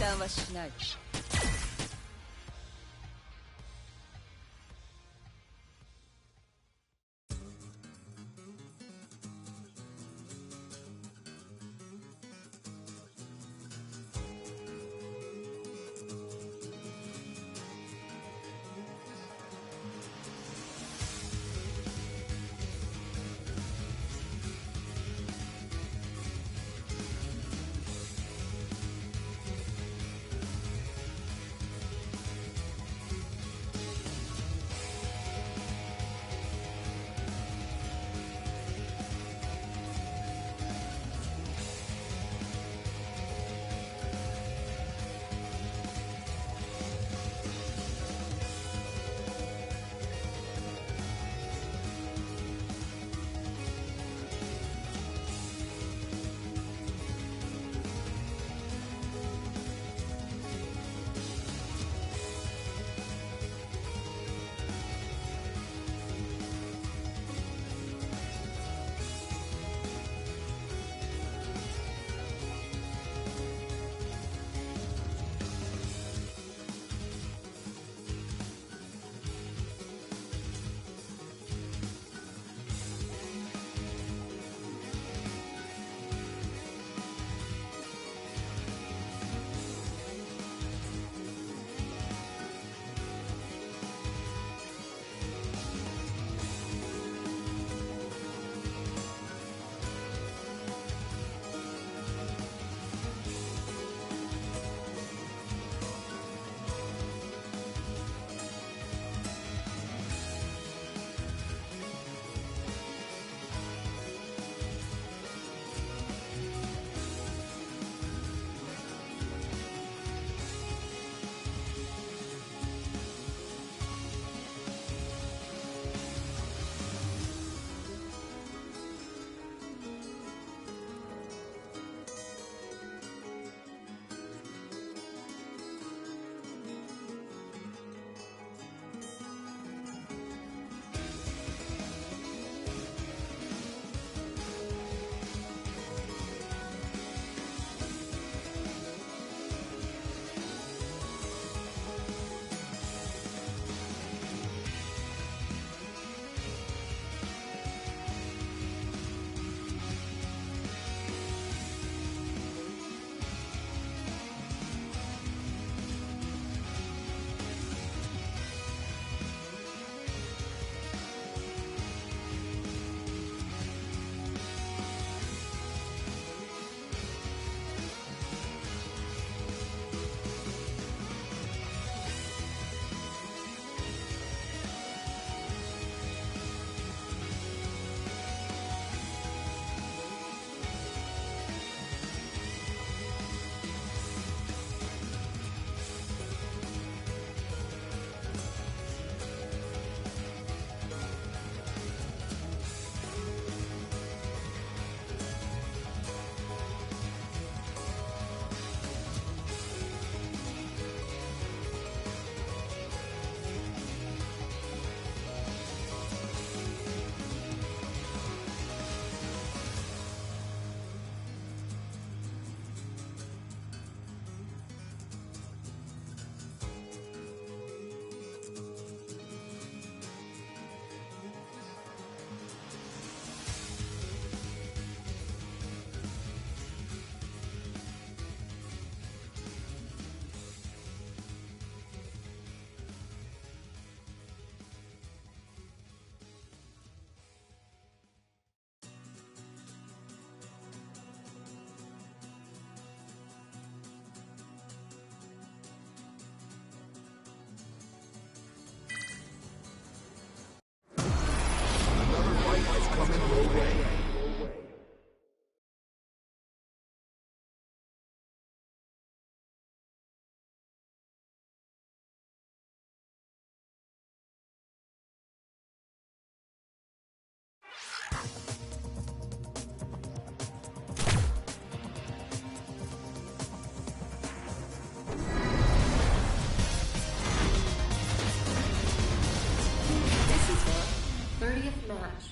断はしない。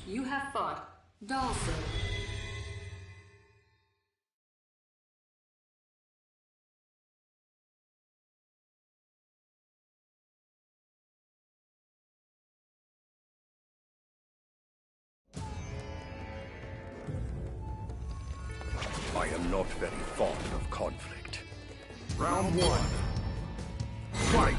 You have fought Dawson. not very fond of conflict. Round one. Fight!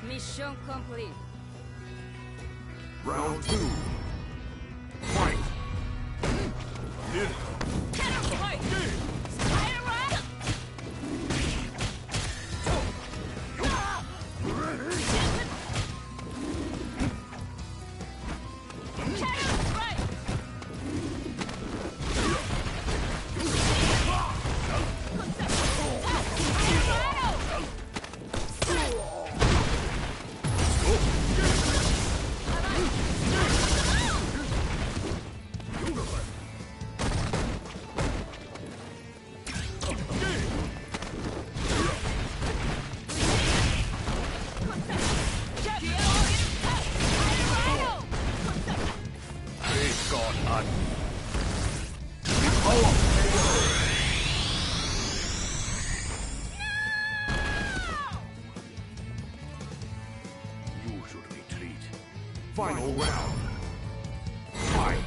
Mission complete. Round two. Fight! You should retreat. Final round. Fight!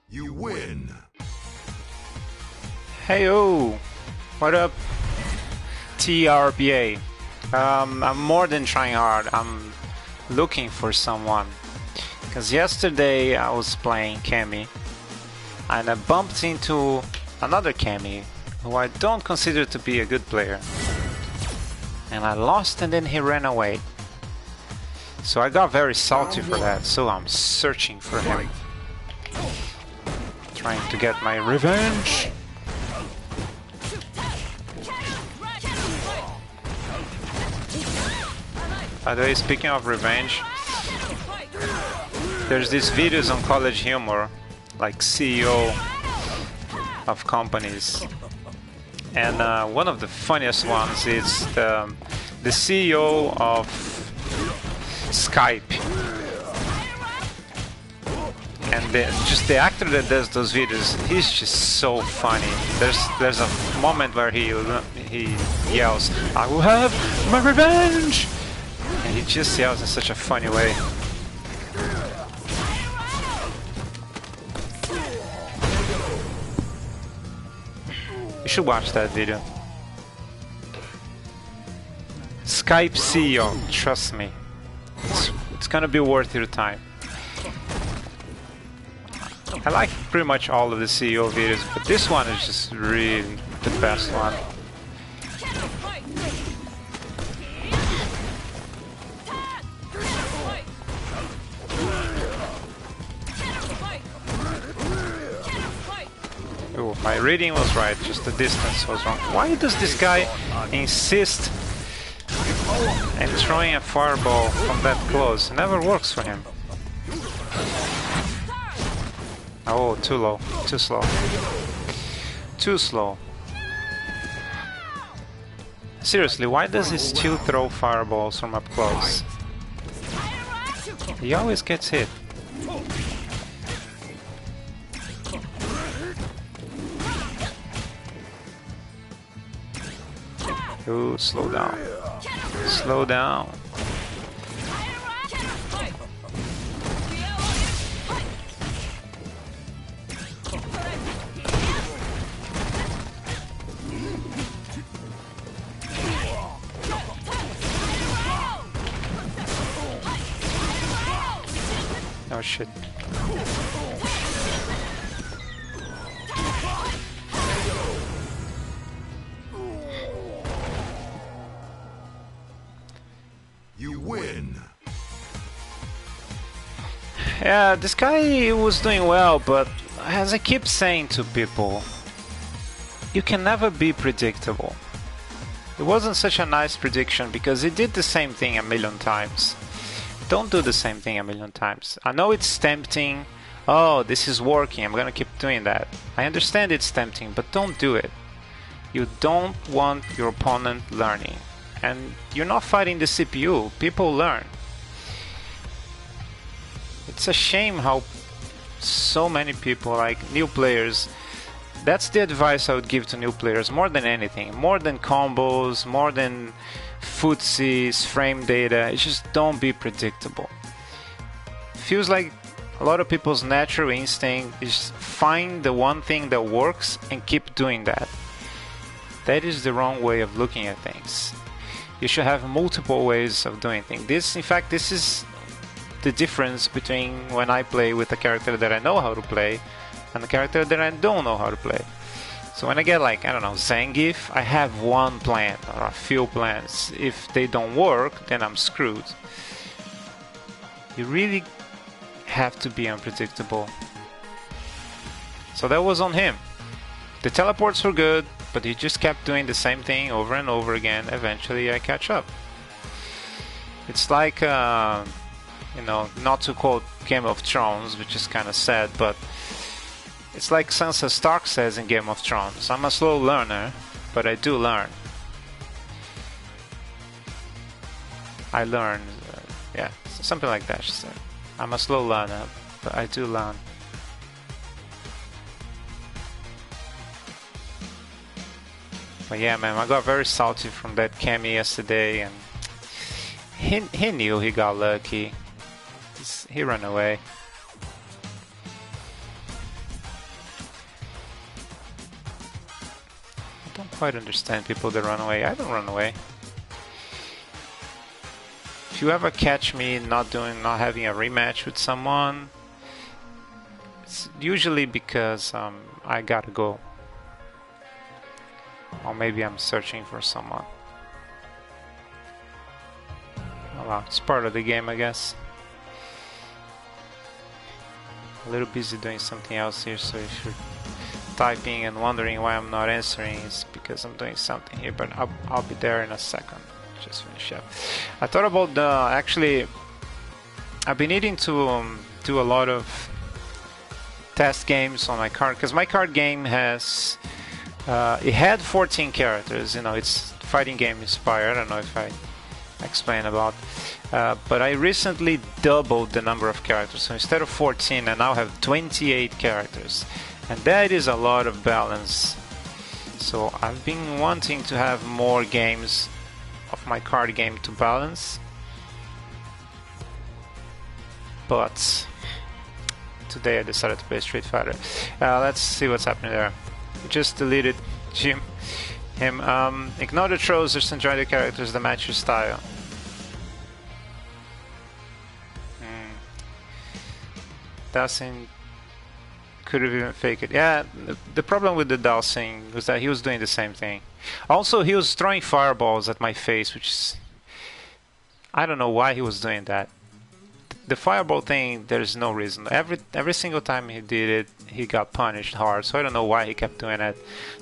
You win! Heyo! What up? TRBA. I'm more than trying hard, I'm looking for someone. Because yesterday I was playing Cammy and I bumped into another Cammy who I don't consider to be a good player. And I lost and then he ran away. So I got very salty for that, so I'm searching for him. Trying to get my revenge. By the way, speaking of revenge, there's these videos on College Humor, like CEO of companies, and one of the funniest ones is the CEO of Skype, and just the actor that does those videos, he's just so funny. There's a moment where he yells, "I will have my revenge!" And he just yells in such a funny way. You should watch that video. Skype CEO, trust me. It's gonna be worth your time. I like pretty much all of the CEO videos, but this one is just really the best one. Oh, my reading was right, just the distance was wrong. Why does this guy insist in throwing a fireball from that close? It never works for him. Oh, too low, too slow. Too slow. Seriously, why does he still throw fireballs from up close? He always gets hit. Ooh, slow down. Slow down. Oh shit. You win. Yeah, this guy was doing well, but as I keep saying to people, you can never be predictable. It wasn't such a nice prediction because he did the same thing a million times. Don't do the same thing a million times. I know it's tempting. Oh, this is working. I'm gonna keep doing that. I understand it's tempting, but don't do it. You don't want your opponent learning. And you're not fighting the CPU. People learn. It's a shame how so many people, like new players, that's the advice I would give to new players more than anything. More than combos, more than footsies, frame data. It's just don't be predictable. Feels like a lot of people's natural instinct is find the one thing that works and keep doing that. That is the wrong way of looking at things. You should have multiple ways of doing things. This is the difference between when I play with a character that I know how to play and a character that I don't know how to play. So when I get like, I don't know, Zangief, I have one plan or a few plans. If they don't work, then I'm screwed. You really have to be unpredictable. So that was on him. The teleports were good, but he just kept doing the same thing over and over again. Eventually I catch up. It's like, you know, not to quote Game of Thrones, which is kind of sad, but it's like Sansa Stark says in Game of Thrones, I'm a slow learner, but I do learn. I learn, yeah, something like that she said. I'm a slow learner, but I do learn. But yeah, man, I got very salty from that Cammy yesterday, and he knew he got lucky. He ran away. I don't quite understand people that run away. I don't run away. If you ever catch me not having a rematch with someone, it's usually because I gotta go. Or maybe I'm searching for someone. Oh well, it's part of the game, I guess. A little busy doing something else here, so if you're typing and wondering why I'm not answering, it's because I'm doing something here, but I'll be there in a second. Just finish up. I thought about actually, I've been needing to do a lot of test games on my card, because my card game has it had 14 characters. You know, it's fighting game inspired. I don't know if I explained about, but I recently doubled the number of characters. So instead of 14, I now have 28 characters, and that is a lot of balance. So I've been wanting to have more games of my card game to balance, but today I decided to play Street Fighter. Let's see what's happening there. Just deleted him. Ignore the trolls, just enjoy the characters that match your style. Dowsing could have even faked it. Yeah, the problem with the Dowsing was that he was doing the same thing. Also, he was throwing fireballs at my face, which is... I don't know why he was doing that. The fireball thing, there's no reason. Every single time he did it, he got punished hard, so I don't know why he kept doing it.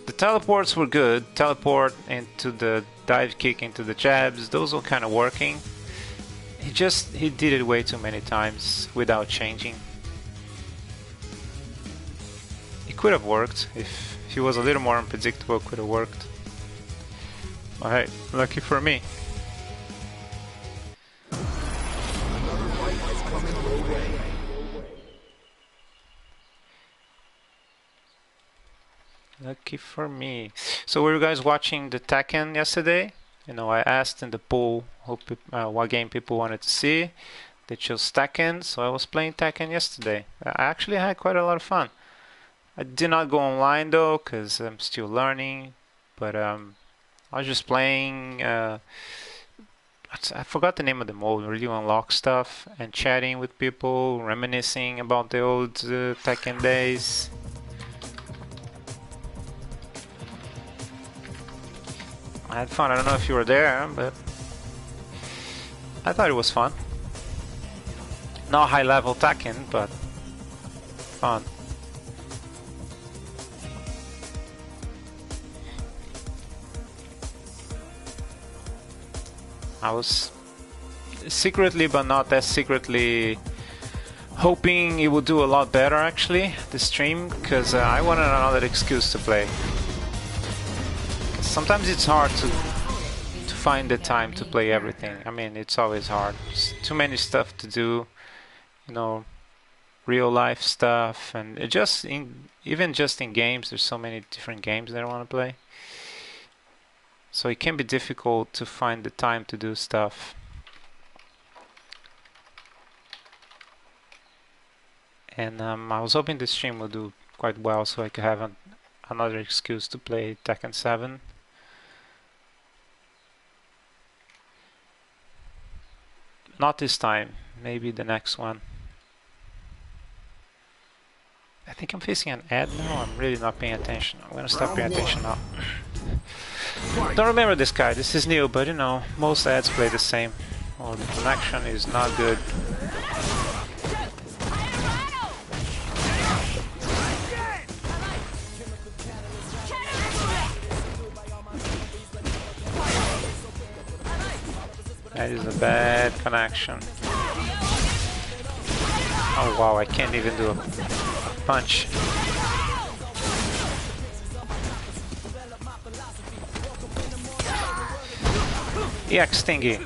The teleports were good. Teleport into the dive kick into the jabs, those were kind of working. He did it way too many times without changing. It could have worked if he was a little more unpredictable. Could have worked. But hey, lucky for me. Lucky for me. So were you guys watching the Tekken yesterday? You know, I asked in the poll what game people wanted to see. They chose Tekken, so I was playing Tekken yesterday. I actually had quite a lot of fun. I did not go online though, because I'm still learning. But I was just playing. I forgot the name of the mode. Where you unlock stuff and chatting with people, reminiscing about the old Tekken days. I had fun. I don't know if you were there, but I thought it was fun. Not high level Tekken, but fun. I was secretly, but not as secretly, hoping it would do a lot better actually, the stream, because I wanted another excuse to play. Sometimes it's hard to find the time to play everything. I mean, it's always hard. There's too many stuff to do, you know, real life stuff, and even just in games, there's so many different games that I want to play. So it can be difficult to find the time to do stuff. And I was hoping the stream would do quite well, so I could have another excuse to play Tekken 7. Not this time, maybe the next one. I think I'm facing an ad now. I'm really not paying attention. I'm gonna stop paying attention now. Don't remember this guy. This is new, but you know, most ads play the same. Or the connection is not good. That is a bad connection. Oh wow, I can't even do a punch. EX Stingy.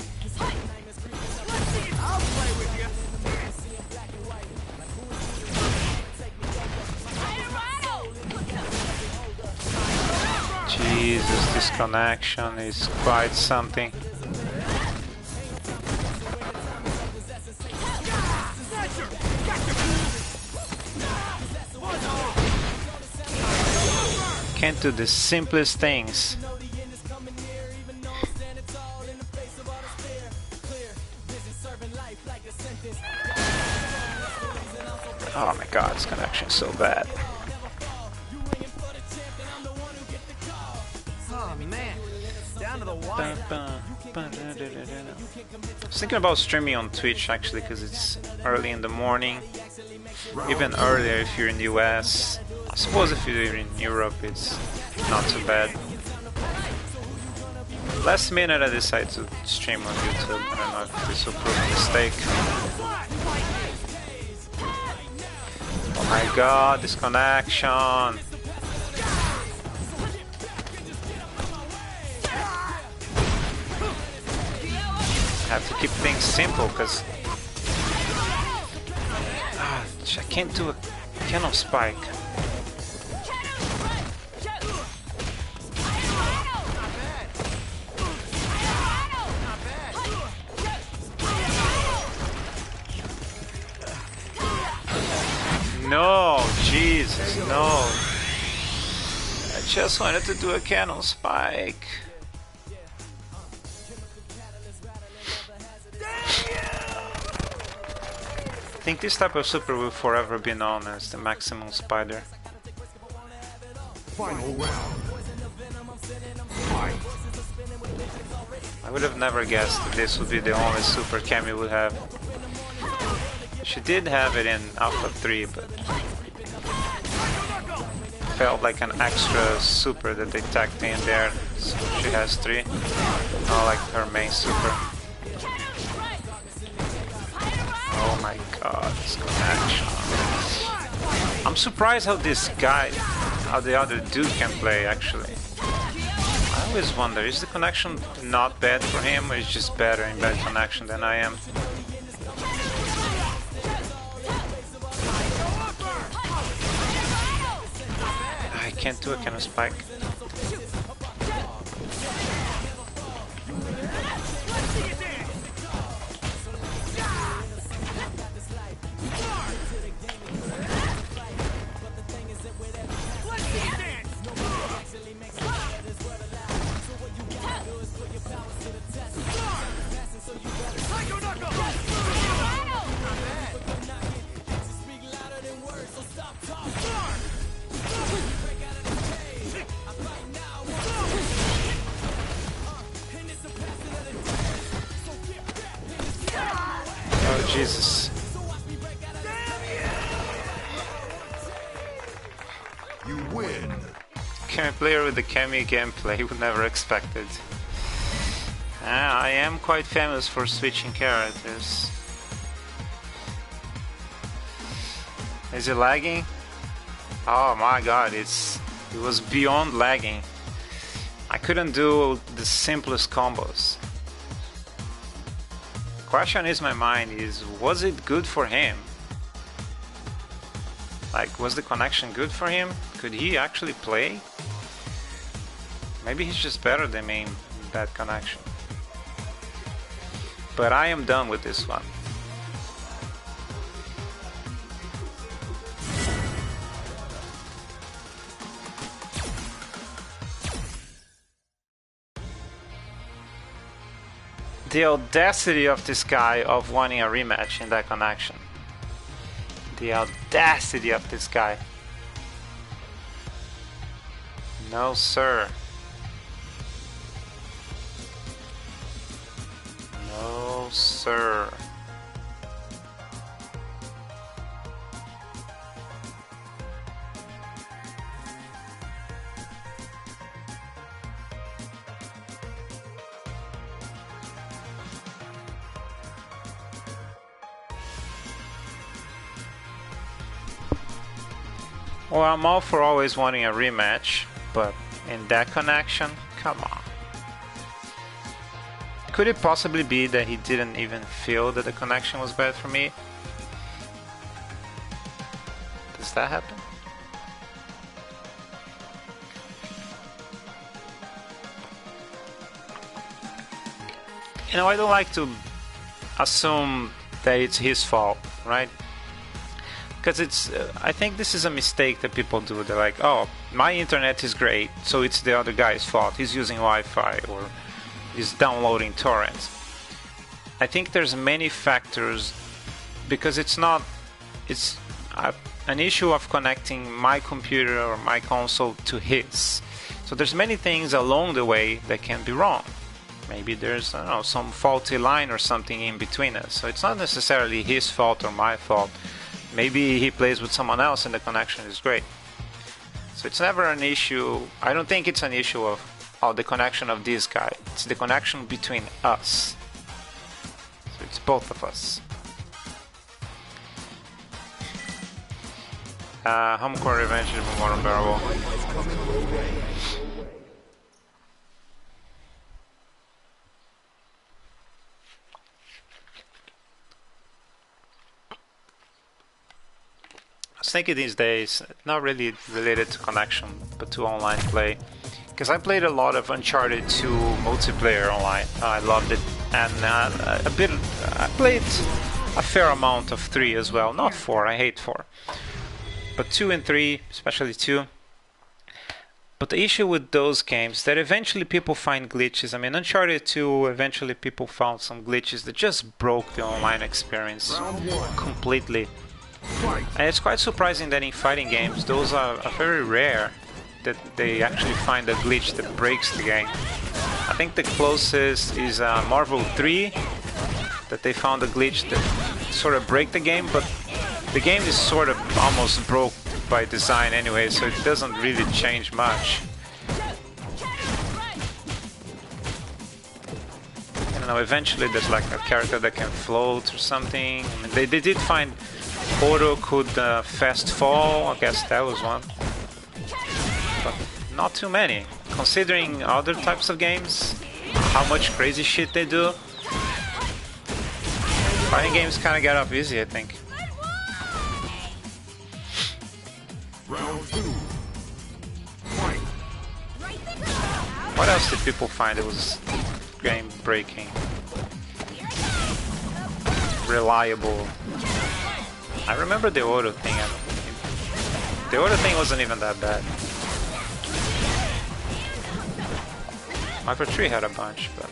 Jesus, this connection is quite something. Can't do the simplest things. Oh my god, this connection is so bad. Oh man, down to the wire. I was thinking about streaming on Twitch actually, because it's early in the morning, even earlier if you're in the US. I suppose if you're in Europe it's not too bad. Last minute I decided to stream on YouTube. I don't know if this will prove a mistake. Oh my god, this connection! I have to keep things simple because I can't do a cannon spike. No, Jesus, no. I just wanted to do a cannon spike. I think this type of super will forever be known as the maximum spider. Final round. Fight. I would have never guessed that this would be the only super Cammy would have. She did have it in Alpha 3, but felt like an extra super that they tacked in there. So she has 3, not like her main super. Oh my god, this connection. I'm surprised how the other dude can play actually. I always wonder, is the connection not bad for him, or is just better in bad connection than I am? I can't do a kind of spike. Oh Jesus. You win. Cammy player with the Cammy gameplay would never expect it. I am quite famous for switching characters. Is it lagging? Oh my god, it was beyond lagging. I couldn't do the simplest combos. Question in my mind is, was it good for him? Like, was the connection good for him? Could he actually play? Maybe he's just better than me in that connection. But I am done with this one. The audacity of this guy of wanting a rematch in that connection. The audacity of this guy. No, sir. No, sir. Well, I'm all for always wanting a rematch, but in that connection, come on. Could it possibly be that he didn't even feel that the connection was bad for me? Does that happen? You know, I don't like to assume that it's his fault, right? Because I think this is a mistake that people do. They're like, oh, my internet is great, so it's the other guy's fault. He's using Wi-Fi or he's downloading torrents. I think there's many factors, because it's an issue of connecting my computer or my console to his. So there's many things along the way that can be wrong. Maybe there's, I don't know, some faulty line or something in between us. So it's not necessarily his fault or my fault. Maybe he plays with someone else and the connection is great. So it's never an issue. I don't think it's an issue of the connection of this guy. It's the connection between us. So it's both of us. Homecore Revenge is more unbearable. I was thinking these days, not really related to connection, but to online play. Because I played a lot of Uncharted 2 multiplayer online. I loved it. And I played a fair amount of 3 as well. Not 4, I hate 4. But 2 and 3, especially 2. But the issue with those games, that eventually people find glitches. I mean, Uncharted 2, eventually people found some glitches that just broke the online experience completely. And it's quite surprising that in fighting games, those are very rare, that they actually find a glitch that breaks the game. I think the closest is Marvel 3, that they found a glitch that sort of break the game, but the game is sort of almost broke by design anyway, so it doesn't really change much. I don't know, eventually there's like a character that can float or something. I mean, they did find Oro could fast fall, I guess that was one. But not too many. Considering other types of games, how much crazy shit they do, fighting games kind of get off easy, I think. Round 2. What else did people find it was game breaking? Reliable. I remember the auto thing. The auto thing wasn't even that bad. Hyper 3 had a bunch, but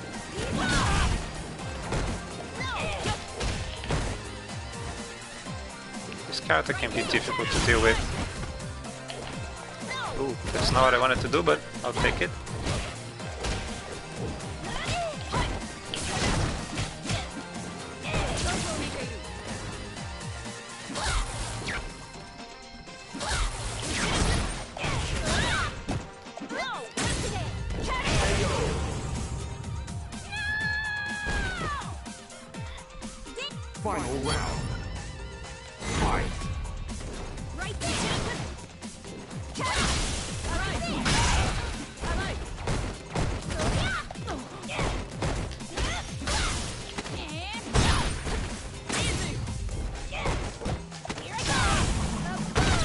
this character can be difficult to deal with. Ooh, that's not what I wanted to do, but I'll take it. Final round. Fight.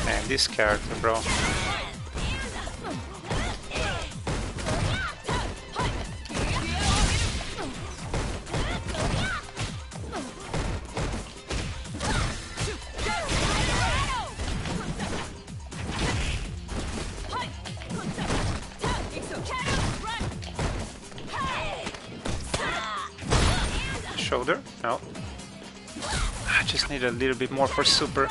Man, this character, bro. Shoulder? No. I just need a little bit more for super.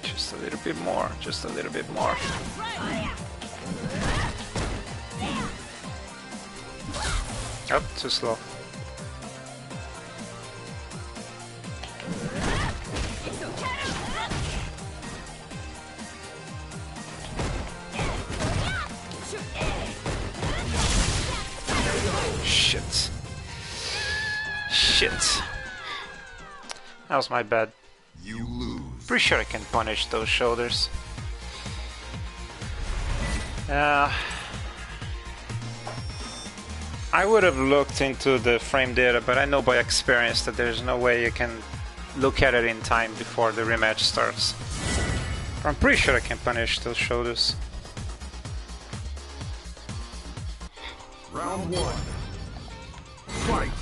Just a little bit more, just a little bit more. Oh, too slow. Shit. Shit. That was my bad. You lose. Pretty sure I can punish those shoulders. I would have looked into the frame data, but I know by experience that there's no way you can look at it in time before the rematch starts. I'm pretty sure I can punish those shoulders. Round one. Fight.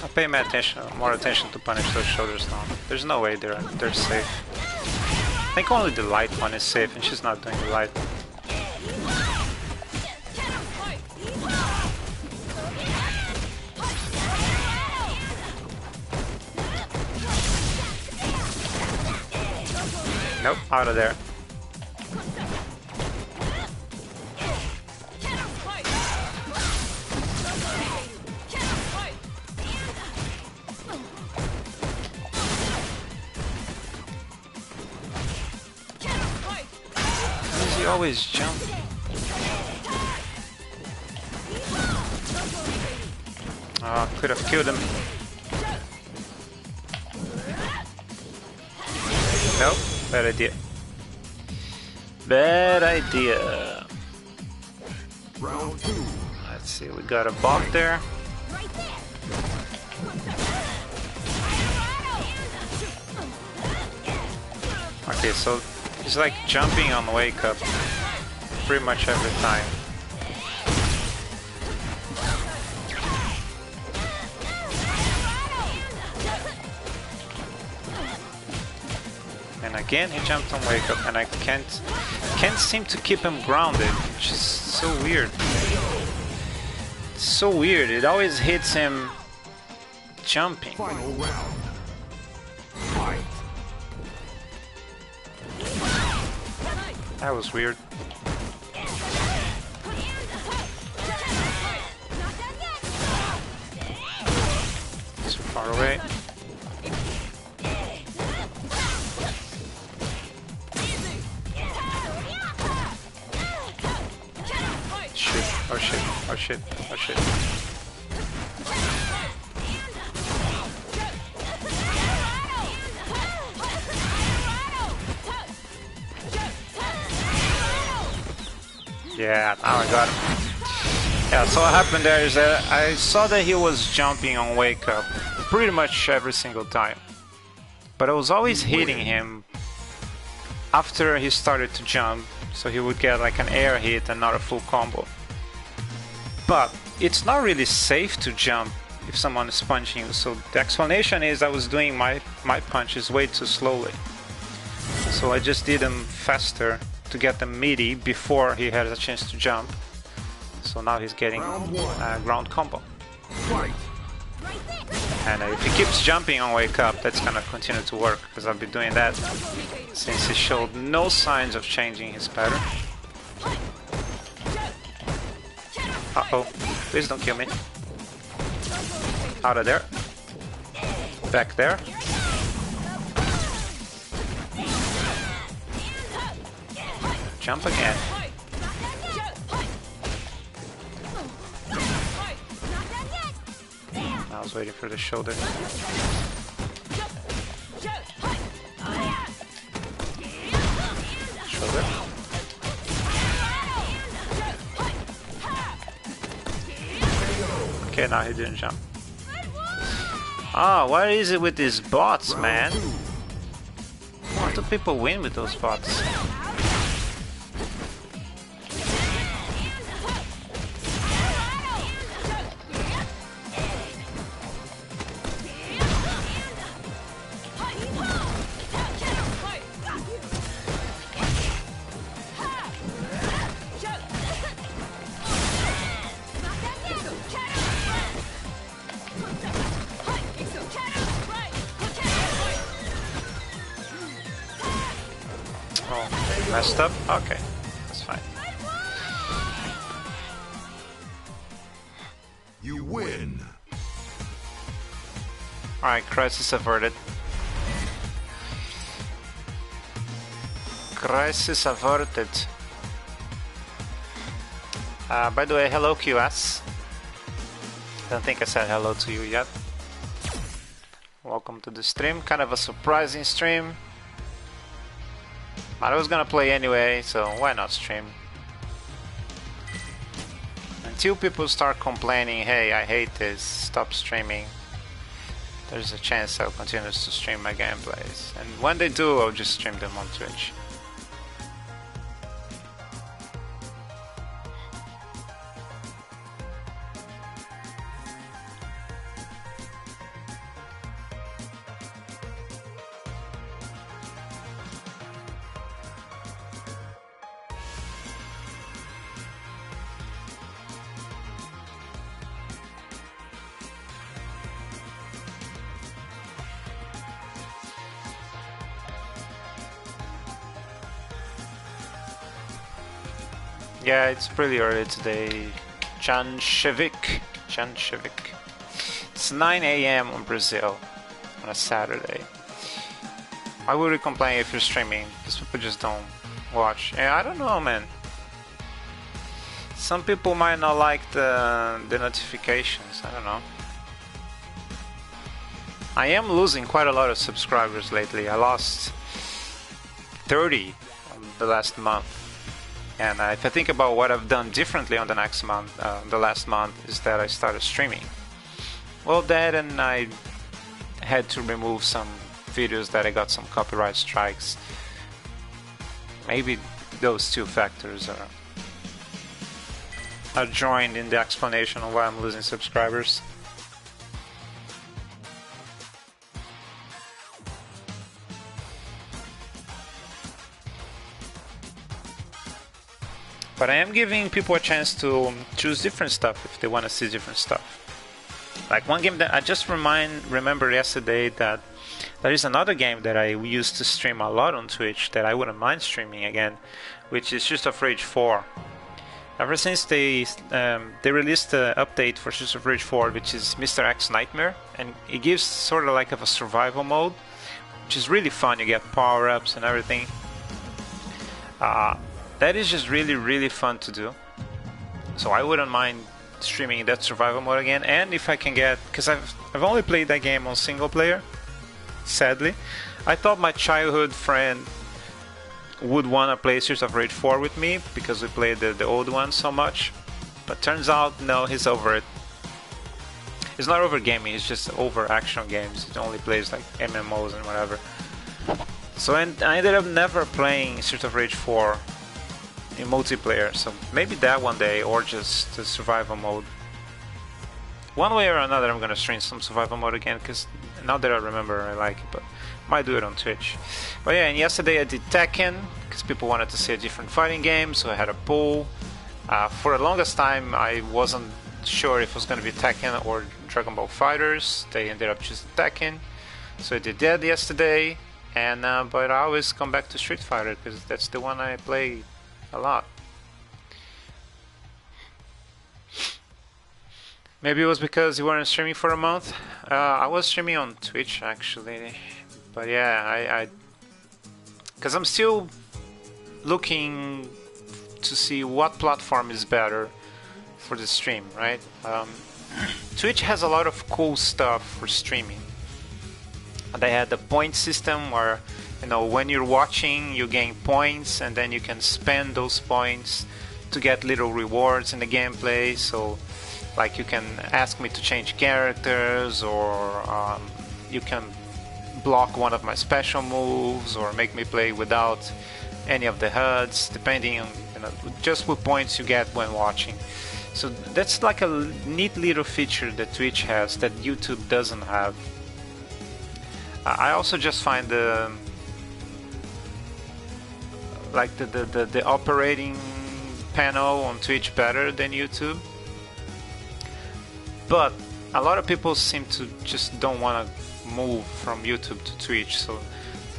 I'll pay more attention to punish those shoulders now. There's no way they're safe. I think only the light one is safe, and she's not doing the light. Nope, out of there. Why does he always jump? Oh, could have killed him. Nope. Bad idea. Bad idea. Round two. Let's see, we got a bot there. Okay, so he's like jumping on wake up pretty much every time. And again he jumped on wake up, and I can't seem to keep him grounded, which is so weird. It's so weird, it always hits him jumping. Final round. Fight. That was weird. Too far away. Oh shit, oh shit, oh shit. Yeah, now I got him. Yeah, so what happened there is that I saw that he was jumping on wake up pretty much every single time. But I was always hitting him after he started to jump, so he would get like an air hit and not a full combo. But it's not really safe to jump if someone is punching you, so the explanation is I was doing my punches way too slowly. So I just did them faster to get them meaty before he had a chance to jump. So now he's getting a ground combo. Fight. And if he keeps jumping on wake up, that's gonna continue to work, because I've been doing that since he showed no signs of changing his pattern. Uh-oh, please don't kill me. Out of there. Back there. Jump again. I was waiting for the shoulder. Shoulder. Okay, now he didn't jump. Ah, what is it with these bots, man? How do people win with those bots? Oh, messed up? Okay, that's fine. You win. Alright, crisis averted. Crisis averted. By the way, hello QS. Don't think I said hello to you yet. Welcome to the stream. Kind of a surprising stream. But I was gonna play anyway, so why not stream? Until people start complaining, hey, I hate this, stop streaming, there's a chance I'll continue to stream my gameplays. And when they do, I'll just stream them on Twitch. Yeah, it's pretty early today. Janshevik. It's 9 AM on Brazil on a Saturday. Why would you complain if you're streaming? Because people just don't watch. Yeah, I don't know, man. Some people might not like the notifications. I don't know. I am losing quite a lot of subscribers lately. I lost 30 the last month. And if I think about what I've done differently on the next month, the last month, is that I started streaming. Well, that, and I had to remove some videos that I got some copyright strikes. Maybe those two factors are joined in the explanation of why I'm losing subscribers. But I am giving people a chance to choose different stuff if they want to see different stuff. Like one game that I just remember yesterday, that there is another game that I used to stream a lot on Twitch that I wouldn't mind streaming again, which is Streets of Rage 4. Ever since they released the update for Streets of Rage 4, which is Mr. X Nightmare, and it gives sort of like a survival mode, which is really fun. You get power-ups and everything. That is just really fun to do. So I wouldn't mind streaming that survival mode again. And if I can get, because I've only played that game on single player, sadly. I thought my childhood friend would want to play Streets of Rage 4 with me because we played the old one so much. But turns out, no, he's over it. He's not over gaming, he's just over action games. He only plays like MMOs and whatever. So I ended up never playing Street of Rage 4 in multiplayer. So maybe that one day, or just the survival mode. One way or another I'm gonna stream some survival mode again, because now that I remember I like it, but might do it on Twitch. But yeah, and yesterday I did Tekken, because people wanted to see a different fighting game, so I had a poll. For the longest time I wasn't sure if it was gonna be Tekken or Dragon Ball Fighters. They ended up choosing Tekken, so I did that yesterday. And but I always come back to Street Fighter, because that's the one I play a lot. Maybe it was because you weren't streaming for a month. I was streaming on Twitch actually, but yeah, because I'm still looking to see what platform is better for the stream, right? Twitch has a lot of cool stuff for streaming. They had the point system where, you know, when you're watching you gain points, and then you can spend those points to get little rewards in the gameplay. So like you can ask me to change characters, or you can block one of my special moves, or make me play without any of the HUDs, depending on, you know, just what points you get when watching. So that's like a neat little feature that Twitch has that YouTube doesn't have. I also just find the operating panel on Twitch better than YouTube. But a lot of people seem to just don't want to move from YouTube to Twitch, so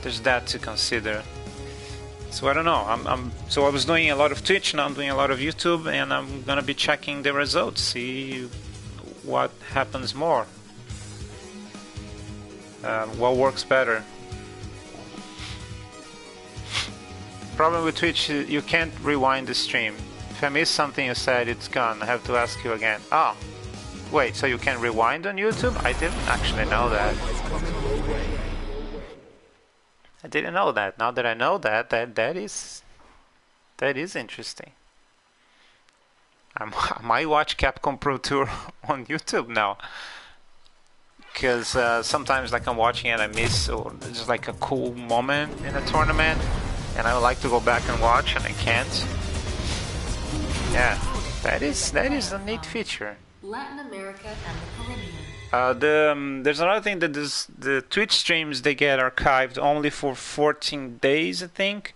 there's that to consider. So I don't know. So I was doing a lot of Twitch, now I'm doing a lot of YouTube, and I'm gonna be checking the results, see what happens more, what works better. Problem with Twitch, you can't rewind the stream. If I miss something you said, it's gone. I have to ask you again. Oh. Wait, so you can rewind on YouTube? I didn't actually know that. I didn't know that. Now that I know that, that is interesting. I might watch Capcom Pro Tour on YouTube now, because sometimes like I'm watching and I miss, or just like a cool moment in a tournament, and I would like to go back and watch and I can't. Yeah, that is a neat feature. Latin America and the Caribbean. There's another thing, that the Twitch streams, they get archived only for 14 days, I think.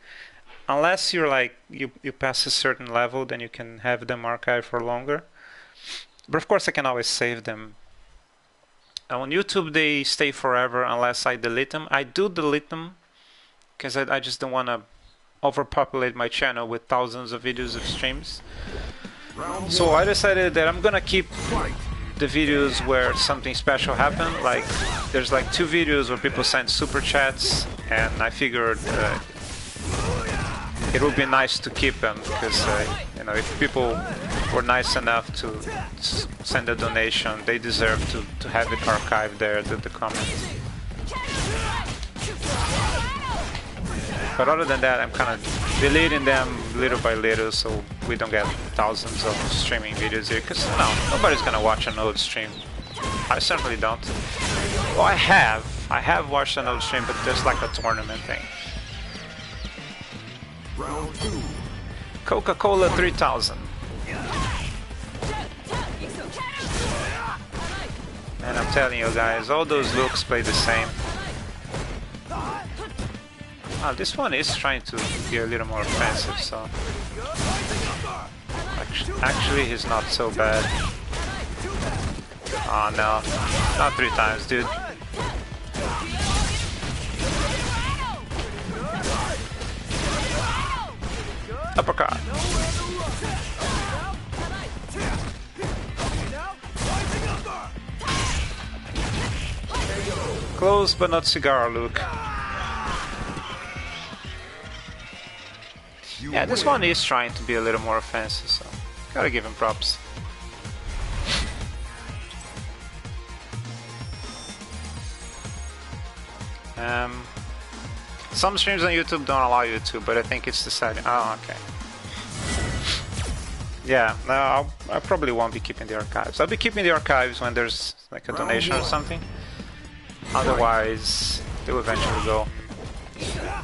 Unless you're like you pass a certain level, then you can have them archived for longer. But of course I can always save them. On YouTube they stay forever unless I delete them. I do delete them because I just don't want to overpopulate my channel with thousands of videos of streams. So I decided that I'm gonna keep the videos where something special happened. Like there's like 2 videos where people send super chats, and I figured it would be nice to keep them, because you know, if people were nice enough to send a donation, they deserve to have it archived there, the comments. But other than that, I'm kind of deleting them little by little, so we don't get thousands of streaming videos here, because nobody's gonna watch an old stream. I certainly don't. Well, I have watched an old stream, but there's like a tournament thing. Round 2. Coca-Cola 3000. And I'm telling you guys, all those looks play the same. Oh, this one is trying to be a little more offensive, so... Actually, he's not so bad. Oh no, not 3 times, dude. Uppercut. Close but not cigar, Luke. Yeah, this one is trying to be a little more offensive, so gotta give him props. Some streams on YouTube don't allow you to, but I think it's the setting. Oh, okay. Yeah, no, I probably won't be keeping the archives. I'll be keeping the archives when there's like a donation or something. Otherwise, they will eventually go.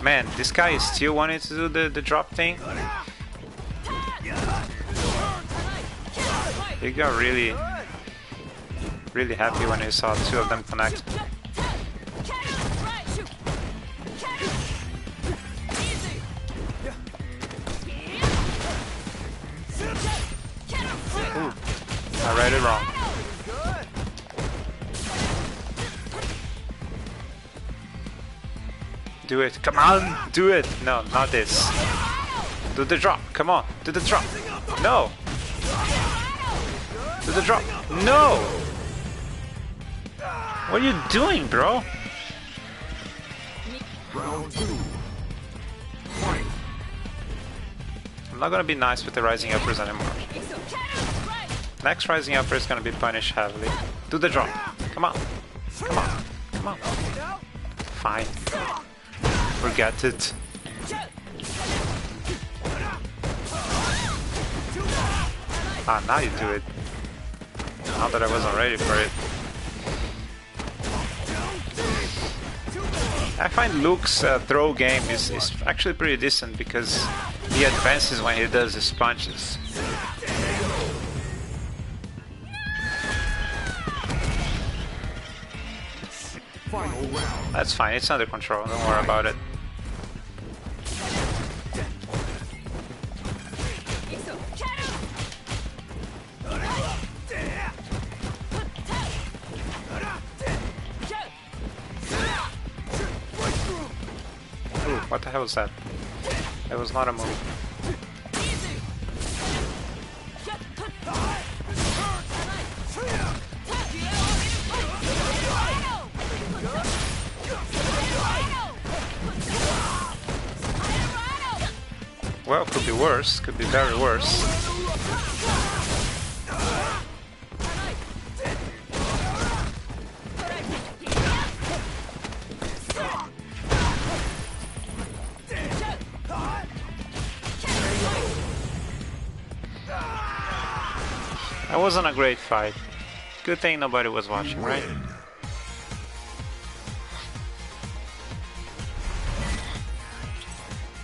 Man, this guy is still wanting to do the drop thing. He got really happy when he saw two of them connect. Ooh, I read it wrong. Do it, come on, do it. No, not this. Do the drop, come on, do the drop. No. Do the drop. No. What are you doing, bro? Round 2. Fight. I'm not gonna be nice with the rising uppers anymore. Next rising upper is gonna be punished heavily. Do the drop. Come on. Come on. Come on. Fine. Forget it. Ah, now you do it. Not that I wasn't ready for it. I find Luke's throw game is actually pretty decent because he advances when he does his punches. Final round. That's fine, it's under control, don't worry about it. Ooh, what the hell was that? That was not a move. Well, could be worse, could be very worse. That wasn't a great fight. Good thing nobody was watching, right?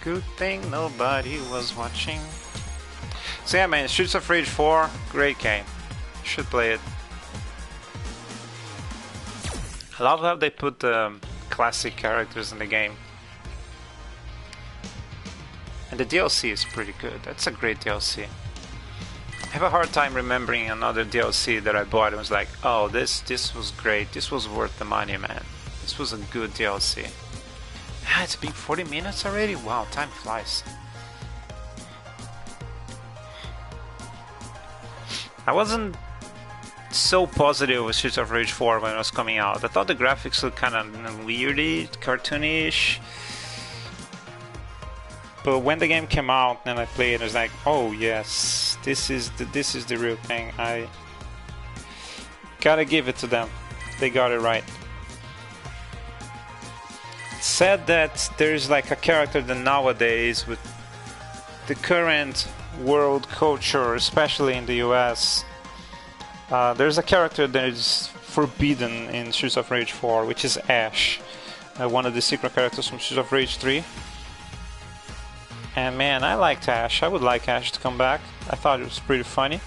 Good thing nobody was watching. So yeah, man, Streets of Rage 4, great game. Should play it. I love how they put classic characters in the game. And the DLC is pretty good. That's a great DLC. I have a hard time remembering another DLC that I bought and was like, oh, this was great. This was worth the money, man. This was a good DLC. Ah, it's been 40 minutes already? Wow, time flies. I wasn't so positive with Streets of Rage 4 when it was coming out. I thought the graphics looked kind of weirdy, cartoonish. But when the game came out and I played it, I was like, oh yes, this is the real thing. I gotta give it to them. They got it right. It's sad that there's like a character that nowadays with the current world culture, especially in the US, there's a character that is forbidden in Streets of Rage 4, which is Ash, one of the secret characters from Streets of Rage 3. And man, I liked Ash. I would like Ash to come back. I thought it was pretty funny.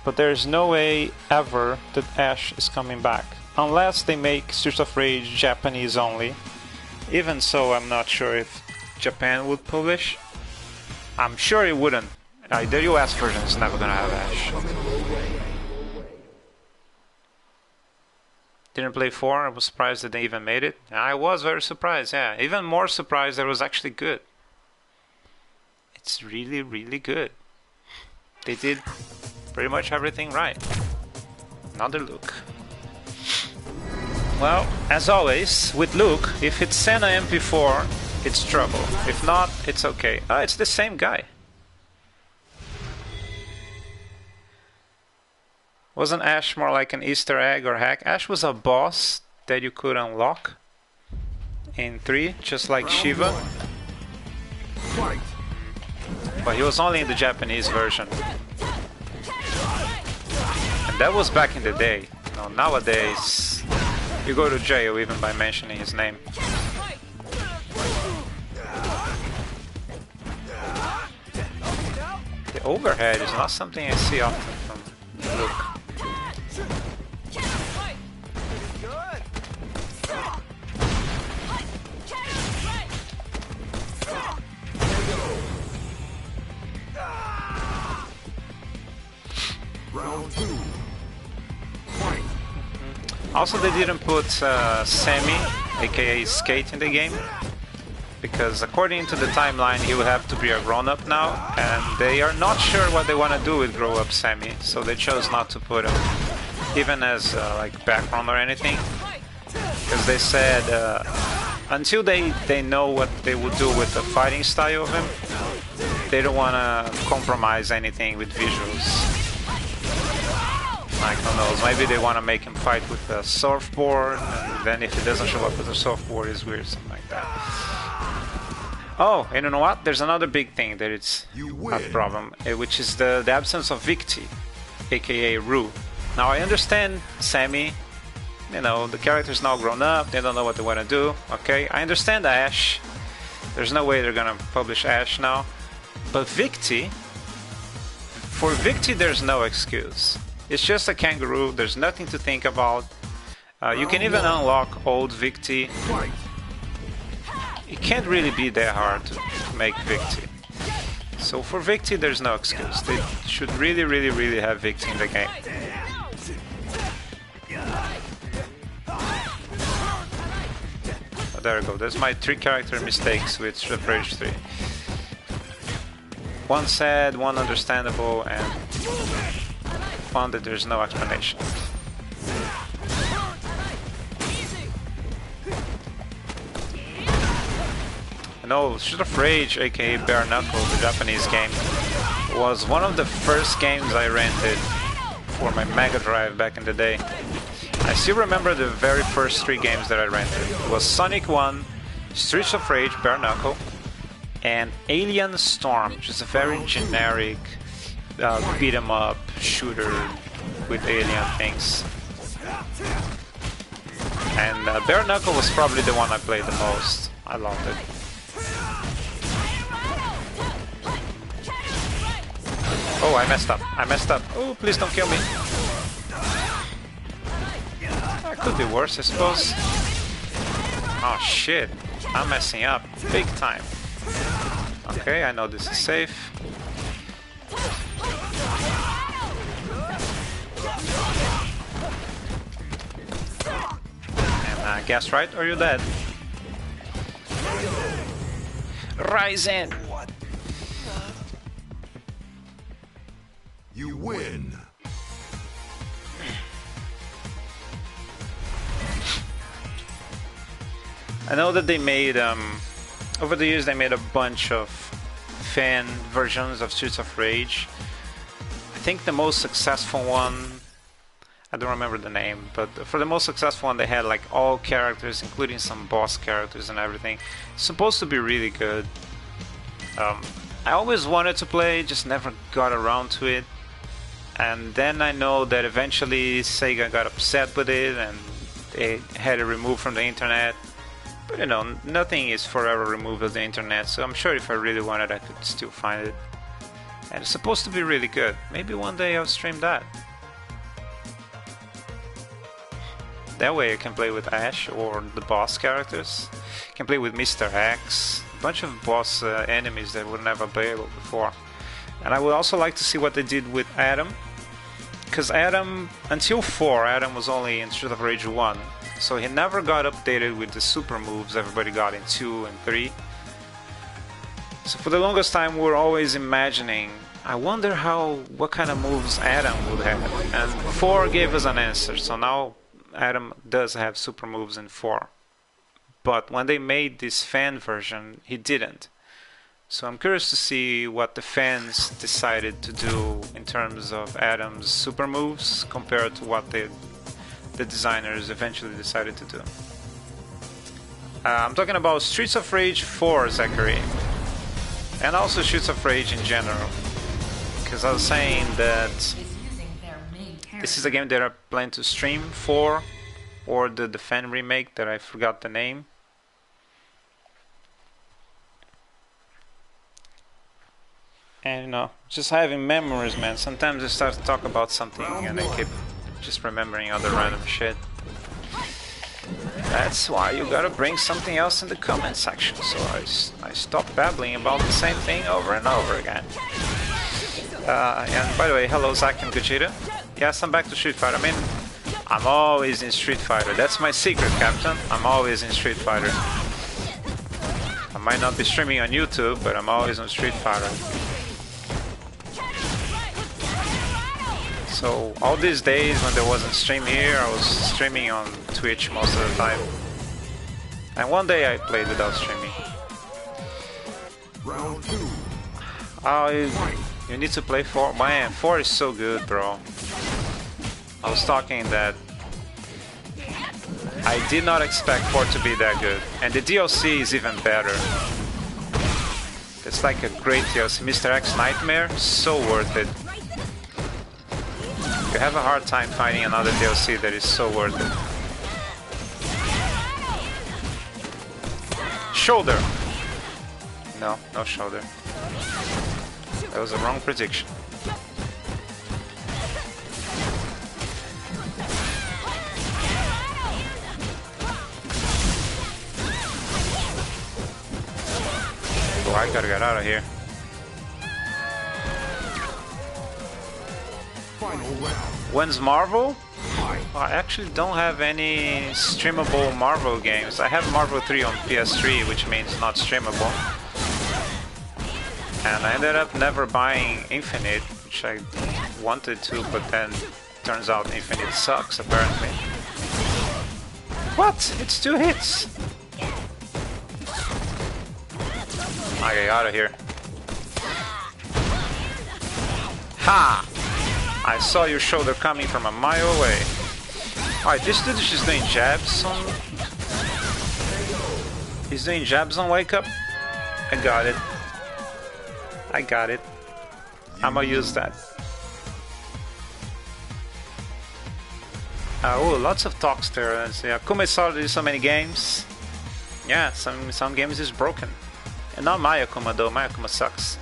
But there's no way ever that Ash is coming back. Unless they make Streets of Rage Japanese only. Even so, I'm not sure if Japan would publish. I'm sure it wouldn't. The US version is never gonna have Ash. Didn't play 4, I was surprised that they even made it. I was very surprised, yeah. Even more surprised that it was actually good. It's really, really good. They did pretty much everything right. Another Luke. Well, as always, with Luke, if it's Senna MP4, it's trouble. If not, it's okay. Oh, it's the same guy. Wasn't Ash more like an Easter egg or hack? Ash was a boss that you could unlock in 3, just like Shiva. Fight. but he was only in the Japanese version. And that was back in the day. You know, nowadays, you go to jail even by mentioning his name. The overhead is not something I see often from Luke. Round 2. Fight. Also, they didn't put Sammy, aka Skate, in the game, because according to the timeline he would have to be a grown-up now, and they are not sure what they want to do with grow-up Sammy, so they chose not to put him even as like background or anything, because they said until they know what they would do with the fighting style of him, they don't want to compromise anything with visuals. Like, who knows, maybe they want to make him fight with a surfboard, and then if he doesn't show up with a surfboard, it's weird, something like that. Oh, and you know what? There's another big thing that it's a problem, which is the absence of Victi, aka Rue. Now, I understand Sammy, you know, the character's now grown up, they don't know what they want to do, okay? I understand Ash, there's no way they're gonna publish Ash now, but Victi, for Victi there's no excuse. It's just a kangaroo, there's nothing to think about. You can even unlock old Victi. It can't really be that hard to make Victi. So for Victi there's no excuse. They should really have Victi in the game. Oh, there we go, that's my 3 character mistakes with Street of Rage 3. One sad, one understandable, and one that there's no explanation. I know Street of Rage, aka Bare Knuckle, the Japanese game, was one of the first games I rented for my Mega Drive back in the day. I still remember the very first 3 games that I rented. It was Sonic 1, Streets of Rage, Bare Knuckle, and Alien Storm, which is a very generic beat 'em up shooter with alien things. And Bare Knuckle was probably the one I played the most. I loved it. Oh, I messed up. I messed up. Oh, please don't kill me. That could be worse, I suppose. Oh shit. I'm messing up big time. Okay, I know this is safe. And guess right, or you're dead. Rise in. You win. I know that they made, over the years they made a bunch of fan versions of Streets of Rage. I think the most successful one, I don't remember the name, but for the most successful one they had like all characters, including some boss characters and everything. It's supposed to be really good. I always wanted to play, just never got around to it. And then I know that eventually Sega got upset with it and they had it removed from the internet. But you know, nothing is forever removed of the internet, so I'm sure if I really wanted I could still find it. And it's supposed to be really good. Maybe one day I'll stream that. That way I can play with Ash or the boss characters. I can play with Mr. X. A bunch of boss enemies that were never playable before. And I would also like to see what they did with Adam. Because Adam, until 4, Adam was only in Street of Rage 1. So he never got updated with the super moves everybody got in 2 and 3. So for the longest time we were always imagining, I wonder what kind of moves Adam would have. And 4 gave us an answer, so now Adam does have super moves in 4. But when they made this fan version, he didn't. So I'm curious to see what the fans decided to do in terms of Adam's super moves compared to what the designers eventually decided to do. I'm talking about Streets of Rage 4, Zachary. and also Shoots of Rage in general. Because I was saying that this is a game that I plan to stream for, or the Defend remake that I forgot the name. And you know, just having memories, man. Sometimes I start to talk about something and I keep just remembering other random shit. That's why you gotta bring something else in the comment section, so I stop babbling about the same thing over and over again. And by the way, hello Zach and Gogeta. Yes, I'm back to Street Fighter. I mean, I'm always in Street Fighter. That's my secret, Captain. I'm always in Street Fighter. I might not be streaming on YouTube, but I'm always on Street Fighter. So all these days when there wasn't stream here, I was streaming on Twitch most of the time. And one day I played without streaming. Round 2. Oh, you need to play 4. Man, 4 is so good, bro. I was talking that I did not expect 4 to be that good. And the DLC is even better. It's like a great DLC. Mr. X Nightmare, so worth it. You have a hard time finding another DLC that is so worth it. Shoulder! No, no shoulder. That was a wrong prediction. Oh, I gotta get out of here. Final round. When's Marvel? I actually don't have any streamable Marvel games. I have Marvel 3 on PS3, which means not streamable. And I ended up never buying Infinite, which I wanted to, but then turns out Infinite sucks, apparently. What? It's 2 hits! I get out of here. Ha! I saw your shoulder coming from a mile away. Alright, this dude is just doing jabs on... He's doing jabs on Wake Up? I got it. I got it. I'ma use that. Oh, lots of talks there. Let's see. Akuma started so many games. Yeah, some games is broken. And not my Akuma though. My Akuma sucks.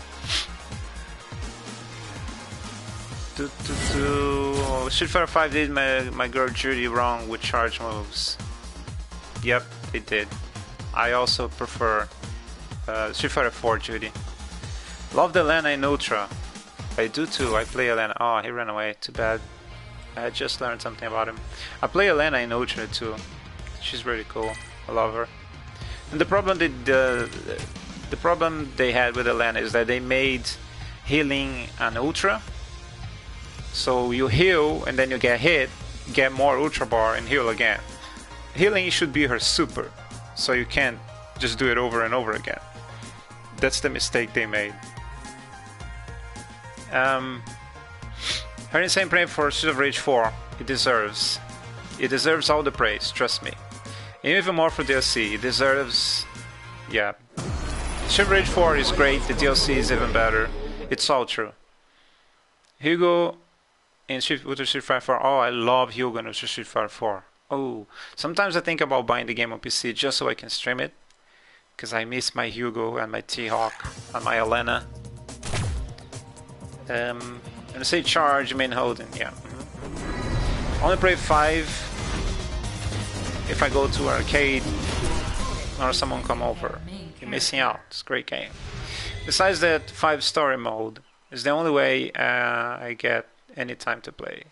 Street Fighter 5 did my girl Judy wrong with charge moves. Yep, it did. I also prefer Street Fighter 4 Judy. Love the Elena in Ultra. I do too, I play Elena. Oh, he ran away, too bad. I just learned something about him. I play Elena in Ultra too. She's really cool, I love her. And the problem they had with Elena is that they made healing an Ultra. So you heal and then you get hit, get more Ultra Bar and heal again. Healing should be her super, so you can't just do it over and over again. That's the mistake they made. Her insane praise for Street of Rage 4. It deserves all the praise, trust me. And even more for DLC, it deserves... Yeah. Street of Rage 4 is great, the DLC is even better. It's all true. Hugo in Street Fighter 4. Oh, I love Hugo in Street Fighter 4. Oh, sometimes I think about buying the game on PC just so I can stream it. Because I miss my Hugo and my T-Hawk and my Elena. And I say charge, you mean holding, yeah. Only play 5 if I go to arcade or someone come over. You're missing out, it's a great game. Besides that, 5 story mode is the only way I get any time to play.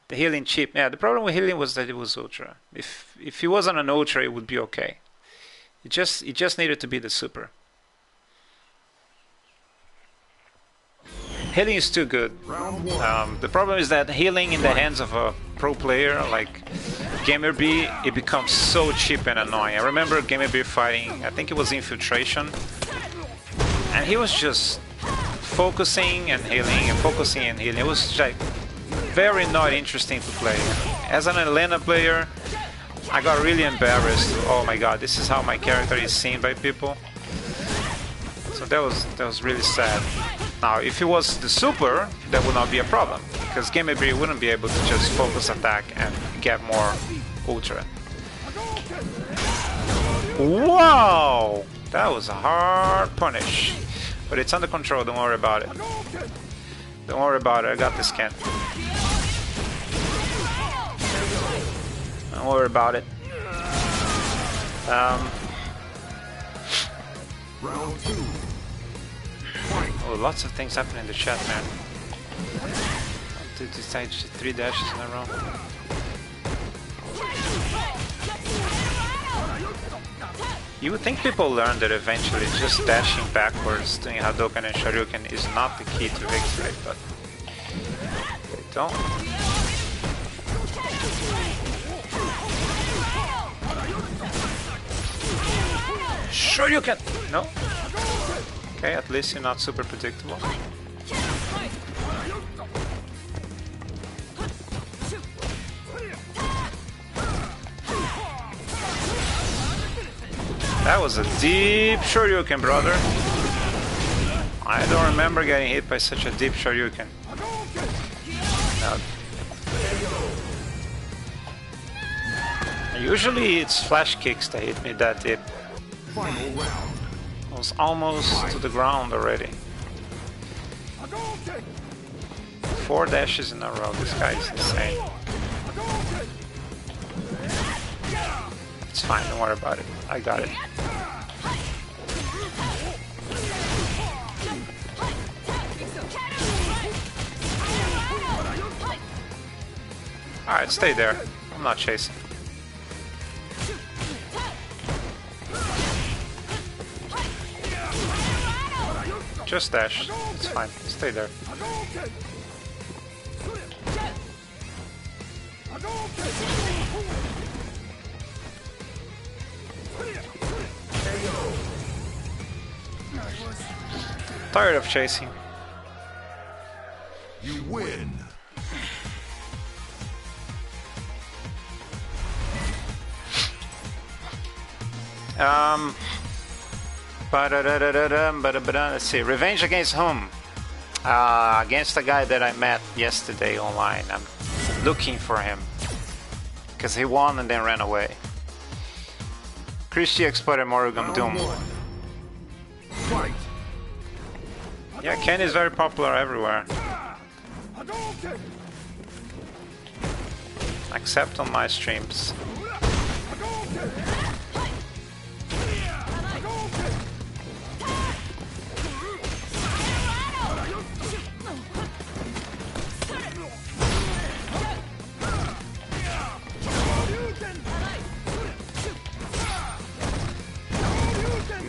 The healing chip, yeah, the problem with healing was that it was Ultra. If it wasn't an Ultra, it would be okay. It just needed to be the super. Healing is too good. The problem is that healing in the hands of a pro player like Gamer B, it becomes so cheap and annoying. I remember Gamer B fighting, I think it was Infiltration, and he was just focusing and healing and focusing and healing. It was like very not interesting to play. As an Elena player, I got really embarrassed. Oh my god, this is how my character is seen by people. So that was really sad. Now, if it was the super, that would not be a problem, because Cammy wouldn't be able to just focus attack and get more ultra. Wow! That was a hard punish. But it's under control, don't worry about it. Don't worry about it, I got this, Ken. Don't worry about it. Round 2. Oh, lots of things happen in the chat, man. To decide 3 dashes in a row. You would think people learn that eventually just dashing backwards, doing Hadouken and Shoryuken is not the key to victory, but they don't. Shoryuken! No? Okay, at least you're not super predictable. That was a deep Shoryuken, brother. I don't remember getting hit by such a deep Shoryuken. No. Usually it's flash kicks that hit me that deep. Final round. I was almost to the ground already. 4 dashes in a row, this guy is insane. It's fine, don't worry about it. I got it. Alright, stay there. I'm not chasing. Just dash. It's fine. Stay there. Tired of chasing. You win. Let's see. Revenge against whom? Against the guy that I met yesterday online. I'm looking for him because he won and then ran away. Christy exported Morrigan Doom. Fight. Yeah, Ken is very popular everywhere, except on my streams.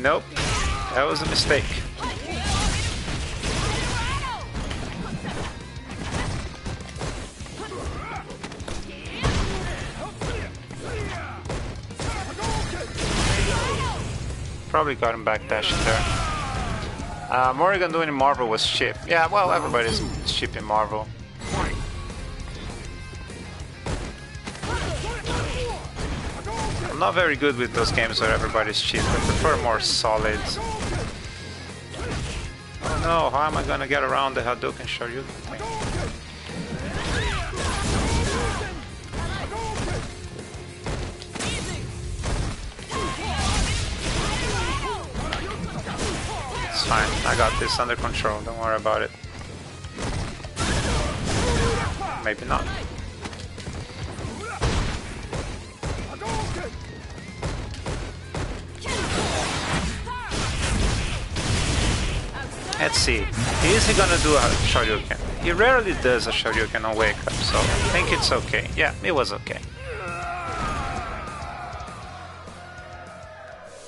Nope, that was a mistake. Probably got him backdashing there. Morrigan doing in Marvel was cheap. Yeah, well, everybody's cheap in Marvel. I'm not very good with those games where everybody's cheap. I prefer more solid. Oh no, how am I gonna get around the Hadouken Shoryuken thing? It's fine, I got this under control, don't worry about it. Maybe not. Let's see, is he gonna do a Shoryuken? He rarely does a Shoryuken on Wake Up, so I think it's okay. Yeah, it was okay.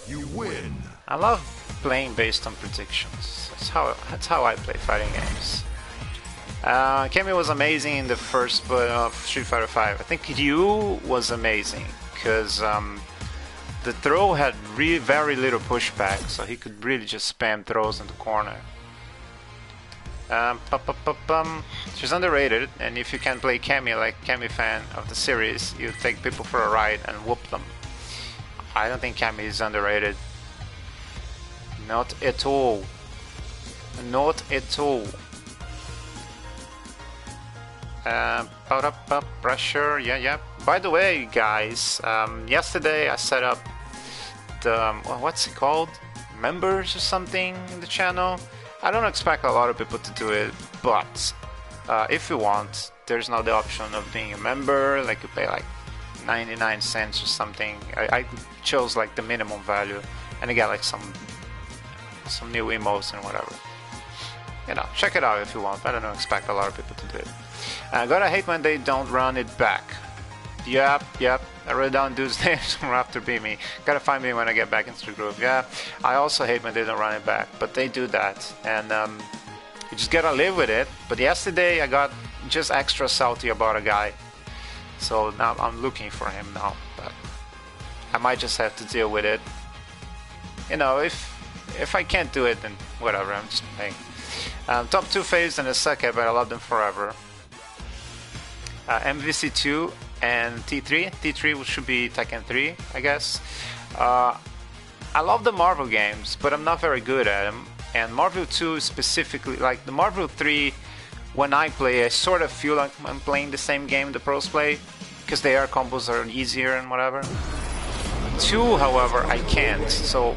You win. I love playing based on predictions. That's how I play fighting games. Cammy was amazing in the first Street Fighter V. I think Ryu was amazing because the throw had very little pushback, so he could really just spam throws in the corner. She's underrated, and if you can play Cammy like Cammy fan of the series, you take people for a ride and whoop them. I don't think Cammy is underrated. Not at all. Not at all. Pressure, yeah. By the way, guys, yesterday I set up the, what's it called? Members or something in the channel. I don't expect a lot of people to do it, but if you want, there's now the option of being a member, like you pay like 99 cents or something. I chose like the minimum value, and I get like some new emotes and whatever. You know, check it out if you want. I don't expect a lot of people to do it. Gotta hate when they don't run it back. Yep. I wrote down dude's names from after beat me. Gotta find me when I get back into the group. Yeah, I also hate when they don't run it back, but they do that, and you just gotta live with it. But yesterday I got just extra salty about a guy, so now I'm looking for him now. But I might just have to deal with it. You know, if I can't do it, then whatever. I'm just playing. Top 2 phase and a Seke, but I love them forever. MVC2 and T3. T3 should be Tekken 3, I guess. I love the Marvel games, but I'm not very good at them. And Marvel 2 specifically, like the Marvel 3, when I play, I sort of feel like I'm playing the same game the pros play, because the air combos are easier and whatever. 2, however, I can't. So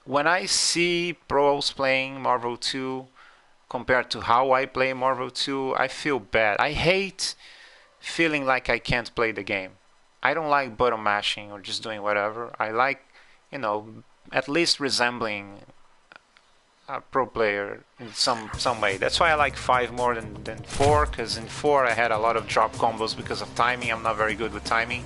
when I see pros playing Marvel 2 compared to how I play Marvel 2, I feel bad. I hate feeling like I can't play the game. I don't like button mashing or just doing whatever. I like, you know, at least resembling a pro player in some way. That's why I like 5 more than 4, because in 4 I had a lot of drop combos because of timing. I'm not very good with timing.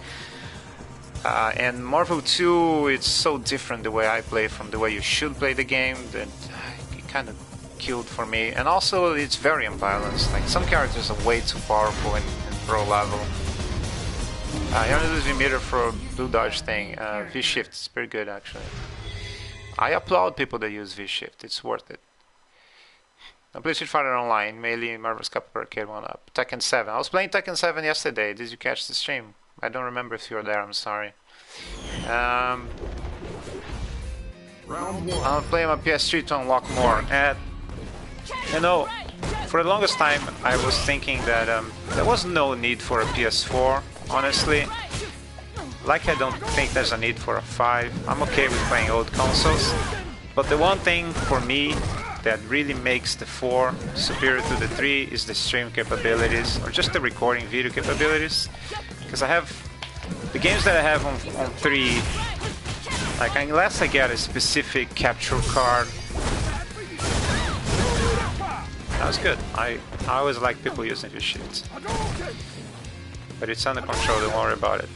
And Marvel 2, it's so different the way I play from the way you should play the game that it kind of killed for me. And also it's very unbalanced. Like some characters are way too powerful in pro level. You only lose V-meter for a blue dodge thing. V-shift is pretty good actually. I applaud people that use V-shift, it's worth it. I play Street Fighter Online, mainly Marvel's Cup Arcade 1-up. Tekken 7. I was playing Tekken 7 yesterday. Did you catch the stream? I don't remember if you were there, I'm sorry. Round 1. I'm playing my PS3 to unlock more. And, you know, for the longest time I was thinking that there was no need for a PS4, honestly. Like I don't think there's a need for a 5. I'm okay with playing old consoles. But the one thing for me that really makes the 4 superior to the 3 is the stream capabilities, or just the recording video capabilities. Because I have the games that I have on 3, like unless I get a specific capture card, that's good. I always like people using this shit. But it's under control, don't worry about it.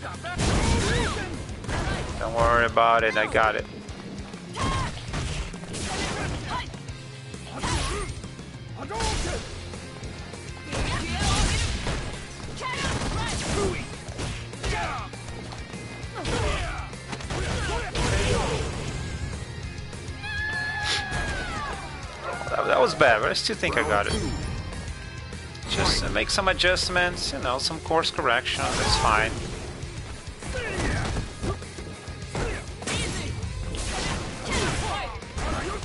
Don't worry about it, I got it. That was bad, but I still think I got it. Just make some adjustments, you know, some course correction, that's fine.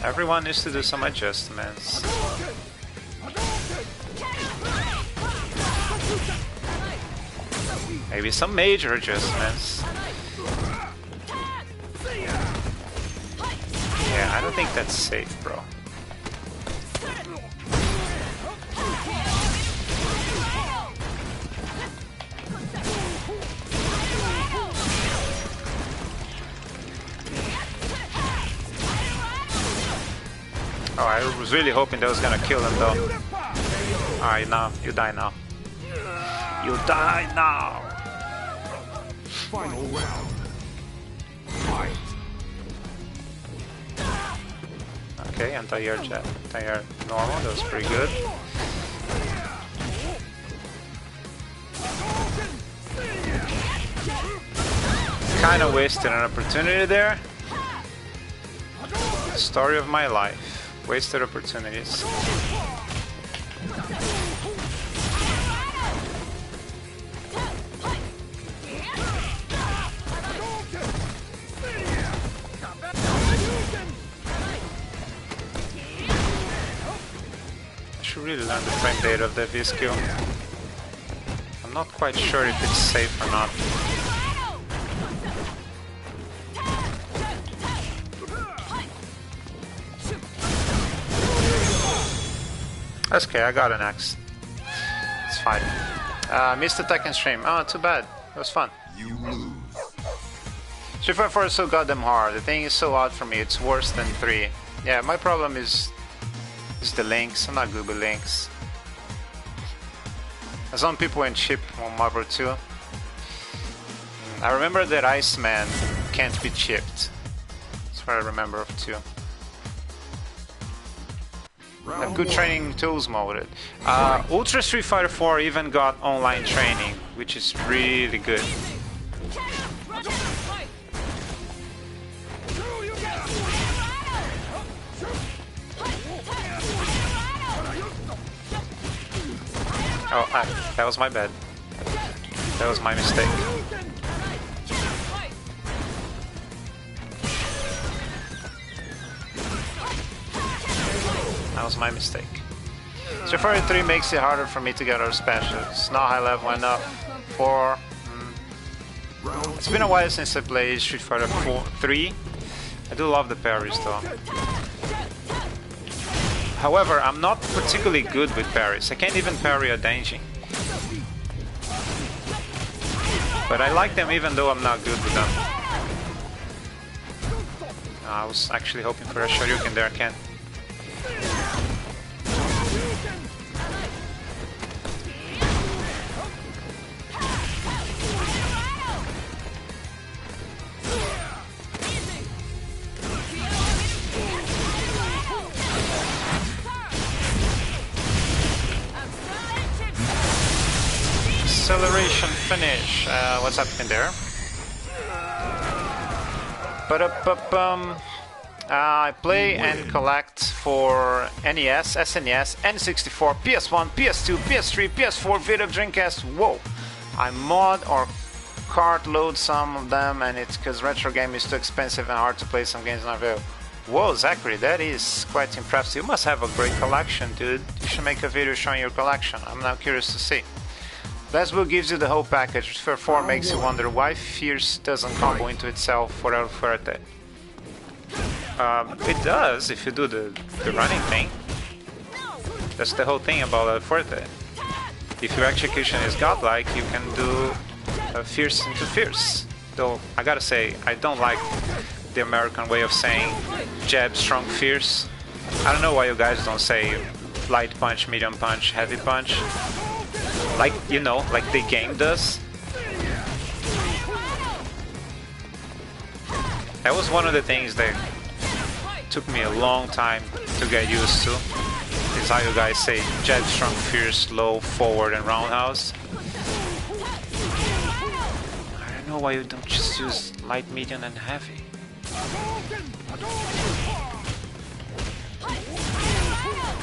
Everyone needs to do some adjustments. Maybe some major adjustments. Yeah, I don't think that's safe, bro. Oh, I was really hoping that was gonna kill him though. Alright, now, you die now. You die now! Final round. Fight. Okay, anti-air jet, anti-air normal, that was pretty good. Kinda wasted an opportunity there. Story of my life. Wasted opportunities. should really learn the frame rate of the V skill. I'm not quite sure if it's safe or not. That's okay, I got an axe. It's fine. Missed the Tekken stream. Oh, too bad. It was fun. You lose. Street Fighter 4 is so goddamn hard. The thing is so odd for me. It's worse than 3. Yeah, my problem is the links. I'm not good with links. Some people went chip on Marvel 2. I remember that Iceman can't be chipped. That's what I remember of 2. Have good training tools modded. Ultra Street Fighter 4 even got online training, which is really good. Oh, that was my bad. That was my mistake. That was my mistake. Street Fighter 3 makes it harder for me to get our specials. Not high level enough. 4. It's been a while since I played Street Fighter 3. I do love the parries though. However, I'm not particularly good with parries. I can't even parry a Denji. But I like them even though I'm not good with them. I was actually hoping for a Shoryuken there, I can't. Acceleration finish. What's happening there? I play and collect for NES, SNES, N64, PS1, PS2, PS3, PS4, Vita, Dreamcast. Whoa! I mod or cart load some of them, and it's because retro game is too expensive and hard to play. Some games not available. Whoa, Zachary, that is quite impressive. You must have a great collection, dude. You should make a video showing your collection. I'm now curious to see. Blazblue gives you the whole package. Sphere 4 makes you wonder why Fierce doesn't combo into itself without Fuerte. It does if you do the running thing. That's the whole thing about Fuerte. If your execution is godlike, you can do Fierce into Fierce. Though, I gotta say, I don't like the American way of saying jab, strong, fierce. I don't know why you guys don't say light punch, medium punch, heavy punch. Like, you know, like the game does. That was one of the things that took me a long time to get used to. Is how you guys say jab, strong, fierce, low, forward, and roundhouse. I don't know why you don't just use light, medium, and heavy.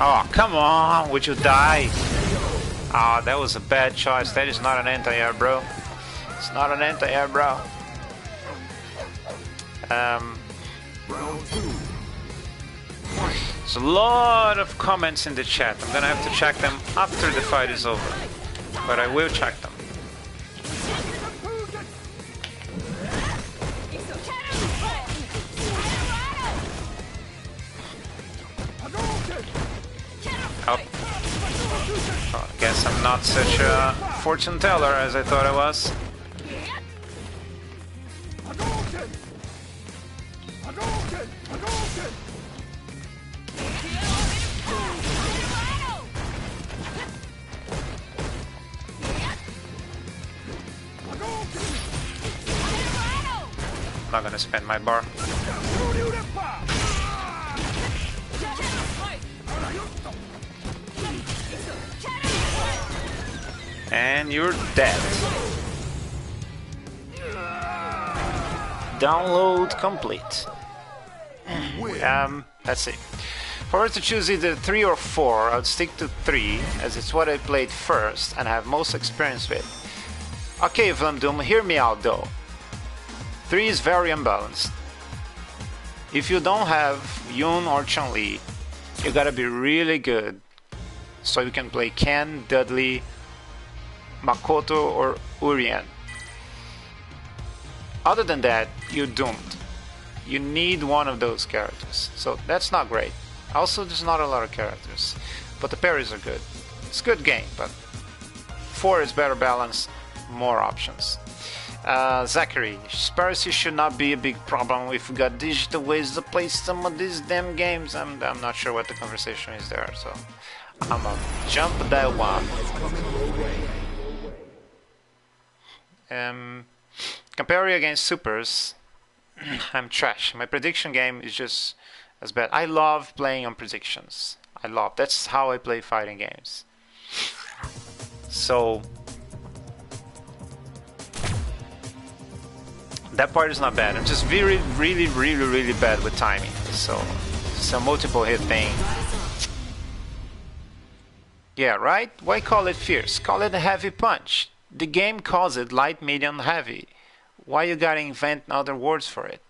Oh, come on! Would you die? Ah, that was a bad choice. That is not an anti-air, bro. It's not an anti-air, bro. There's a lot of comments in the chat. I'm gonna have to check them after the fight is over. But I will check them. Oh. Oh, I guess I'm not such a fortune teller as I thought I was. I'm not gonna spend my bar. And you're dead. Download complete. Let's see. If I were to choose either 3 or 4, I would stick to 3, as it's what I played first and have most experience with. Okay, Vlamdoom, hear me out though. 3 is very unbalanced. If you don't have Yun or Chun-Li, you gotta be really good. So you can play Ken, Dudley, Makoto, or Urien. Other than that, you're doomed. You need one of those characters. So that's not great. Also, there's not a lot of characters. But the parries are good. It's a good game, but 4 is better balanced, more options. Zachary, Sparcy should not be a big problem if we got digital ways to play some of these damn games. I'm not sure what the conversation is there, so I'm gonna jump that one. Comparing against supers, I'm trash. My prediction game is just as bad. I love playing on predictions. That's how I play fighting games. So that part is not bad. I'm just really bad with timing. So it's a multiple hit thing. Yeah, right? Why call it fierce? Call it a heavy punch. The game calls it light, medium, heavy. Why you gotta invent other words for it?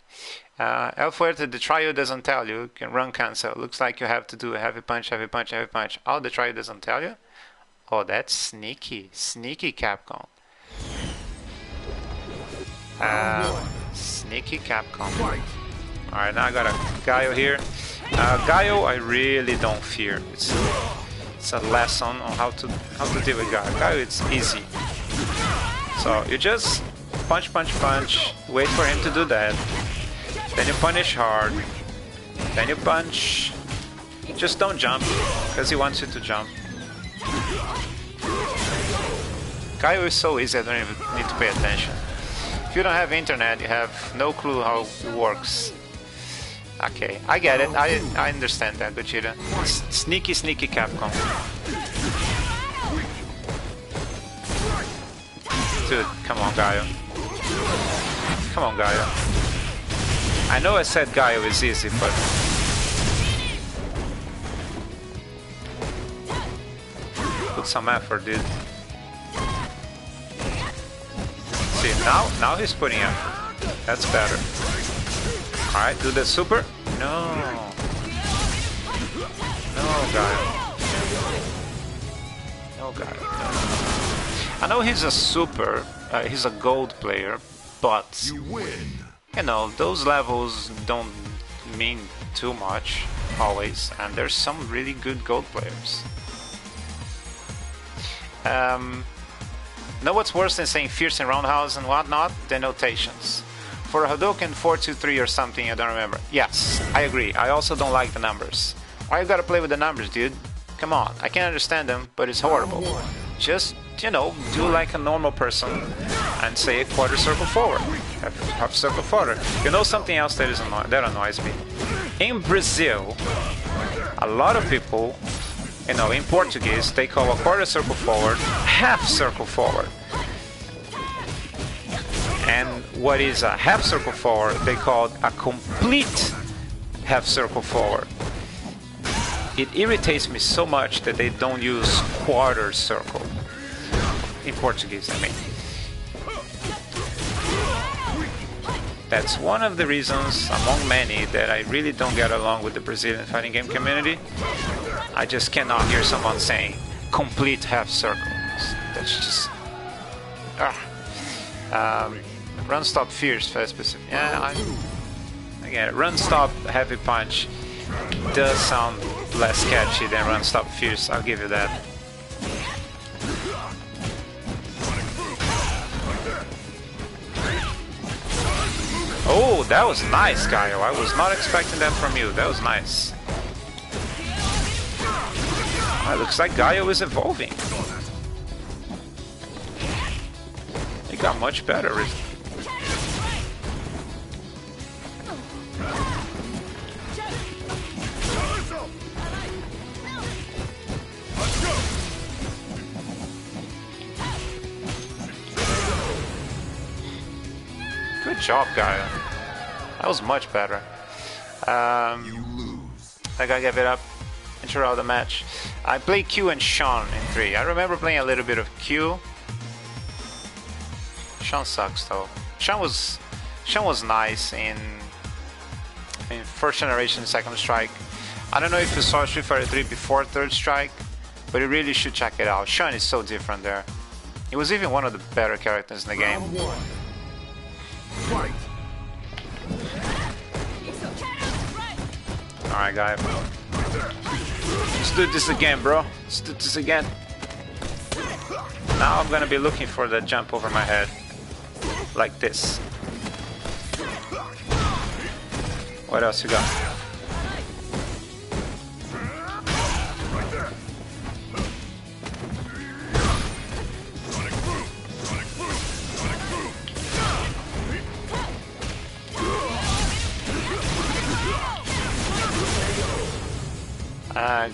El Fuerte, the trio doesn't tell you. You can run cancel. Looks like you have to do a heavy punch, heavy punch, heavy punch. Oh, the trio doesn't tell you? Oh, that's sneaky. Sneaky Capcom. Sneaky Capcom. Alright, now I got a Gaio here. Gaio I really don't fear. It's a lesson on how to deal with Gaio. Gaio, it's easy. So you just punch, punch, punch. Wait for him to do that. Then you punish hard. Then you punch. Just don't jump, because he wants you to jump. Gaio is so easy, I don't even need to pay attention. If you don't have internet, you have no clue how it works. Okay, I get it. I understand that, Gogeta. Sneaky Capcom. Dude, come on, Gaio. Come on, Gaio. I know I said Gaio is easy, but... put some effort, dude. See, now he's putting effort. That's better. Alright, do the super. No. No, Gaio. No, Gaio. No. I know he's a super, he's a gold player, but you know, those levels don't mean too much always, and there's some really good gold players. Know what's worse than saying fierce in roundhouse and whatnot? The notations. For a Hadouken 4-2-3 or something, I don't remember. Yes, I agree. I also don't like the numbers. Why you gotta play with the numbers, dude? Come on, I can understand them, but it's horrible. Just, you know, do like a normal person and say a quarter circle forward, half circle forward. You know something else that annoys me? In Brazil, a lot of people, you know, in Portuguese, they call a quarter circle forward half circle forward. And what is a half circle forward, they call a complete half circle forward. It irritates me so much that they don't use quarter circle. In Portuguese, I mean. That's one of the reasons, among many, that I really don't get along with the Brazilian fighting game community. I just cannot hear someone saying complete half circle. That's just... run stop fierce, fast specific. Yeah, I get it. Run stop heavy punch does sound less catchy than run stop fierce, I'll give you that. Oh, that was nice, Gaio. I was not expecting that from you. That was nice. Oh, it looks like Gaio is evolving. He got much better. Good job, Gaio. That was much better. I gotta give it up. Intro of the match. I played Q and Sean in 3. I remember playing a little bit of Q. Sean sucks though. Sean was nice in first generation Second Strike. I don't know if you saw Street Fighter 3 before Third Strike, but you really should check it out. Sean is so different there. He was even one of the better characters in the game. Round one. Fight. Alright, guy. Let's do this again, bro. Let's do this again. Now I'm gonna be looking for the jump over my head. Like this. What else you got?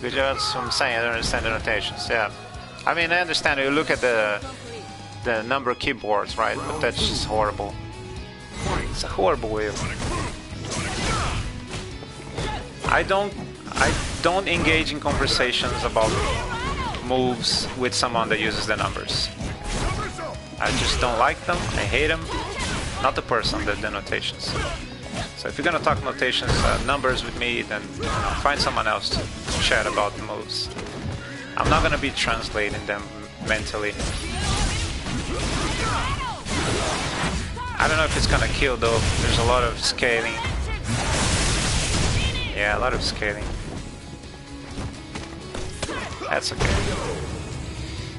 Good job. I'm saying I don't understand the notations. Yeah, I mean I understand. You look at the number of keyboards, right? But that's just horrible. It's a horrible way of. I don't engage in conversations about moves with someone that uses the numbers. I just don't like them. I hate them. Not the person, the notations. So if you're gonna talk notations, numbers with me, then find someone else to chat about the moves. I'm not gonna be translating them mentally. I don't know if it's gonna kill though. There's a lot of scaling. Yeah, a lot of scaling. That's okay.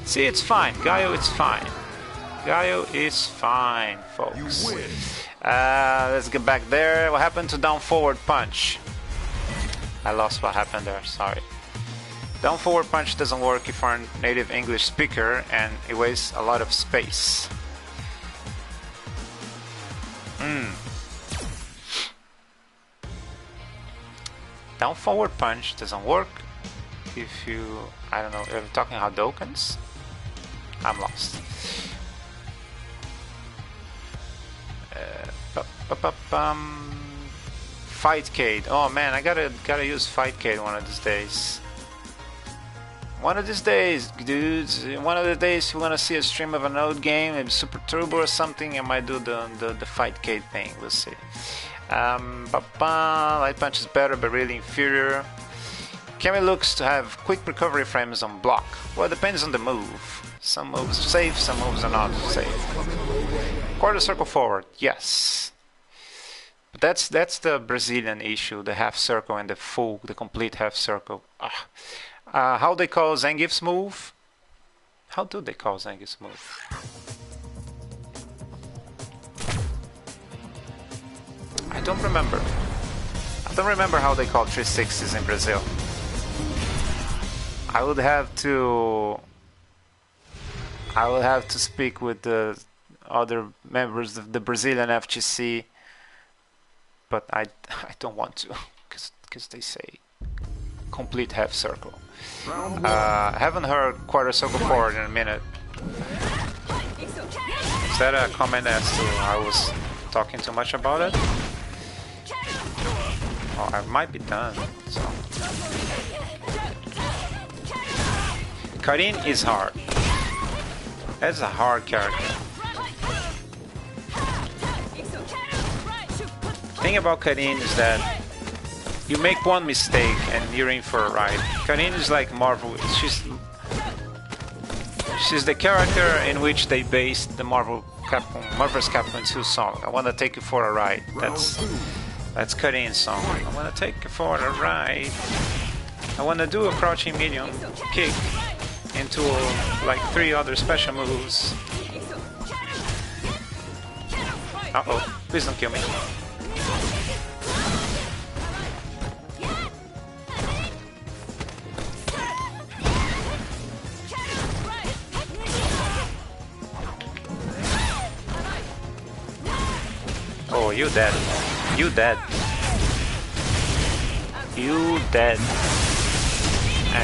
See, it's fine. Gaio, it's fine. Gaio is fine, folks. Let's get back there. What happened to down forward punch? I lost what happened there, sorry. Down forward punch doesn't work if you're a native English speaker and it wastes a lot of space. Down forward punch doesn't work if you, I don't know, if you're talking Hadoukens? I'm lost. Fightcade. Oh man, I gotta use Fightcade one of these days. One of these days, dudes. One of the days you wanna see a stream of an old game, maybe Super Turbo or something. I might do the Fightcade thing. We'll see. Light punch is better, but really inferior. Cammy looks to have quick recovery frames on block. Well, it depends on the move. Some moves are safe, some moves are not safe. Quarter circle forward, yes. But that's the Brazilian issue, the half circle and the complete half circle. How they call Zangief's move? How do they call Zangief's move? I don't remember. I don't remember how they call 360s in Brazil. I would have to speak with the other members of the Brazilian FGC, but I don't want to because they say complete half circle. Haven't heard quarter circle forward in a minute. Is that a comment as to I was talking too much about it? Oh, I might be done. So. Karin is hard. That's a hard character. The thing about Karin is that you make one mistake and you're in for a ride. Karin is like Marvel. She's the character in which they based the Marvel's Capcom 2 song. I wanna take you for a ride. That's Karin's song. I wanna take you for a ride. I wanna do a crouching medium kick into like 3 other special moves. Uh-oh, please don't kill me. Oh, you dead. You dead. You dead.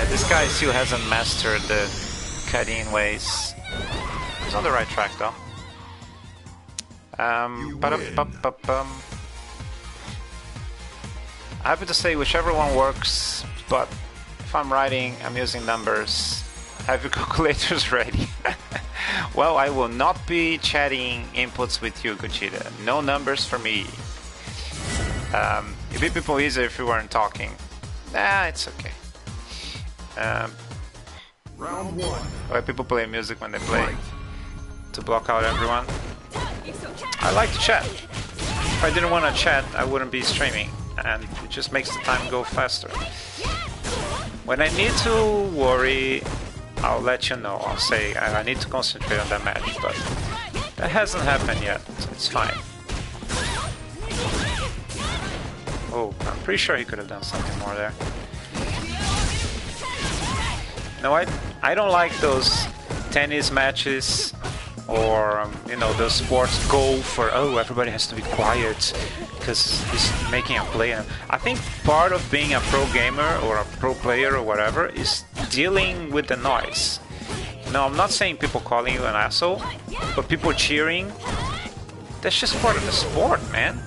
This guy still hasn't mastered the Karin ways. He's on the right track though. Happy to say whichever one works, but if I'm writing, I'm using numbers. Have your calculators ready. Well, I will not be chatting inputs with you, Gogeta. No numbers for me. It'd be people easier if we weren't talking. Nah, it's okay. Round one. Why people play music when they play? To block out everyone. I like to chat. If I didn't want to chat, I wouldn't be streaming, and it just makes the time go faster. When I need to worry, I'll let you know. I'll say I need to concentrate on that match, but that hasn't happened yet. It's fine. Oh, I'm pretty sure he could have done something more there. No, I don't like those tennis matches or you know, those sports golf or oh, everybody has to be quiet because he's making a play. I think part of being a pro gamer or a pro player or whatever is dealing with the noise. No, I'm not saying people calling you an asshole, but people cheering, that's just part of the sport, man.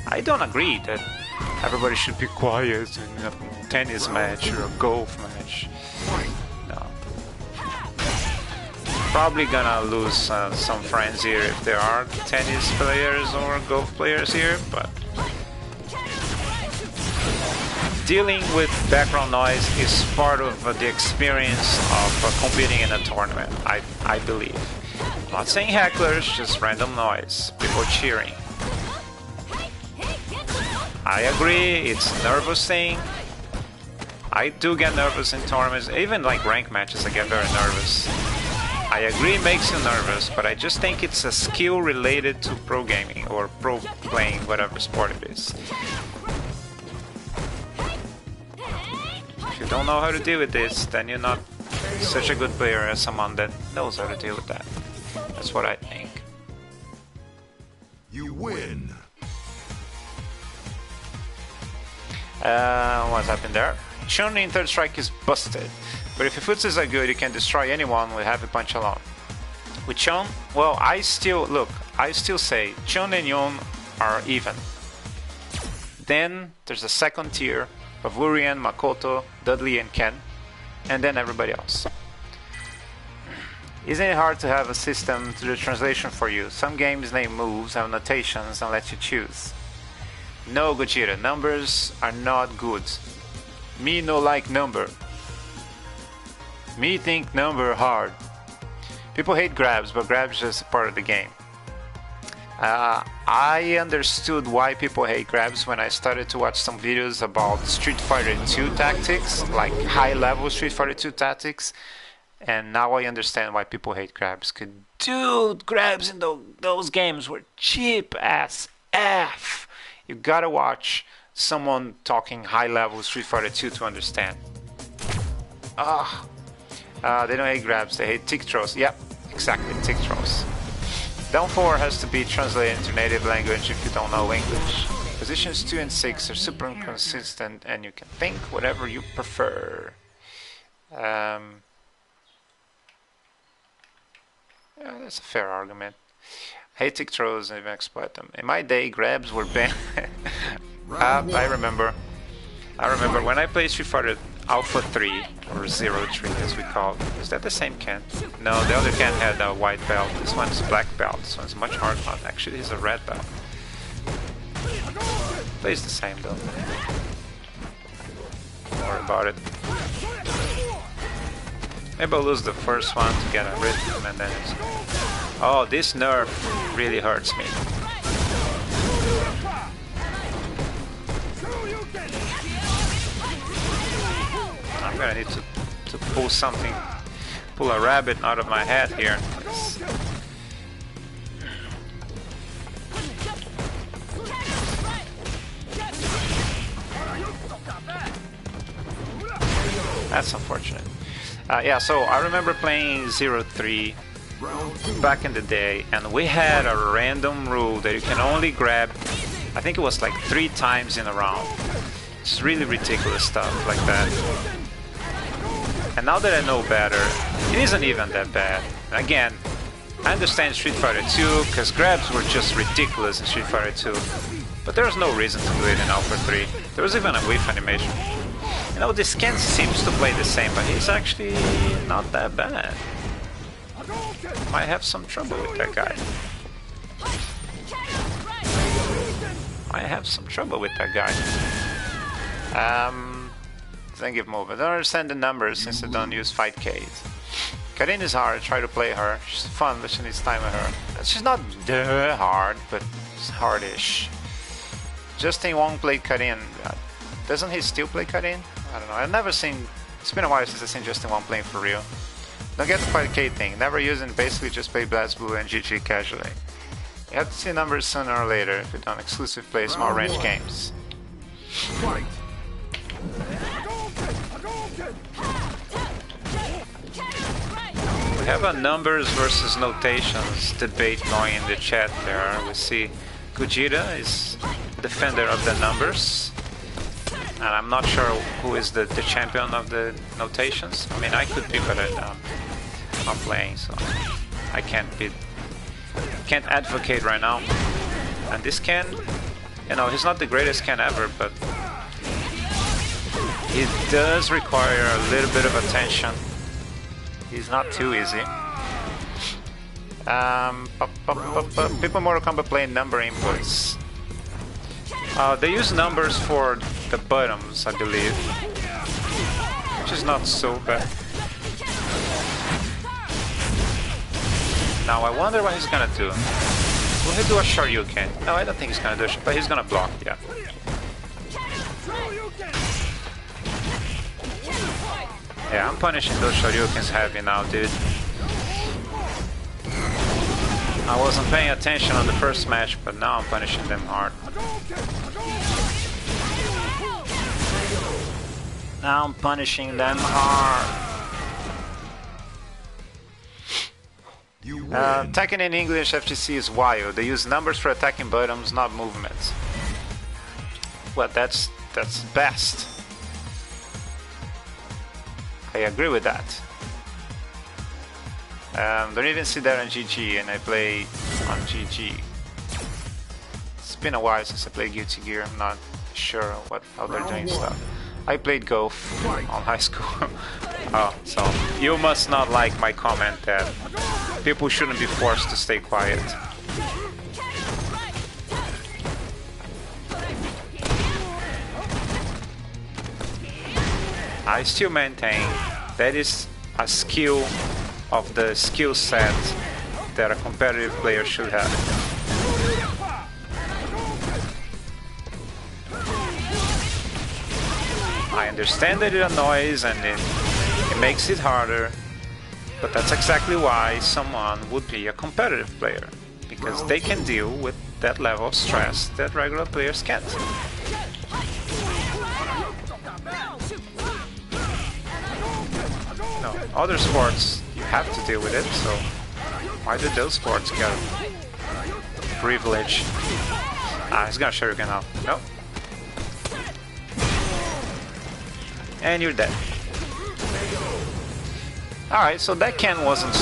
I don't agree that everybody should be quiet in a tennis match or a golf match. No. Probably gonna lose some friends here if there are tennis players or golf players here, but dealing with background noise is part of the experience of competing in a tournament, I believe. I'm not saying hecklers, just random noise, people cheering. I agree, it's a nervous thing. I do get nervous in tournaments, even like rank matches I get very nervous. I agree it makes you nervous, but I just think it's a skill related to pro gaming or pro playing whatever sport it is. If you don't know how to deal with this, then you're not such a good player as someone that knows how to deal with that. That's what I think. You win. What happened there? Chun in third strike is busted, but if your footses are good, you can destroy anyone with heavy punch alone. With Chun, well, I still say Chun and Yon are even. Then there's a second tier of Urien, Makoto, Dudley, and Ken, and then everybody else. Isn't it hard to have a system to do translation for you? Some games name moves, have notations, and let you choose. No, Gojira, numbers are not good. Me no like number. Me think number hard. People hate grabs, but grabs is just part of the game. I understood why people hate grabs when I started to watch some videos about Street Fighter 2 tactics, like high-level Street Fighter 2 tactics, and now I understand why people hate grabs. 'Cause dude, grabs in those games were cheap as F. You gotta watch someone talking high-level Street Fighter 2 to understand. They don't hate grabs, they hate tick throws. Yep, exactly, tick throws. Down 4 has to be translated into native language if you don't know English. Positions 2 and 6 are super inconsistent and you can think whatever you prefer. Yeah, that's a fair argument. Hate tick throws and even exploit them. In my day, grabs were banned. I remember when I played Street Fighter Alpha 3, or 03 as we call it. Is that the same Ken? No, the other Ken had a white belt. This one's black belt. This one's much harder. Actually, he's a red belt. Plays the same though. Don't worry about it. Maybe I'll lose the first one to get a rhythm and then it's... Oh, this nerf really hurts me. I'm gonna need to pull something, pull a rabbit out of my head here. That's unfortunate. Yeah, so I remember playing 03 back in the day, and we had a random rule that you can only grab, I think it was like 3 times in a round. It's really ridiculous stuff like that. And now that I know better, it isn't even that bad. Again, I understand Street Fighter 2 because grabs were just ridiculous in Street Fighter 2, but there's no reason to do it in Alpha 3. There was even a whiff animation. You know, this Ken seems to play the same, but he's actually not that bad. Might have some trouble with that guy. Might have some trouble with that guy. Thank you, move. I don't understand the numbers since I don't use 5Ks. Karin is hard, try to play her. She's fun, but she needs time with her. She's not that hard, but it's hardish. Justin Wong played Karin. Doesn't he still play Karin? I don't know. I've never seen... It's been a while since I've seen Justin Wong playing for real. Don't get the 5k thing. Never use it, basically just play BlazBlue and GG casually. You have to see numbers sooner or later if you don't exclusively play small range games. Fight. We have a numbers versus notations debate going in the chat there. We see Gogeta is defender of the numbers. And I'm not sure who is the champion of the notations. I mean, I could be, but I'm playing, so I can't advocate right now. And this Ken, you know, he's not the greatest Ken ever, but he does require a little bit of attention. He's not too easy. People Mortal Kombat play number inputs. They use numbers for the buttons, I believe, which is not so bad. Now I wonder what he's gonna do. Will he do a Shoryuken? No, I don't think he's gonna do it, but he's gonna block, yeah. Yeah, I'm punishing those Shoryukens heavy now, dude. I wasn't paying attention on the first match, but now I'm punishing them hard. Now I'm punishing them hard. Attacking in English FGC is wild. They use numbers for attacking buttons, not movements. Well, that's best. I agree with that. Don't even see that on GG, and I play on GG. It's been a while since I played Guilty Gear. I'm not sure how they're doing stuff. I played Golf on high school. Oh, so you must not like my comment that people shouldn't be forced to stay quiet. I still maintain that is a skill of the skill set that a competitive player should have. I understand that it annoys and it makes it harder, but that's exactly why someone would be a competitive player, because they can deal with that level of stress that regular players can't. No, other sports you have to deal with it, so why did those sports get privilege? He's gonna show you again now. Nope. And you're dead. Alright, so that Ken wasn't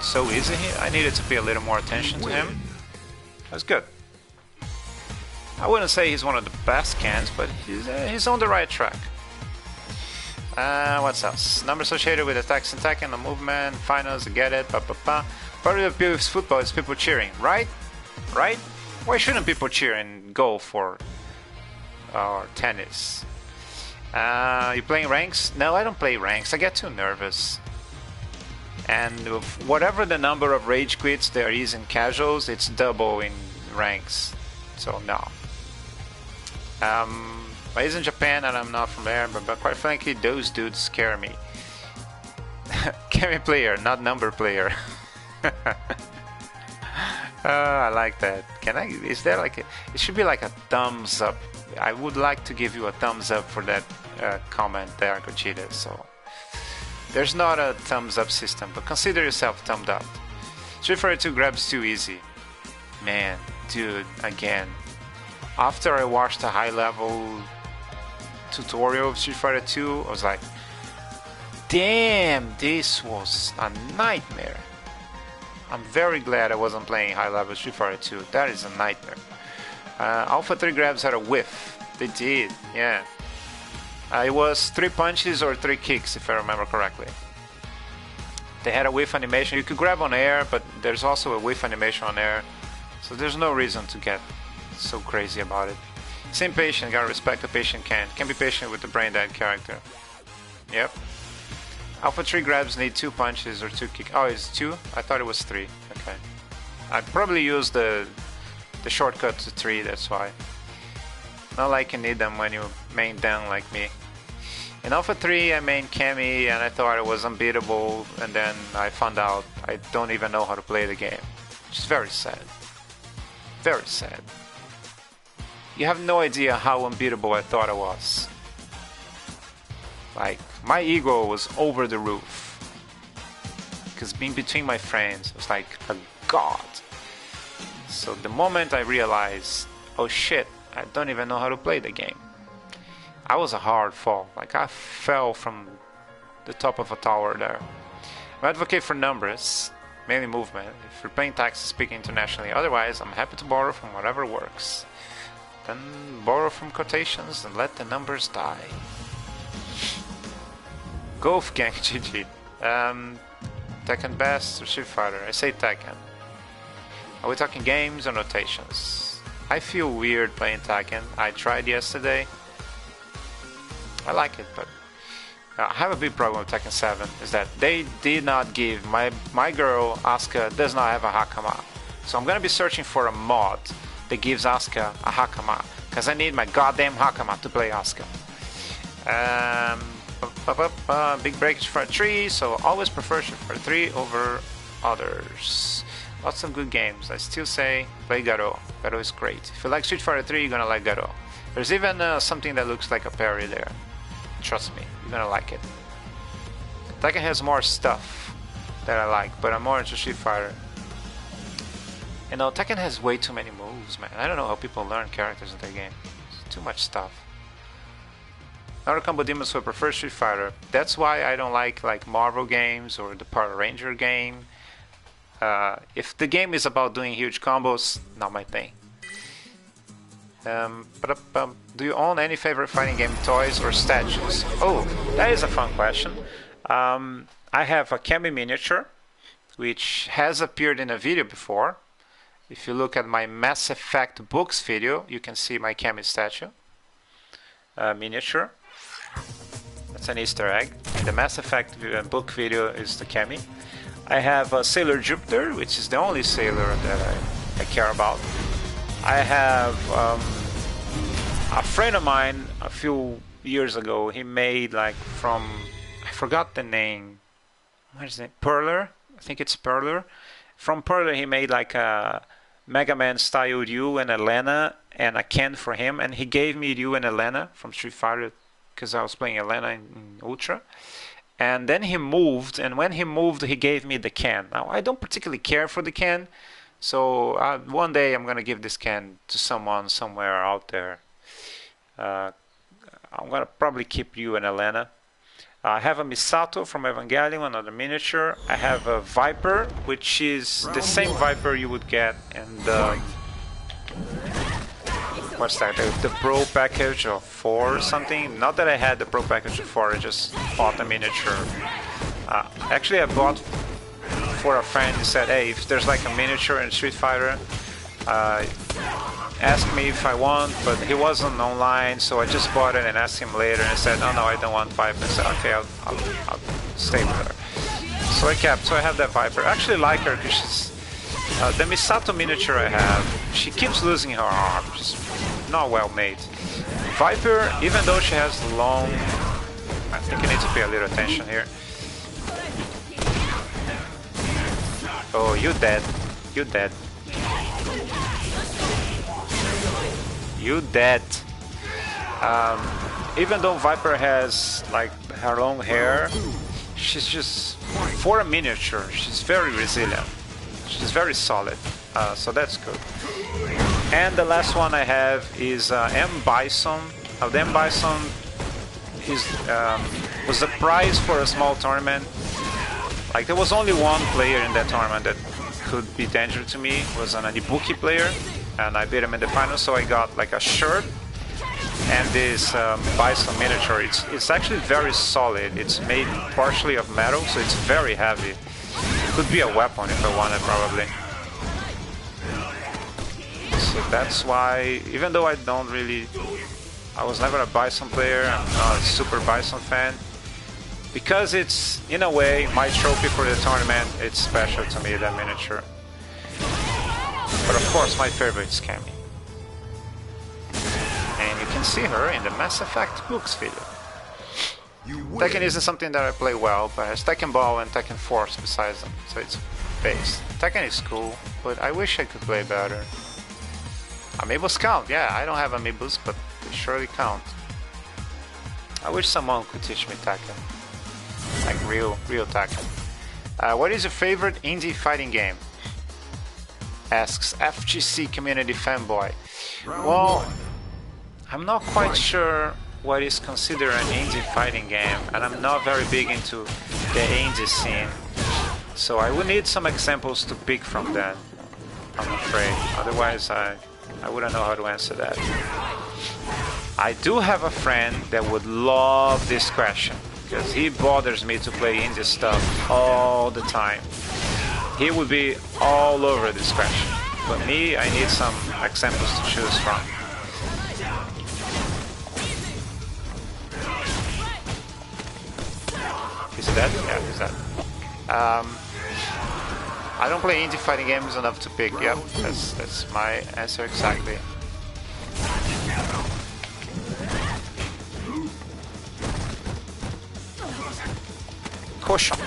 so easy. I needed to pay a little more attention to him. That's good. I wouldn't say he's one of the best Kens, but he's on the right track. What else? Number associated with attacks and attacking, the movement, finals, I get it, Part of the appeal of football is people cheering, right? Right? Why shouldn't people cheer and go for tennis? You playing ranks? No, I don't play ranks. I get too nervous. And whatever the number of rage quits there is in casuals, it's double in ranks. So no. But he's in Japan and I'm not from there, but quite frankly, those dudes scare me. Cammy player, not number player. I like that. Is there like it should be like a thumbs up. I would like to give you a thumbs up for that comment there, Gogeta. So there's not a thumbs up system, but consider yourself thumbed up. Street Fighter 2 grabs too easy. Man, dude, again. After I watched a high level tutorial of Street Fighter 2, I was like, damn, this was a nightmare. I'm very glad I wasn't playing high level Street Fighter 2. That is a nightmare. Alpha 3 grabs had a whiff. They did, yeah. It was 3 punches or 3 kicks, if I remember correctly. They had a whiff animation. You could grab on air, but there's also a whiff animation on air. So there's no reason to get so crazy about it. Same patient, gotta respect the patient can be patient with the brain dead character. Yep. Alpha 3 grabs need 2 punches or 2 kick. Oh, it's 2? I thought it was 3. Okay. I'd probably use the shortcut to 3, that's why. Not like you need them when you main down like me. In Alpha 3 I main Cammy and I thought it was unbeatable, and then I found out I don't even know how to play the game. Which is very sad. Very sad. You have no idea how unbeatable I thought I was. Like, my ego was over the roof. Because being between my friends was like a god. So the moment I realized, oh shit, I don't even know how to play the game. I was a hard fall. Like, I fell from the top of a tower there. I advocate for numbers, mainly movement. If you're playing taxes, speaking internationally. Otherwise, I'm happy to borrow from whatever works. Then borrow from quotations and let the numbers die. Golf Gang GG. Tekken Best or Street Fighter? I say Tekken. Are we talking games or notations? I feel weird playing Tekken. I tried yesterday. I like it, but I have a big problem with Tekken 7. Is that they did not give my girl Asuka does not have a Hakama. So I'm gonna be searching for a mod that gives Asuka a Hakama, because I need my goddamn Hakama to play Asuka. Big breakage for 3, so always prefer Street Fighter 3 over others. Lots of good games. I still say play Garo. Garo is great. If you like Street Fighter 3, you're gonna like Garo. There's even something that looks like a parry there. Trust me, you're gonna like it. Tekken has more stuff that I like, but I'm more into Street Fighter. You know, Tekken has way too many moves, man. I don't know how people learn characters in that game. It's too much stuff. Another combo demons who prefer Street Fighter. That's why I don't like Marvel games or the Power Ranger game. If the game is about doing huge combos, not my thing. Do you own any favorite fighting game toys or statues? Oh, that is a fun question. I have a Cammy miniature, which has appeared in a video before. If you look at my Mass Effect books video, you can see my Cammy statue miniature. That's an Easter egg. In the Mass Effect book video is the Cammy. I have a Sailor Jupiter, which is the only sailor that I care about. I have a friend of mine a few years ago. He made like from, I forgot the name. What is it? Perler? I think it's Perler. From Perler, he made like a Mega Man style Ryu and Elena and a Ken for him, and he gave me Ryu and Elena from Street Fighter because I was playing Elena in Ultra. And then he moved, and when he moved, he gave me the Ken. Now, I don't particularly care for the Ken, so one day I'm gonna give this Ken to someone somewhere out there. I'm gonna probably keep you and Elena. I have a Misato from Evangelion, another miniature. I have a Viper, which is the same Viper you would get in the what's that? The Pro package of 4 or something. Not that I had the Pro package of 4, I just bought a miniature. Actually, I bought for a friend. He said, "Hey, if there's like a miniature in Street Fighter, ask me if I want," but he wasn't online, so I just bought it and asked him later, and he said, "Oh no, I don't want Viper." I said, "Okay, I'll stay with her." So I kept. So I have that Viper. I actually like her because she's the Misato miniature I have. She keeps losing her arm, which is not well made. Viper, even though she has long, I think you need to pay a little attention here. Oh, you dead. You dead. You dead. Even though Viper has like her long hair, she's just, for a miniature, she's very resilient. She's very solid. So that's good. And the last one I have is M. Bison. The M. Bison is, was the prize for a small tournament. Like, there was only one player in that tournament that could be dangerous to me. It was an Ibuki player, and I beat him in the final, so I got like a shirt and this Bison miniature. It's actually very solid. It's made partially of metal, so it's very heavy. It could be a weapon if I wanted, probably. So that's why, even though I was never a Bison player, I'm not a super Bison fan, because it's in a way my trophy for the tournament. It's special to me, that miniature. But of course my favorite is Cammy. And you can see her in the Mass Effect books video. Tekken isn't something that I play well, but has Tekken Ball and Tekken Force besides them, so it's based. Tekken is cool, but I wish I could play better. Amiibos count, yeah, I don't have amiibos, but they surely count. I wish someone could teach me Tekken. Like real Tekken. What is your favorite indie fighting game? Asks FGC Community Fanboy. Well, I'm not quite sure what is considered an indie fighting game, and I'm not very big into the indie scene. So I would need some examples to pick from that, I'm afraid. Otherwise I wouldn't know how to answer that. I do have a friend that would love this question, because he bothers me to play indie stuff all the time. He would be all over this question. But me, I need some examples to choose from. Is it that? Yeah, is that. I don't play indie fighting games enough to pick. Yep, that's my answer exactly. Caution.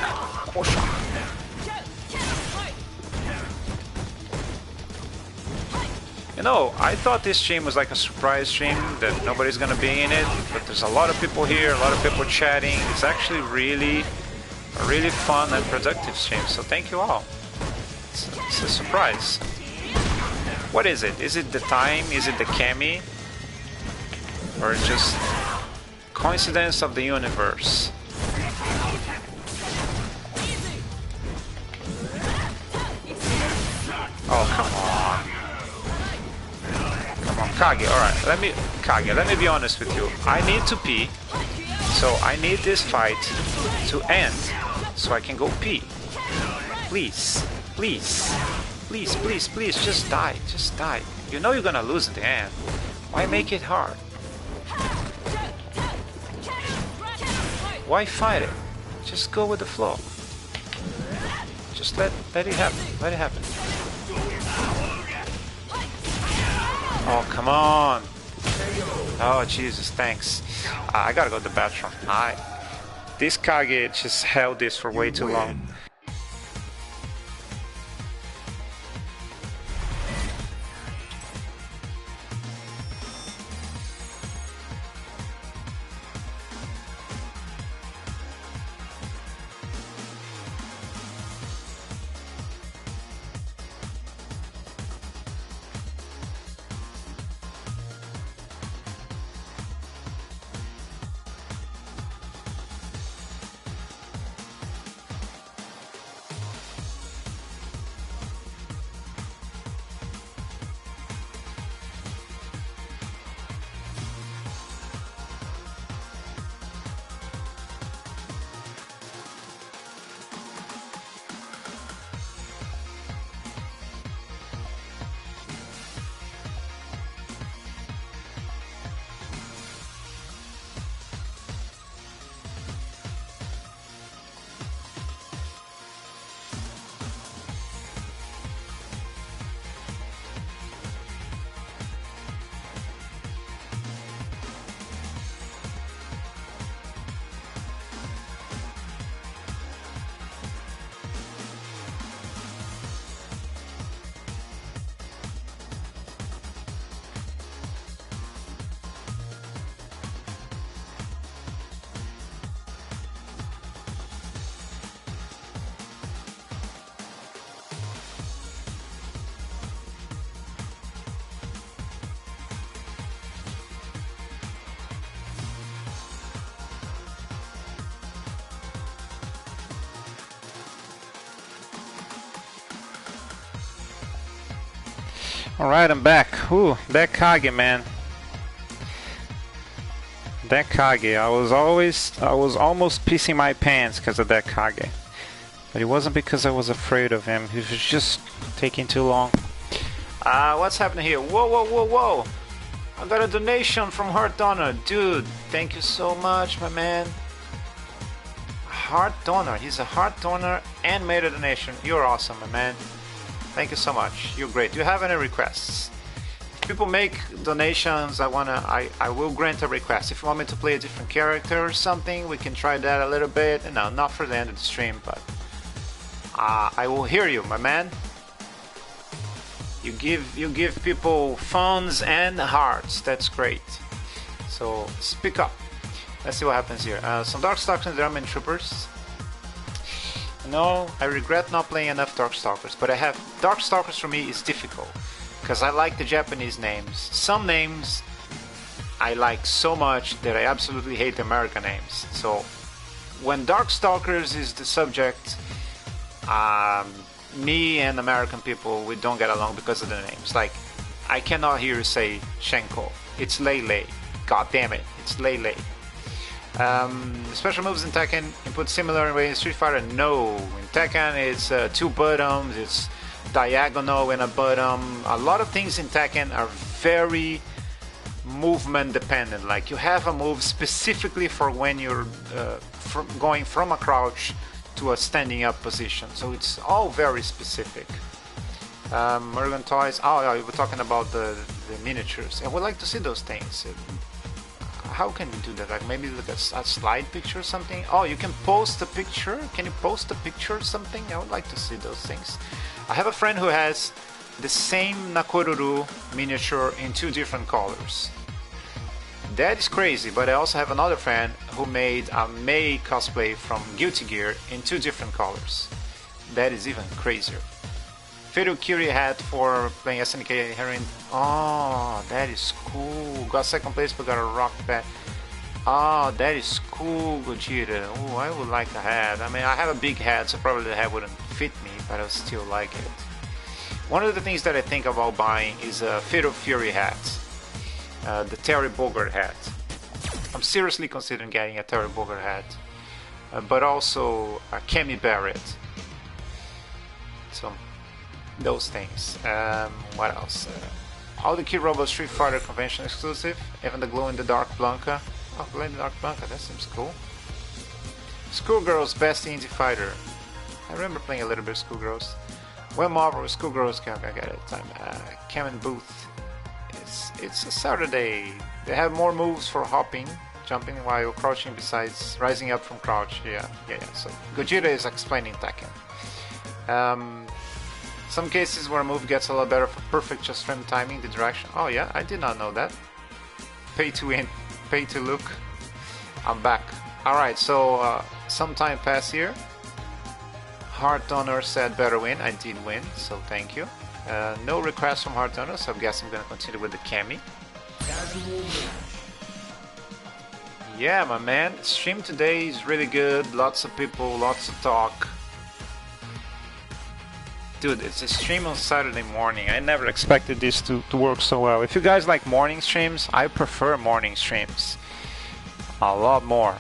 You know, I thought this stream was like a surprise stream, that nobody's gonna be in it, but there's a lot of people here, a lot of people chatting. It's actually really fun and productive stream, so thank you all. It's a surprise. What is it? Is it the time? Is it the Cammy? Or it's just coincidence of the universe? Oh, come on. Come on, Kage, alright, let me be honest with you. I need to pee, so I need this fight to end, so I can go pee. Please, just die. You know you're gonna lose in the end. Why make it hard? Why fight it? Just go with the flow. Just let it happen. Oh, come on. Oh, Jesus, thanks. I gotta go to the bathroom. This Kage just held this for way too long. Alright, I'm back. Ooh, that Kage, man. That Kage. I was almost pissing my pants because of that Kage. But it wasn't because I was afraid of him. He was just taking too long. What's happening here? Whoa. I got a donation from Heart Donor. Dude, thank you so much, my man. heart donor. He's a heart donor and made a donation. You're awesome, my man. Thank you so much. You're great. Do you have any requests? If people make donations, I will grant a request. If you want me to play a different character or something, we can try that a little bit. No, not for the end of the stream, but I will hear you, my man. You give people funds and hearts. That's great. So speak up. Let's see what happens here. Some Darkstalkers and German Troopers. No, I regret not playing enough Darkstalkers, but Darkstalkers for me is difficult because I like the Japanese names. Some names I like so much that I absolutely hate the American names. So when Darkstalkers is the subject, me and American people, we don't get along because of the names. Like, I cannot hear you say Shenko. It's Lele. God damn it, it's Lele. Special moves in Tekken input similar in way in Street Fighter? No. In Tekken it's 2 buttons, it's diagonal in a button. A lot of things in Tekken are very movement dependent. Like, you have a move specifically for when you're going from a crouch to a standing up position. So it's all very specific. Morgan Toys. Oh yeah, we were talking about the miniatures. I would like to see those things. How can you do that? Like maybe look at a slide picture or something? Oh, you can post a picture? Can you post a picture or something? I would like to see those things. I have a friend who has the same Nakoruru miniature in 2 different colors. That is crazy, but I also have another friend who made a Mei cosplay from Guilty Gear in 2 different colors. That is even crazier. Fatal Curie hat for playing SNK Heroine. Oh, that is cool. Got 2nd place but got a rock bat. Oh, that is cool, Gojira. Oh, I would like a hat. I mean, I have a big hat, so probably the hat wouldn't fit me, but I would still like it. One of the things that I think about buying is a Fatal Fury hat. The Terry Bogard hat. I'm seriously considering getting a Terry Bogard hat. But also a Cammy Barrett. So, those things. What else? All the Kid Robot Street Fighter Convention exclusive. Even the Glow in the Dark Blanca. Oh, Glow in the Dark Blanca, that seems cool. Schoolgirls Best Indie Fighter. I remember playing a little bit of Schoolgirls. When Marvel Schoolgirls can I get it? Cameron Booth. It's a Saturday. They have more moves for hopping, jumping while crouching besides rising up from crouch. Yeah. So Gojira is explaining Tekken. Some cases where a move gets a lot better for perfect just frame timing, the direction. Oh yeah, I did not know that. Pay to win, pay to look. I'm back. Alright, so some time passed here. Heart Donor said better win. I did win, so thank you. No requests from Heart Donor, so I guess I'm gonna continue with the Cammy. Yeah, my man. Stream today is really good. Lots of people, lots of talk. Dude, it's a stream on Saturday morning. I never expected this to work so well. If you guys like morning streams, I prefer morning streams a lot more.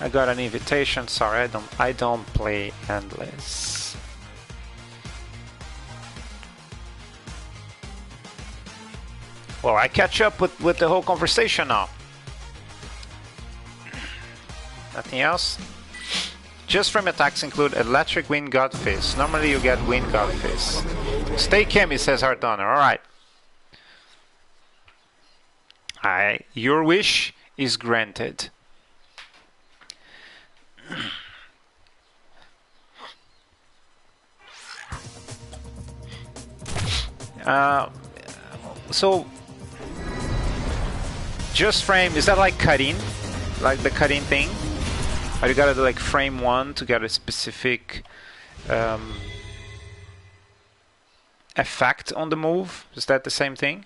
I got an invitation. Sorry, I don't play Endless. Well, I catch up with the whole conversation now. Nothing else? Just frame attacks include electric wind god fist. Normally you get wind god fist. Stay Cammy, says Heart Donor. Alright. Your wish is granted. So just frame, is that like cutting? Like the cutting thing? Or you gotta do like frame 1 to get a specific effect on the move? Is that the same thing?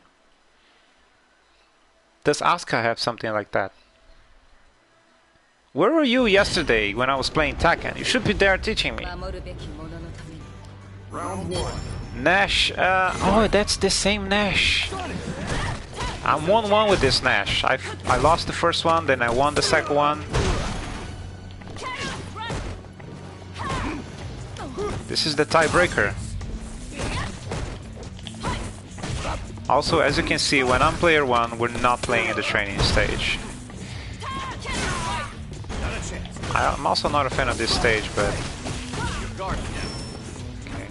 Does Asuka have something like that? Where were you yesterday when I was playing Tekken? You should be there teaching me. Round 1. Nash, oh, that's the same Nash. I'm 1-1 with this Nash. I lost the first one, then I won the second one. This is the tiebreaker. Also, as you can see, when I'm player 1, we're not playing in the training stage. I'm also not a fan of this stage, but... Okay.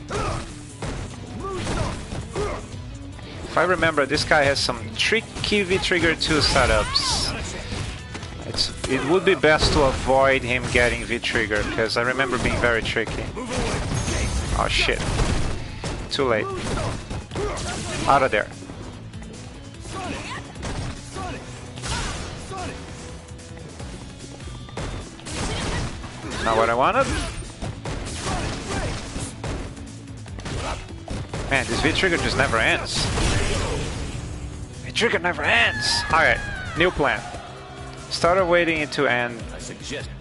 If I remember, this guy has some tricky V-Trigger 2 setups. It would be best to avoid him getting V-Trigger, because I remember being very tricky. Oh shit. Too late. Out of there. Not what I wanted. Man, this V-Trigger just never ends. V-Trigger never ends! Alright, new plan. Instead of waiting it to end,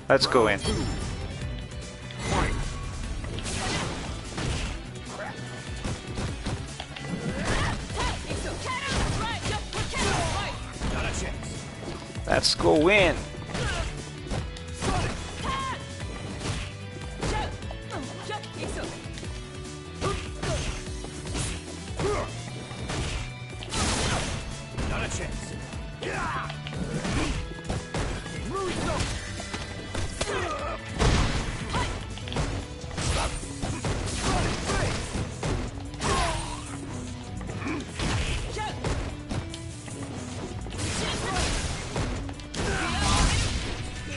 let's go in. Let's go in.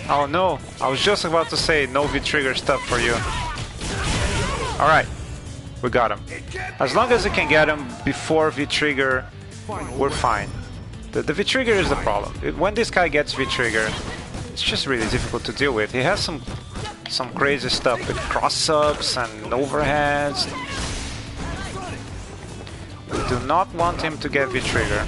Oh no, I was just about to say no V-Trigger stuff for you. Alright, we got him. As long as we can get him before V-Trigger, we're fine. The V-Trigger is the problem. When this guy gets V-Trigger, it's just really difficult to deal with. He has some crazy stuff with cross-ups and overheads. We do not want him to get V-Trigger.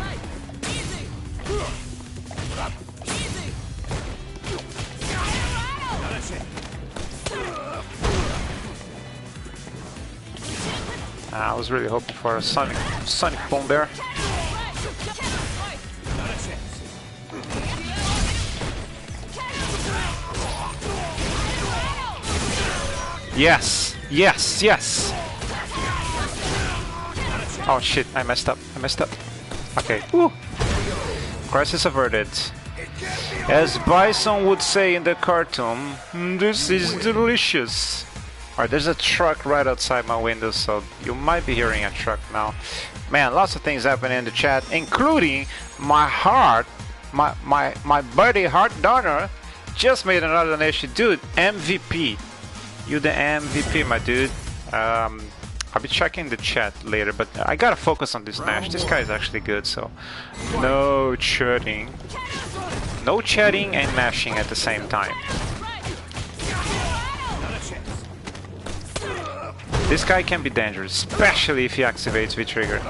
I was really hoping for a sonic boom there. Yes! Yes! Yes! Oh shit, I messed up. Okay. Woo! Crisis averted. As Bison would say in the cartoon, this is delicious. Alright, there's a truck right outside my window, so you might be hearing a truck now. Man, lots of things happening in the chat, including my buddy Heart Donor just made another donation. Dude, MVP. You the MVP, my dude. I'll be checking the chat later, but I gotta focus on this Nash. This guy is actually good, so no chatting. No chatting and mashing at the same time. This guy can be dangerous, especially if he activates V-Trigger.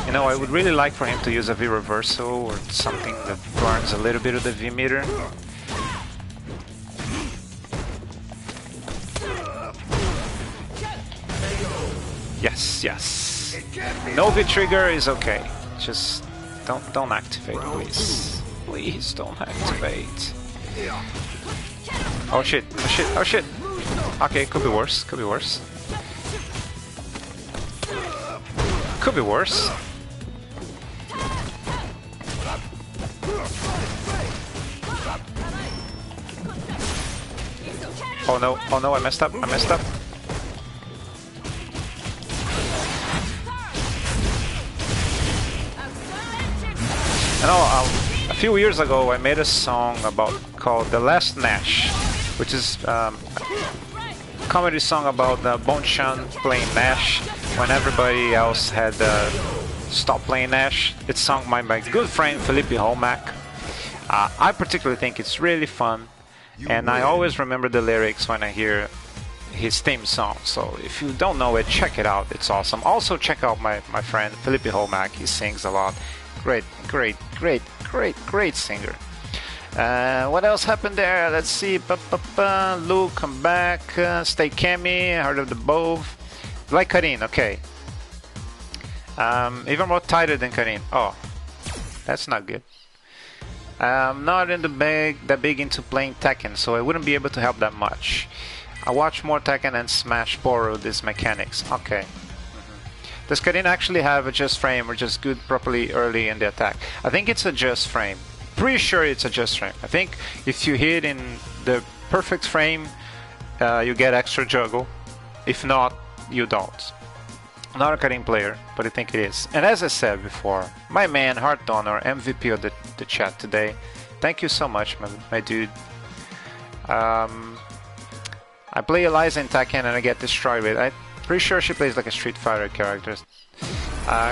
You know, I would really like for him to use a V-Reversal or something that burns a little bit of the V-Meter. Yes, yes. No V-Trigger is okay. Just don't activate, please. Please don't activate. Oh shit, oh shit, oh shit! Okay, could be worse, could be worse. Could be worse. Oh no, I messed up, I messed up. You know, a few years ago I made a song called The Last Nash, which is a comedy song about Bonchan playing Nash when everybody else had stopped playing Nash. It's sung by my good friend Felipe Holmack. I particularly think it's really fun, and I always remember the lyrics when I hear his theme song. So if you don't know it, check it out. It's awesome. Also check out my friend Felipe Holmack. He sings a lot. Great singer. What else happened there? Let's see. Luke, come back. Stay Cammy. Heart of the Bove. Like Karin, okay. Even more tighter than Karin. Oh, that's not good. I'm not that big into playing Tekken, so I wouldn't be able to help that much. I watch more Tekken and Smash borrow these mechanics. Okay. Does Karin actually have a just frame or just good properly early in the attack? I think it's a just frame. Pretty sure it's a just frame. I think if you hit in the perfect frame, you get extra juggle. If not, you don't. Not a Karin player, but I think it is. And as I said before, my man, Heart Donor, MVP of the chat today. Thank you so much, my dude. I play Eliza in Tekken and I get destroyed with it. I'm pretty sure she plays like a Street Fighter character.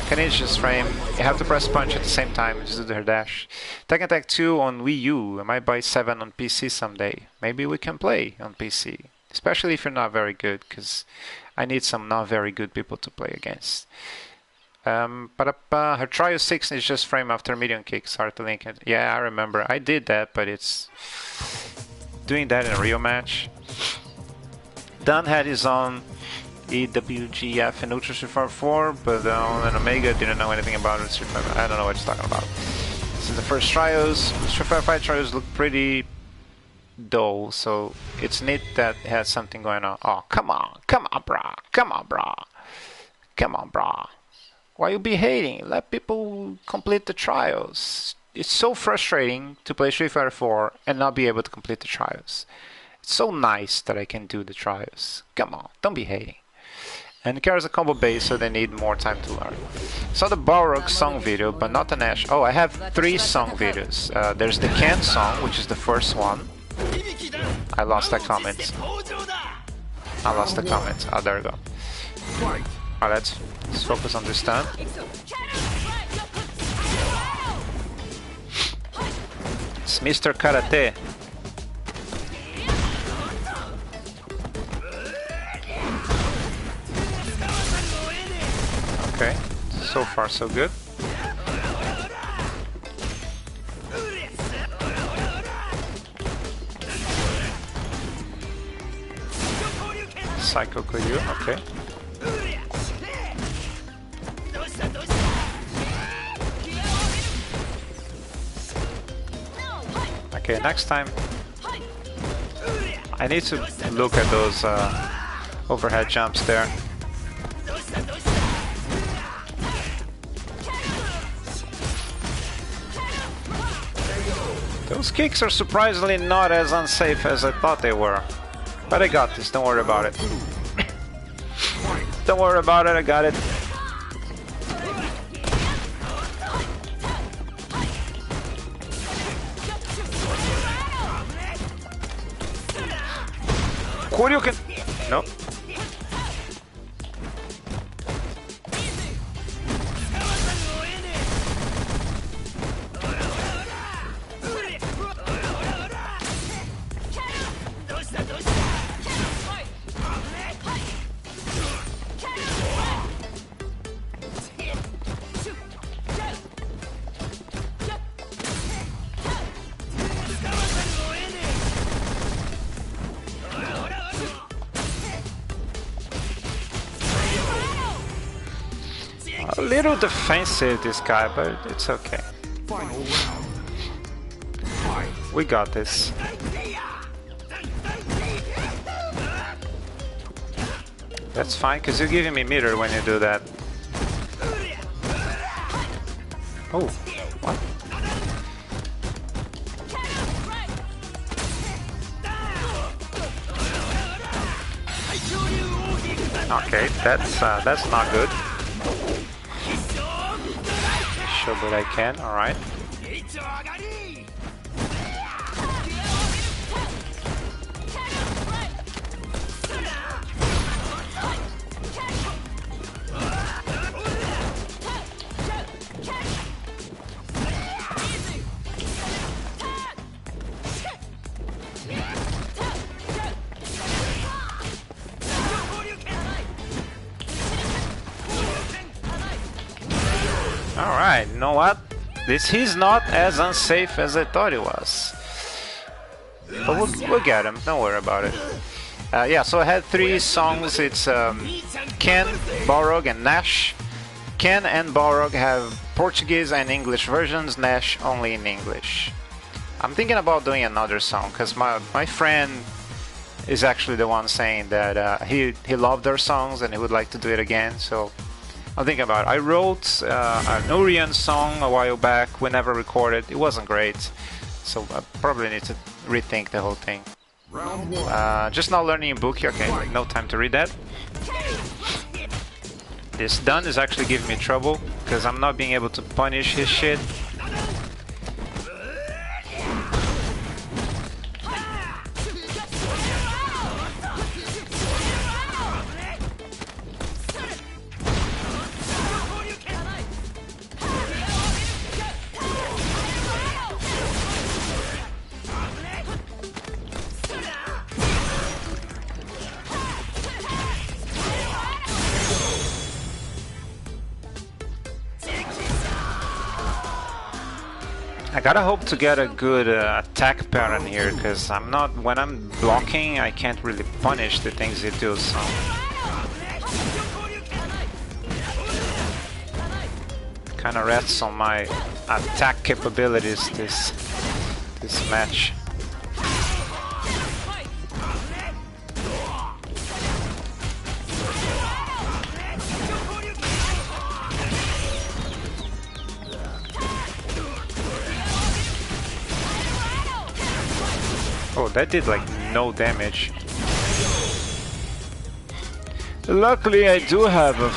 Karin's just frame. You have to press punch at the same time, just do her dash. Tekken Tag 2 on Wii U. I might buy 7 on PC someday. Maybe we can play on PC. Especially if you're not very good, because I need some not very good people to play against. Her Trio 6 is just frame after medium kicks. Hard to link it. Yeah, I remember. I did that, but it's... doing that in a real match. Dan had his own EWGF in Ultra Street Fighter 4, but on an Omega didn't know anything about it. I don't know what he's talking about. This is the first trios. Street Fighter 5 trios look pretty dull, so it's neat that it has something going on. Oh, come on, brah. Come on, brah. Why you be hating? Let people complete the trials. It's so frustrating to play Street Fighter 4 and not be able to complete the trials. It's so nice that I can do the trials. Come on, don't be hating. And it carries a combo base, so they need more time to learn. Saw the Balrog song video, but not the Nash. Oh, I have 3 song videos. There's the Ken song, which is the first one. I lost that comment. Oh, there we go. Alright, let's focus on this time. It's Mr. Karate. Okay, so far so good. Psycho Kuryu, okay. Okay, next time I need to look at those overhead jumps there. Those kicks are surprisingly not as unsafe as I thought they were. But I got this, don't worry about it. Don't worry about it, I got it. Koryuken! Nope. A little defensive, this guy, but it's okay. We got this. That's fine, because you're giving me meter when you do that. Oh, what? Okay, that's not good. Show what I can, alright. Alright, you know what? He's not as unsafe as I thought he was. But we'll get him, don't worry about it. Yeah, so I had 3 songs. It's Ken, Balrog, and Nash. Ken and Balrog have Portuguese and English versions, Nash only in English. I'm thinking about doing another song, because my friend is actually the one saying that he loved their songs and he would like to do it again, so I'm thinking about it. I wrote an Urian song a while back. We never recorded. It wasn't great, so I probably need to rethink the whole thing. Round one. Just now learning a book. Okay, no time to read that. This Dun is actually giving me trouble because I'm not being able to punish his shit. I gotta hope to get a good attack pattern here, because I'm not, when I'm blocking, I can't really punish the things he does. So kind of rests on my attack capabilities this match. Oh, that did like no damage. Luckily, I do have a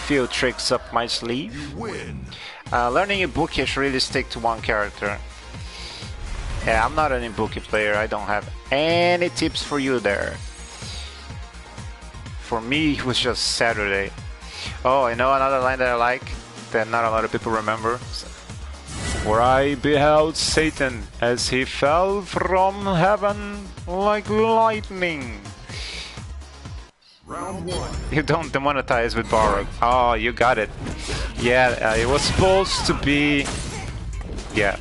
few tricks up my sleeve. Learning Ibuki, I should really stick to one character. Yeah, I'm not an Ibuki player. I don't have any tips for you there. For me, it was just Saturday. Oh, you know another line that I like that not a lot of people remember? For I beheld Satan as he fell from heaven like lightning. Round one. You don't demonetize with Barrock. Oh, you got it. Yeah, it was supposed to be... Yeah.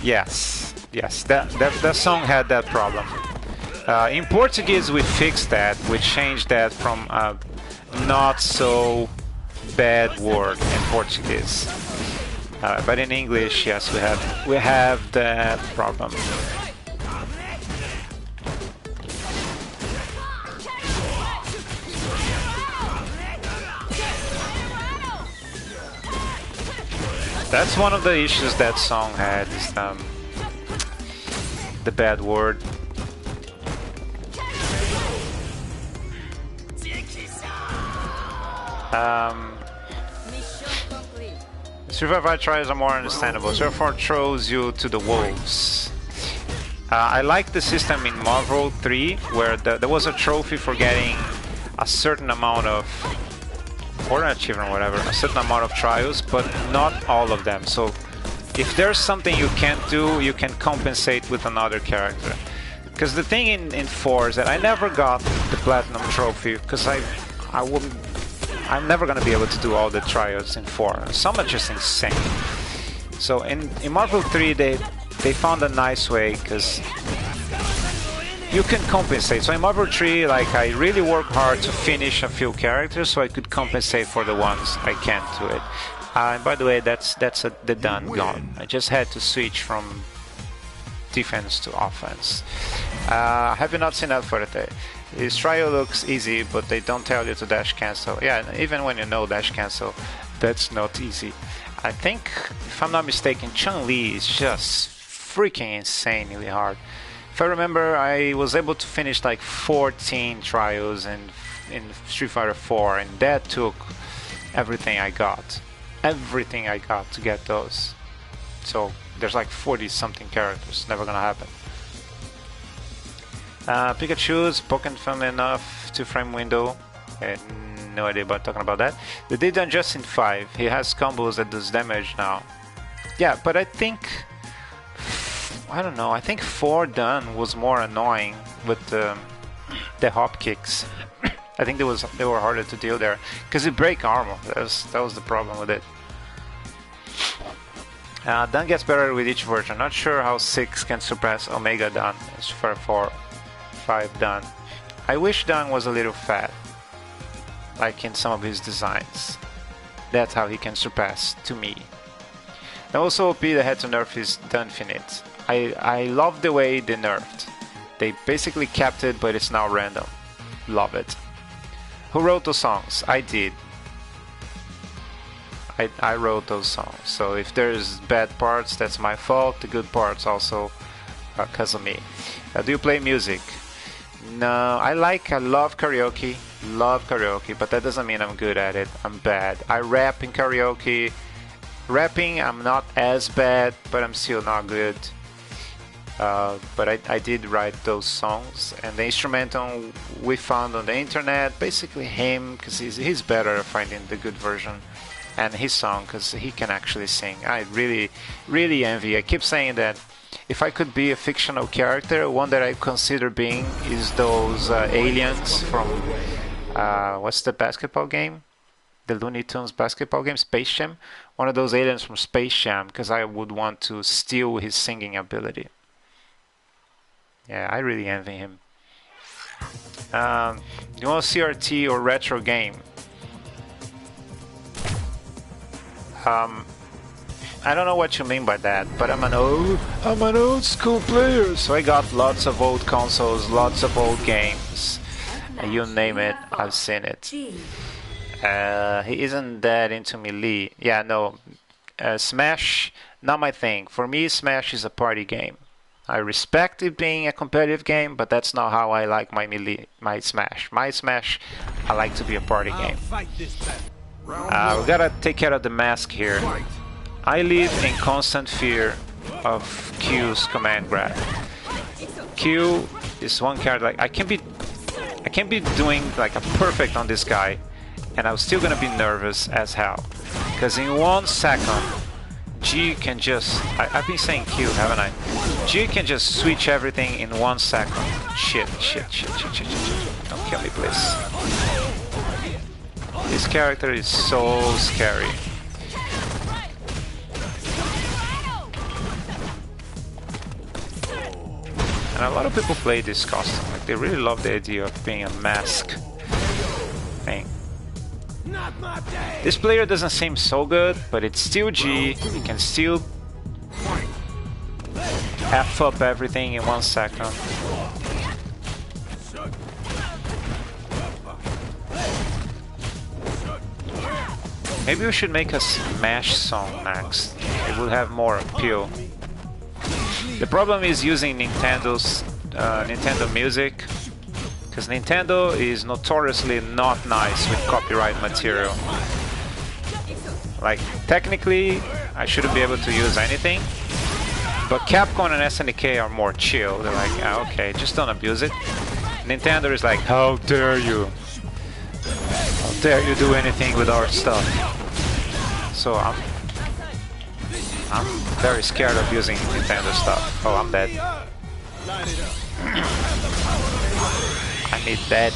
Yes. Yes, that song had that problem. In Portuguese we fixed that. We changed that from a not so bad word in Portuguese. But in English, yes, we have that problem. That's one of the issues that song had, is the bad word. Survival trials are more understandable. Survival throws you to the wolves. I like the system in Marvel 3, where there was a trophy for getting a certain amount of, or an achievement, whatever, a certain amount of trials, but not all of them. So if there's something you can't do, you can compensate with another character. Because the thing in 4 is that I never got the Platinum Trophy, because I'm never gonna be able to do all the trials in 4. Some are just insane. So in Marvel 3 they found a nice way, because you can compensate. So in Marvel 3, like, I really work hard to finish a few characters so I could compensate for the ones I can't do it. And by the way, that's the done gone. I just had to switch from defense to offense. Have you not seen that for today? This trial looks easy, but they don't tell you to dash cancel. Yeah, even when you know dash cancel, that's not easy. I think, if I'm not mistaken, Chun-Li is just freaking insanely hard. If I remember, I was able to finish like 14 trials in Street Fighter 4, and that took everything I got. Everything I got to get those. So there's like 40 something characters. Never gonna happen. Pikachu's poking film enough 2-frame window. No idea about talking about that. They did done just in 5. He has combos that does damage now. Yeah, but I think, I don't know, I think 4 done was more annoying with the hop kicks. I think they were harder to deal there, because it break armor. That was the problem with it. Dun gets better with each version. Not sure how 6 can suppress Omega Dun. It's for 5 Dun. I wish Dun was a little fat, like in some of his designs. That's how he can surpass, to me. And also OP, they had to nerf his Dunfinite. I love the way they nerfed. They basically kept it, but it's now random. Love it. Who wrote those songs? I did. I wrote those songs. So if there's bad parts, that's my fault. The good parts also are because of me. Do you play music? No, I love karaoke. Love karaoke, but that doesn't mean I'm good at it. I'm bad. I rap in karaoke. Rapping, I'm not as bad, but I'm still not good. But I did write those songs, and the instrumental we found on the internet, basically him, because he's better at finding the good version, and his song, because he can actually sing. I really envy. I keep saying that if I could be a fictional character, one that I consider being is those aliens from what's the basketball game? The Looney Tunes basketball game, Space Jam. One of those aliens from Space Jam, because I would want to steal his singing ability. Yeah, I really envy him. You want a CRT or retro game? I don't know what you mean by that, but I'm an old school player, so I got lots of old consoles, lots of old games. You name it, I've seen it. He isn't that into Melee. Yeah, no. Smash, not my thing. For me, Smash is a party game. I respect it being a competitive game, but that's not how I like my Melee, my Smash. My Smash, I like to be a party game. We gotta take care of the mask here. I live in constant fear of Q's command grab. Q is one character, like I can't be doing like a perfect on this guy, and I'm still gonna be nervous as hell. Because in 1 second, G can just... I've been saying Q, haven't I? G can just switch everything in 1 second. Shit. Don't kill me, please. This character is so scary. And a lot of people play this costume. Like, they really love the idea of being a mask thing. This player doesn't seem so good, but it's still G. He can still F up everything in 1 second. Maybe we should make a Smash song next. It will have more appeal. The problem is using Nintendo's Nintendo music, because Nintendo is notoriously not nice with copyright material. Like, technically, I shouldn't be able to use anything, but Capcom and SNK are more chill. They're like, ah, okay, just don't abuse it. Nintendo is like, how dare you? How dare you do anything with our stuff? So I'm very scared of using Nintendo stuff. Oh, I'm dead. I need that.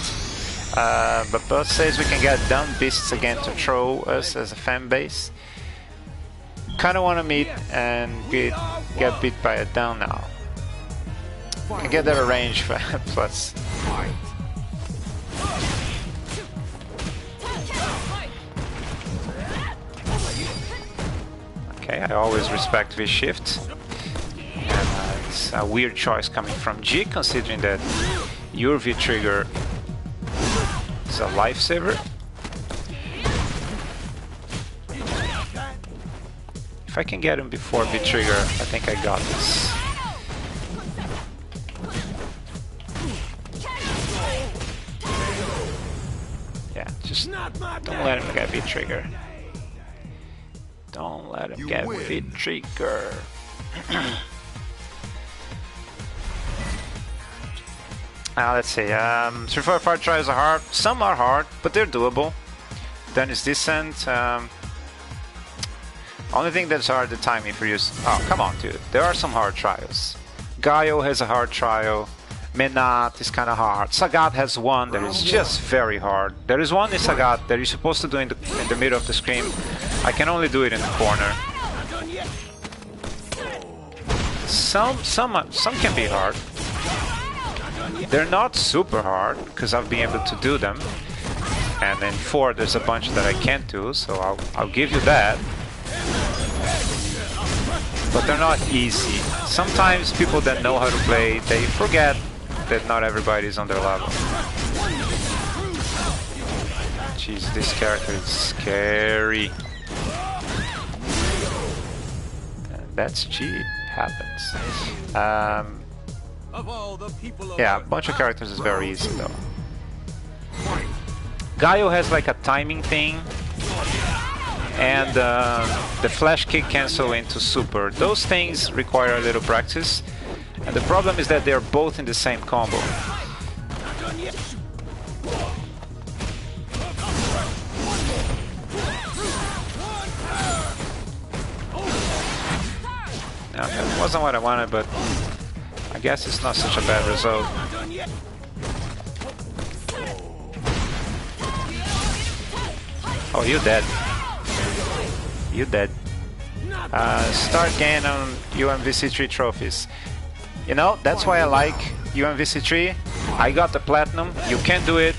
But Buzz says we can get dumb beasts again to throw us as a fan base. Kinda wanna meet and get beat by a down now. I get that a range plus. Okay, I always respect V shift. And it's a weird choice coming from G, considering that your V trigger is a lifesaver. If I can get him before V trigger, I think I got this. Yeah, just don't let him get V trigger. Don't let him get V trigger. Now let's see. 3-4-5 tries are hard. Some are hard, but they're doable. Then it's decent. Only thing that's hard, the timing for use. Oh, come on, dude. There are some hard trials. Gaio has a hard trial. Menat is kind of hard. Sagat has one that is just very hard. There is one in Sagat that you're supposed to do in the middle of the screen. I can only do it in the corner. Some can be hard. They're not super hard because I've been able to do them. And in 4 there's a bunch that I can't do, so I'll give you that. But they're not easy. Sometimes people that know how to play, they forget that not everybody is on their level. Jeez, this character is scary. And that's G. Happens. Yeah, a bunch of characters is very easy though. Gaio has like a timing thing, and the flash kick cancel into super. Those things require a little practice, and the problem is that they're both in the same combo. No, that wasn't what I wanted, but I guess it's not such a bad result. Oh, you dead. You dead. Start gain on UMVC3 trophies. You know, that's why I like UMVC3. I got the platinum. You can do it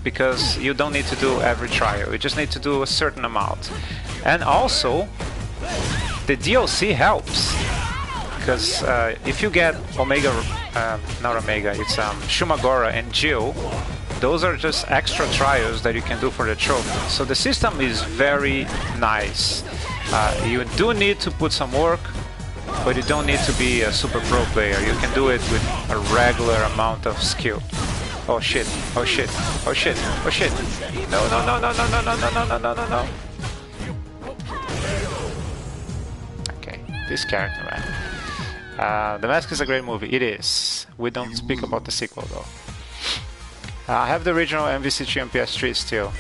because you don't need to do every trial. You just need to do a certain amount. And also, the DLC helps. Because if you get Omega, not Omega, it's Shumagora and Jill, those are just extra trials that you can do for the trophy. So the system is very nice. You do need to put some work, but you don't need to be a super pro player. You can do it with a regular amount of skill. Oh shit, oh shit, oh shit, oh shit. No, no, no, no, no, no, no, no, no, no, no, no. Okay, this character, man. The Mask is a great movie. It is. We don't speak about the sequel though. I have the original MVC3 on PS3 still.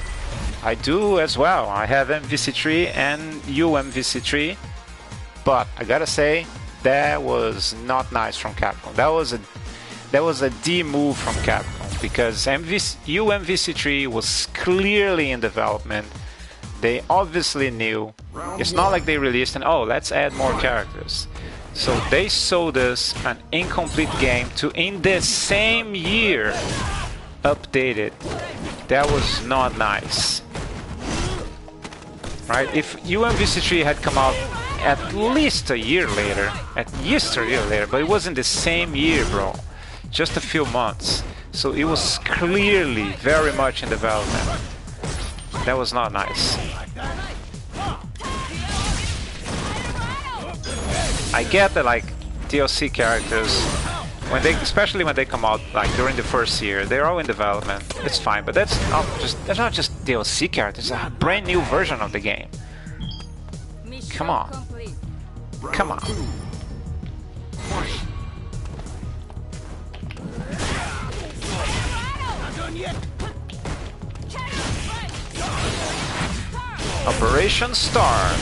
I do as well. I have MVC3 and UMVC3, but I gotta say that was not nice from Capcom. That was a D move from Capcom because UMVC3 was clearly in development. They obviously knew. It's not like they released and oh, let's add more characters. So they sold us an incomplete game to in the same year update it. That was not nice. Right? If UMVC3 had come out at least a year later, but it wasn't the same year, bro. Just a few months. So it was clearly very much in development. That was not nice. I get that like DLC characters, especially when they come out like during the first year, they're all in development. It's fine, but that's not just DLC characters. It's a brand new version of the game. Come on, come on. Operation Star.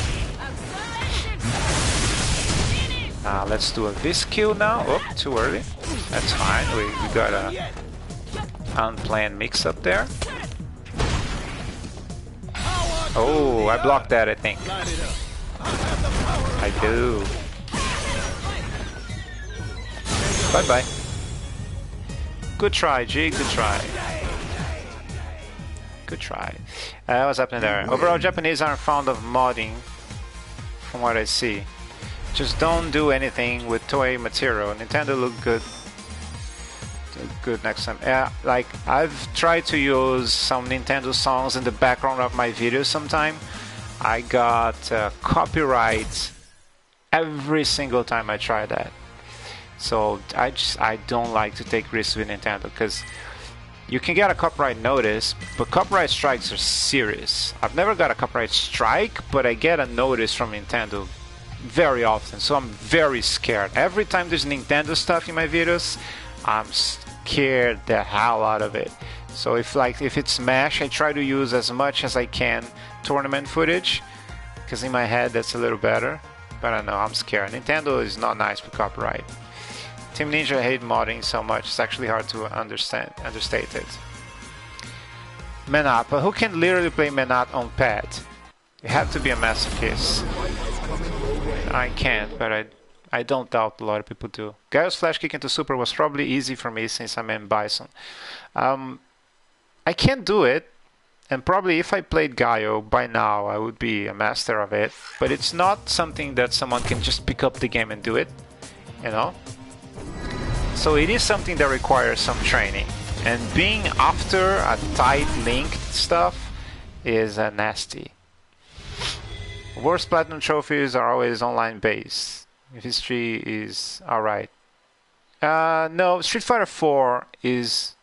Let's do a Vis kill now. Oh, too early. That's fine. We got a unplanned mix up there. Oh, I blocked that, I think. I do. Bye bye. Good try, G. Good try. Good try. What's happening there? Overall, Japanese aren't fond of modding, from what I see. Just don't do anything with Toei material. Nintendo look good. Good next time. Yeah, like I've tried to use some Nintendo songs in the background of my videos sometime. I got copyright every single time I try that. So I don't like to take risks with Nintendo because you can get a copyright notice, but copyright strikes are serious. I've never got a copyright strike, but I get a notice from Nintendo very often, so I'm very scared. Every time there's Nintendo stuff in my videos, I'm scared the hell out of it. So if it's Smash, I try to use as much as I can tournament footage, because in my head that's a little better. But I don't know, I'm scared. Nintendo is not nice with copyright. Team Ninja hate modding so much, it's actually hard to understate it. Menat, but who can literally play Menat on pad? You have to be a masochist. I can't, but I don't doubt a lot of people do. Gaio's flash kick into super was probably easy for me since I'm in Bison. I can't do it, and probably if I played Gaio by now I would be a master of it, but it's not something that someone can just pick up the game and do it, you know? So it is something that requires some training, and being after a tight linked stuff, is nasty. Worst platinum trophies are always online based. History is alright. No, Street Fighter 4 is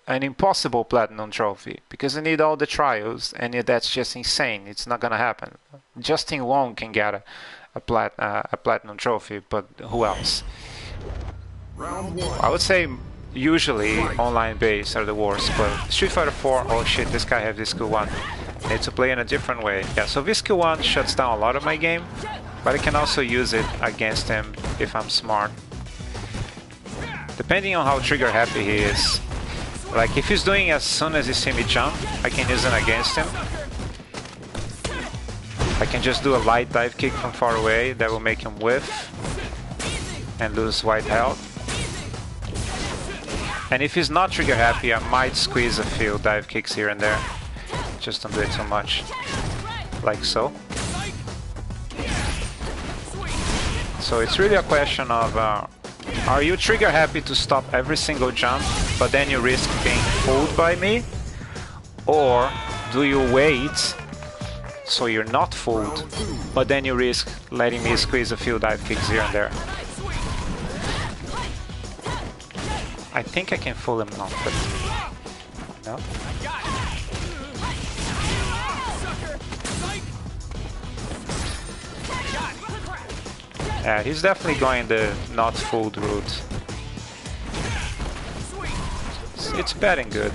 an impossible platinum trophy because you need all the trials, and that's just insane. It's not gonna happen. Justin Long can get a platinum trophy, but who else? I would say usually online based are the worst, but Street Fighter 4, oh shit, this guy has this skill 1. Need to play in a different way. Yeah, so this skill 1 shuts down a lot of my game, but I can also use it against him if I'm smart. Depending on how trigger happy he is. Like if he's doing as soon as he see me jump, I can use it against him. I can just do a light dive kick from far away that will make him whiff and lose white health. And if he's not trigger happy, I might squeeze a few dive kicks here and there. Just don't do it too much. Like so. So it's really a question of are you trigger happy to stop every single jump, but then you risk being fooled by me? Or do you wait so you're not fooled, but then you risk letting me squeeze a few dive kicks here and there? I think I can fool him now, but no. Yeah, he's definitely going the not fooled route. It's bad and good.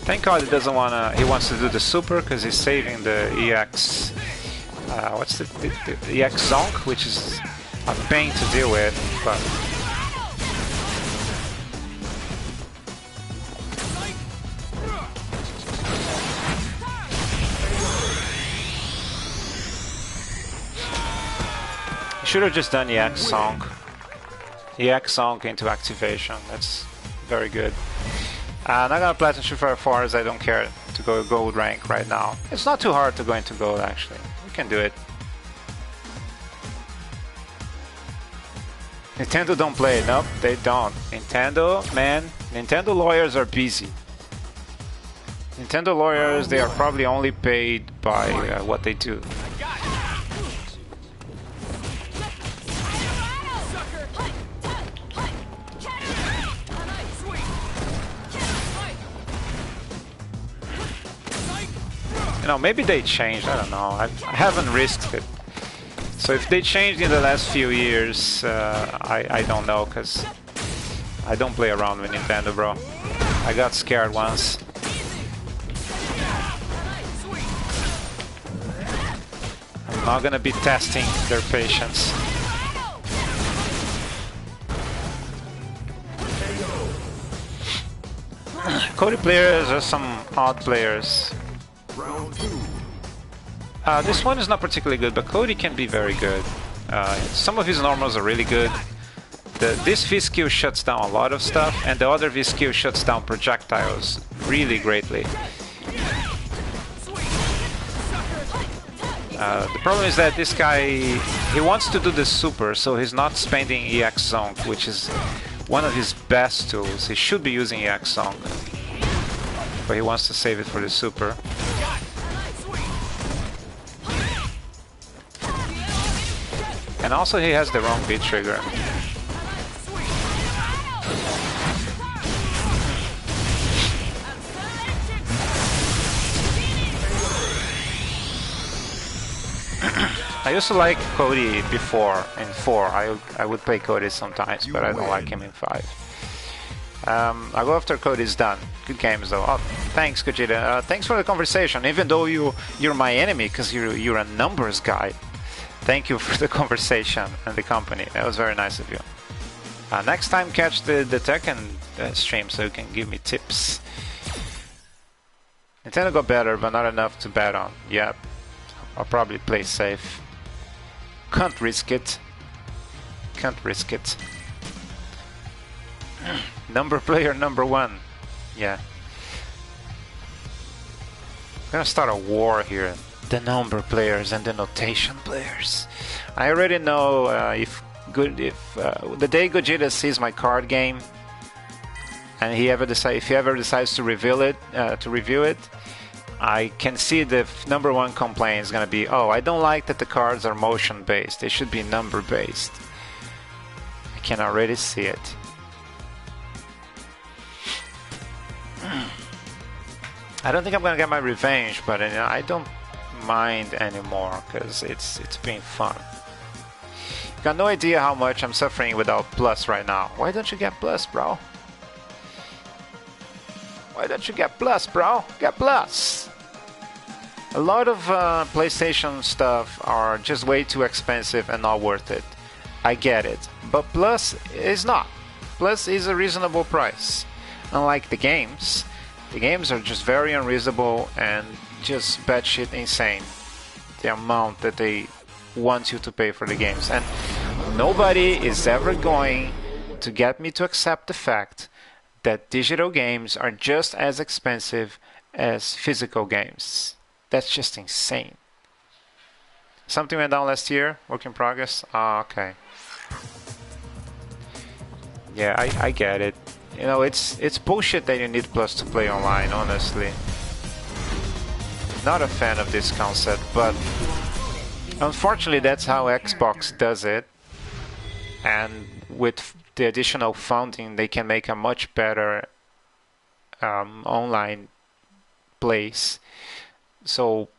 Thank God he doesn't wanna. He wants to do the super because he's saving the EX. What's the EX Zonk, which is a pain to deal with, but. Should have just done EX Zonk. EX Zonk into activation. That's very good. Not gonna Platinum Street Fighter 4 as I don't care to go gold rank right now. It's not too hard to go into gold actually. We can do it. Nintendo don't play it. Nope, they don't. Nintendo, man, Nintendo lawyers are busy. Nintendo lawyers, they are probably only paid by what they do. You know, maybe they changed, I don't know, I haven't risked it. So if they changed in the last few years, I don't know, because I don't play around with Nintendo, bro. I got scared once. I'm not gonna be testing their patience. Cody players are some odd players. This one is not particularly good, but Cody can be very good. Some of his normals are really good. This V skill shuts down a lot of stuff, and the other V skill shuts down projectiles really greatly. The problem is that this guy, he wants to do the super, so he's not spending EX Zonk, which is one of his best tools. He should be using EX Zonk, but he wants to save it for the super. And also he has the wrong beat trigger. I used to like Cody before in 4. I would play Cody sometimes, but I don't like him in 5. I'll go after Cody's done. Good games though. Oh, thanks Gogeta. Thanks for the conversation, even though you're my enemy because you're a numbers guy. Thank you for the conversation and the company. That was very nice of you. Next time catch the Tekken stream so you can give me tips. Nintendo got better, but not enough to bet on. Yep. I'll probably play safe. Can't risk it. Can't risk it. Number player number 1. Yeah. I'm gonna start a war here. The number players and the notation players. I already know if the day Gogeta sees my card game, and if he ever decides to review it, I can see the #1 complaint is gonna be, oh, I don't like that the cards are motion based. They should be number based. I can already see it. I don't think I'm gonna get my revenge, but you know, I don't mind anymore because it's been fun. You got no idea how much I'm suffering without Plus right now. Why don't you get Plus, bro? Why don't you get Plus, bro? Get Plus! A lot of PlayStation stuff are just way too expensive and not worth it. I get it. But Plus is not. Plus is a reasonable price. Unlike the games are just very unreasonable and just batshit insane. The amount that they want you to pay for the games. And nobody is ever going to get me to accept the fact that digital games are just as expensive as physical games. That's just insane. Something went down last year, work in progress. Ah, okay. Yeah, I get it. You know, it's bullshit that you need Plus to play online, honestly. Not a fan of this concept, but unfortunately that's how Xbox does it. And with the additional funding, they can make a much better online place. So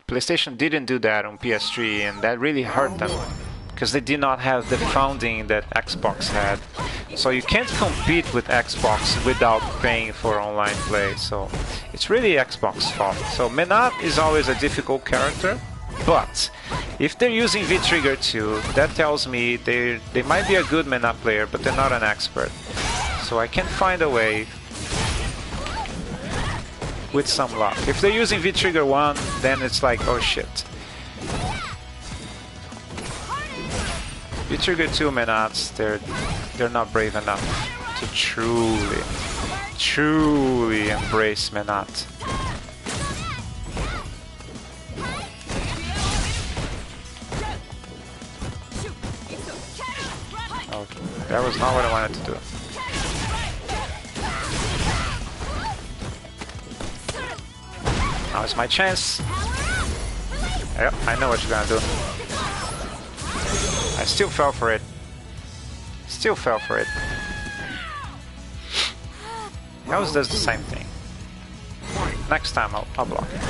PlayStation didn't do that on PS3, and that really hurt them because they did not have the funding that Xbox had. So you can't compete with Xbox without paying for online play. So it's really Xbox's fault. So Menat is always a difficult character. But if they're using V-Trigger 2, that tells me they might be a good Menat player, but they're not an expert. So I can find a way with some luck. If they're using V-Trigger 1, then it's like, oh shit. V-Trigger 2 Menats, they're not brave enough to truly embrace Menat. That was not what I wanted to do. Now it's my chance. Yep, I know what you're gonna do. I still fell for it. Still fell for it. He always does the same thing. Next time I'll block it.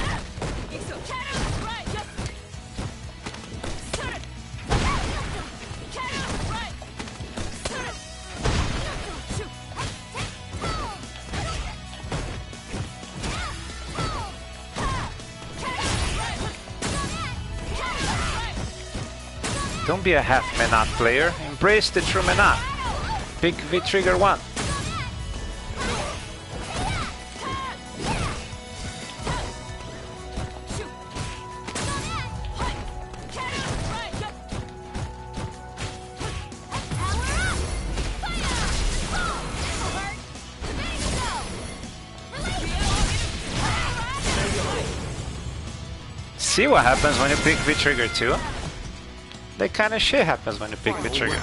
Don't be a half Menat player, embrace the true Menat. Pick V-Trigger 1. See what happens when you pick V-Trigger 2? That kind of shit happens when you pick V-Trigger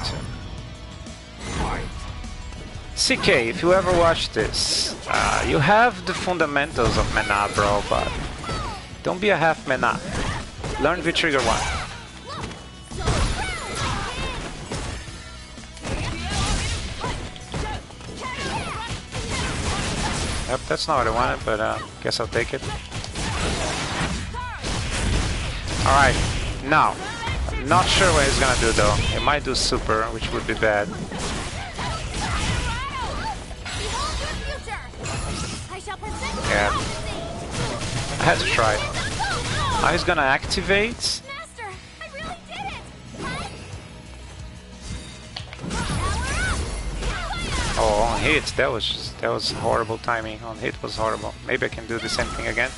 2. CK, if you ever watch this, you have the fundamentals of Menat, bro, but don't be a half Menat. Learn V-Trigger 1. Yep, that's not what I wanted, but guess I'll take it. Alright, now. Not sure what he's gonna do though. He might do super, which would be bad. Yeah. I had to try. Now he's gonna activate. Oh, on hit, that was horrible timing. On hit was horrible. Maybe I can do the same thing again.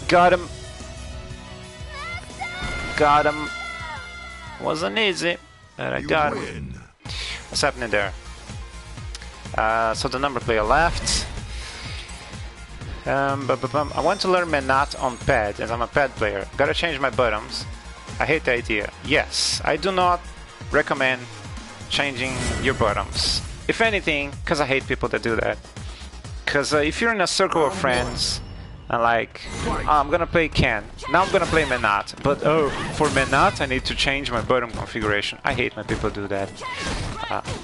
Got him. Got him. Wasn't easy, but I got him. What's happening there? So the number player left. I want to learn Menat on pad, as I'm a pad player. Gotta change my buttons. I hate the idea. Yes, I do not recommend changing your buttons. If anything, because I hate people that do that. Because if you're in a circle of friends, and like, oh, I'm gonna play Ken, now I'm gonna play Menat, but oh, for Menat I need to change my button configuration. I hate when people do that.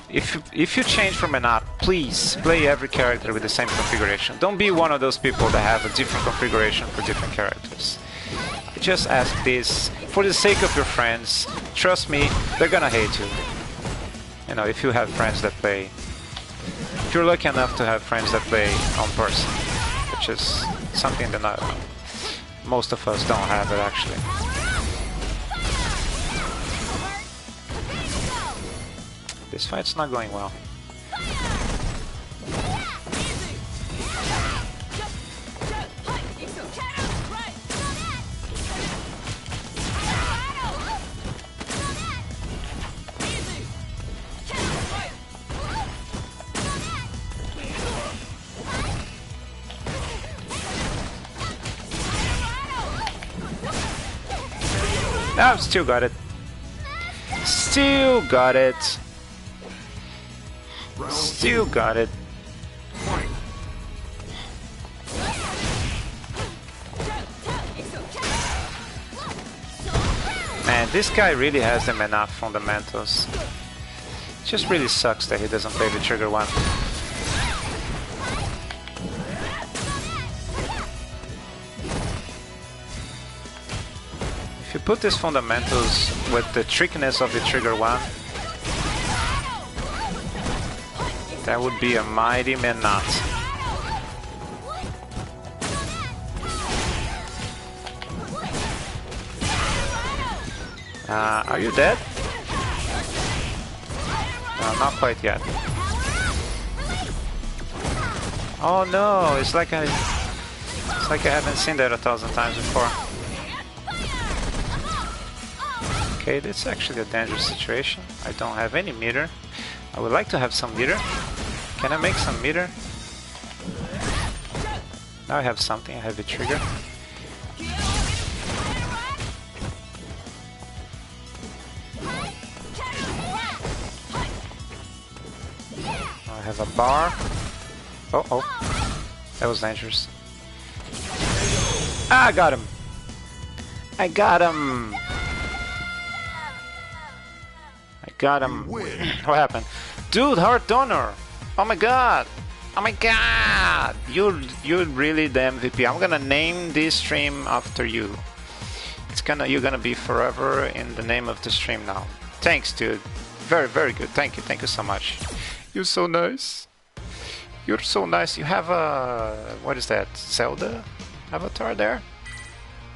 If you change from Menat, please play every character with the same configuration. Don't be one of those people that have a different configuration for different characters. I just ask this for the sake of your friends. Trust me, they're gonna hate you. You know, if you have friends that play, if you're lucky enough to have friends that play on person, which is something that most of us don't have it actually. This fight's not going well. No, still got it. Still got it. Still got it. Man, this guy really has them enough fundamentals. It just really sucks that he doesn't play the trigger one. If you put these fundamentals with the trickiness of the trigger one, that would be a mighty Menat. Are you dead? No, not quite yet. Oh no, it's like I haven't seen that 1,000 times before. Okay, this is actually a dangerous situation. I don't have any meter. I would like to have some meter. Can I make some meter? Now I have something, I have a trigger. I have a bar. Oh, oh. That was dangerous. Ah, I got him! I got him! I got him. What happened? Dude, heart donor! Oh my god! Oh my god! You're really the MVP. I'm gonna name this stream after you. You're gonna be forever in the name of the stream now. Thanks, dude. Very, very good. Thank you so much. You're so nice. You're so nice. You have a... what is that? Zelda avatar there?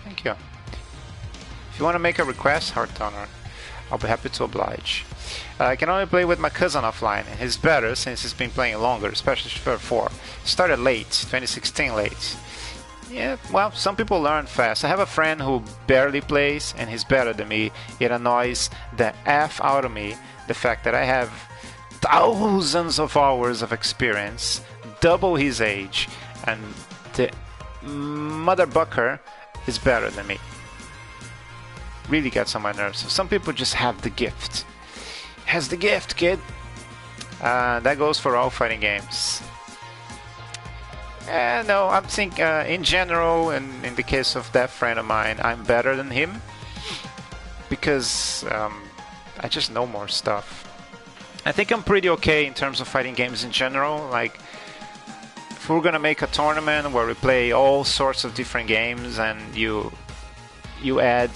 Thank you. If you want to make a request, heart donor, I'll be happy to oblige. I can only play with my cousin offline, and he's better since he's been playing longer, especially for 4. Started late, 2016 late. Yeah, well, some people learn fast. I have a friend who barely plays, and he's better than me. It annoys the F out of me, the fact that I have thousands of hours of experience, double his age, and the motherfucker is better than me. Really gets on my nerves. So some people just have the gift. Has the gift, kid. That goes for all fighting games. No, I'm thinking in general, and in the case of that friend of mine, I'm better than him because I just know more stuff. I think I'm pretty okay in terms of fighting games in general. Like, if we're gonna make a tournament where we play all sorts of different games and you add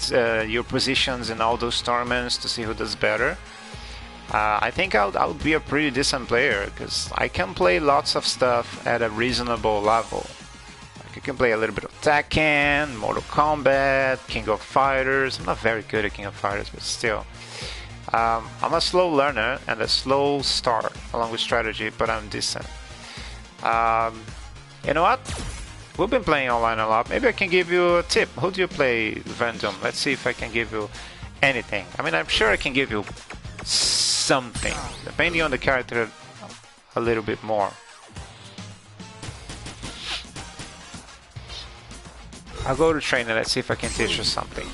your positions in all those tournaments to see who does better, I think I'll be a pretty decent player because I can play lots of stuff at a reasonable level. Like I can play a little bit of Tekken, Mortal Kombat, King of Fighters. I'm not very good at King of Fighters, but still. I'm a slow learner and a slow start along with strategy, but I'm decent. You know what? We've been playing online a lot. Maybe I can give you a tip. Who do you play, Vendom? Let's see if I can give you anything. I mean, I'm sure I can give you something, depending on the character, a little bit more. I'll go to training. Let's see if I can teach you something.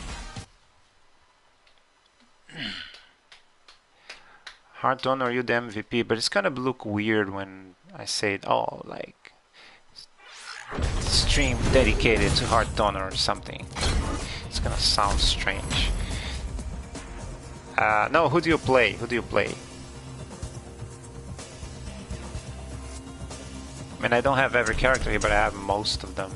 Heart donor, you the MVP, but it's gonna look weird when I say it. Oh, like stream dedicated to heart donor or something. It's gonna sound strange. No, who do you play? Who do you play? I mean, I don't have every character here, but I have most of them.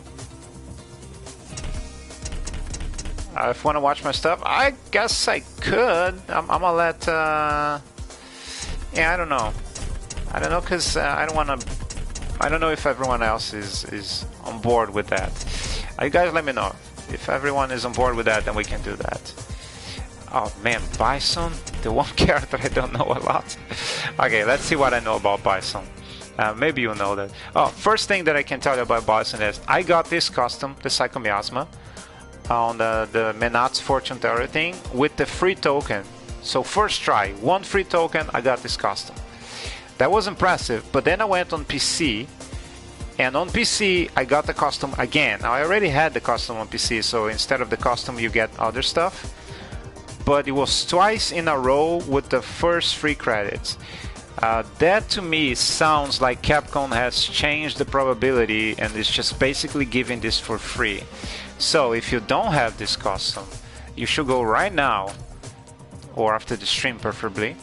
If you want to watch my stuff, I guess I could. I'm gonna let. Yeah, I don't know. I don't know, cause I don't wanna. I don't know if everyone else is on board with that. You guys, let me know if everyone is on board with that. Then we can do that. Oh man, Bison, the one character I don't know a lot. Okay, let's see what I know about Bison. Maybe you know that. Oh, first thing that I can tell you about Bison is I got this custom, the Psychomiasma, on the Menat's Fortune Teller thing with the free token. So first try, one free token, I got this custom. That was impressive, but then I went on PC, and on PC I got the custom again. Now I already had the custom on PC, so instead of the custom you get other stuff. But it was twice in a row with the first free credits. That to me sounds like Capcom has changed the probability and is just basically giving this for free. So if you don't have this custom, you should go right now, or after the stream preferably,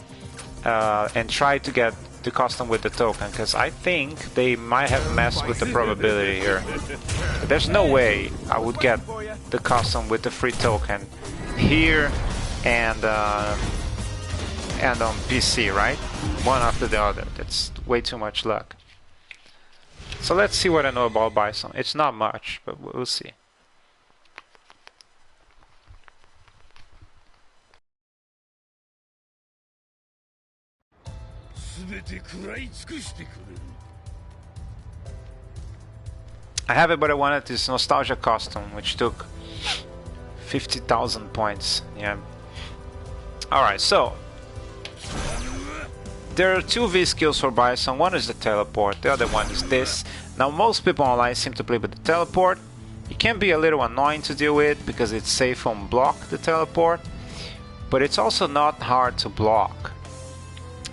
and try to get the custom with the token, because I think they might have messed with the probability here. There's no way I would get the custom with the free token here and on PC, right? One after the other. That's way too much luck. So let's see what I know about Bison. It's not much, but we'll see. I have it, but I wanted this nostalgia costume, which took 50,000 points. Yeah. Alright, so there are two V skills for Bison. One is the teleport, the other one is this. Now most people online seem to play with the teleport. It can be a little annoying to deal with because it's safe on block, the teleport, but it's also not hard to block.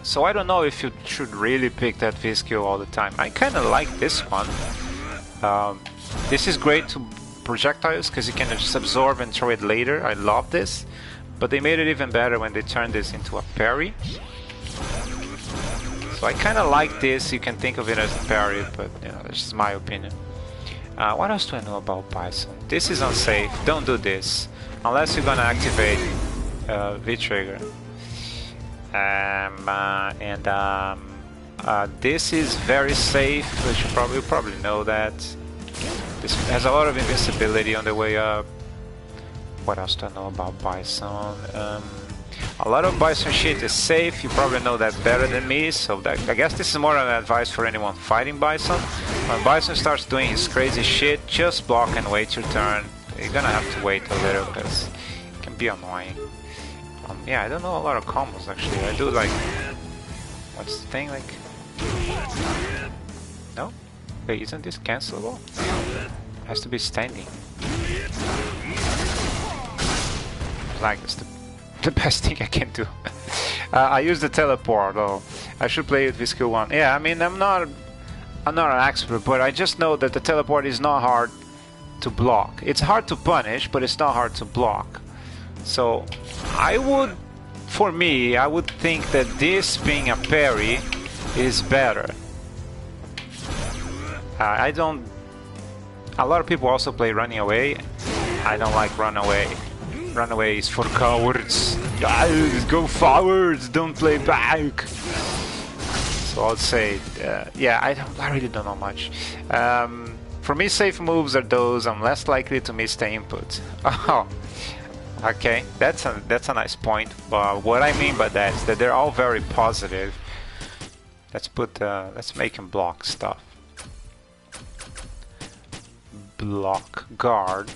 So I don't know if you should really pick that V skill all the time. I kinda like this one. This is great to projectiles because you can just absorb and throw it later. I love this, but they made it even better when they turned this into a parry. So I kind of like this. You can think of it as a parry, but you know, this is my opinion. What else do I know about Bison? This is unsafe. Don't do this unless you're gonna activate V-Trigger. This is very safe. You probably know that. This has a lot of invincibility on the way up. What else do I know about Bison? A lot of Bison shit is safe. You probably know that better than me. So I guess this is more an advice for anyone fighting Bison. When Bison starts doing his crazy shit, just block and wait your turn. You're gonna have to wait a little because it can be annoying. Yeah, I don't know a lot of combos actually. I do like... What's the thing like? No? Wait, isn't this cancelable? It has to be standing. Like, it's the best thing I can do. I use the teleport though. I should play it with skill 1. Yeah, I mean, I'm not an expert, but I just know that the teleport is not hard to block. It's hard to punish, but it's not hard to block. So I would, for me, I would think that this being a parry is better. I don't... A lot of people also play running away. I don't like run away. Run away is for cowards. Guys, go forwards, don't play back. So I'll say, yeah, I really don't know much. For me, safe moves are those I'm less likely to miss the input. Oh. Okay, that's a nice point. But what I mean by that is that they're all very positive. Let's make him block stuff. Block guard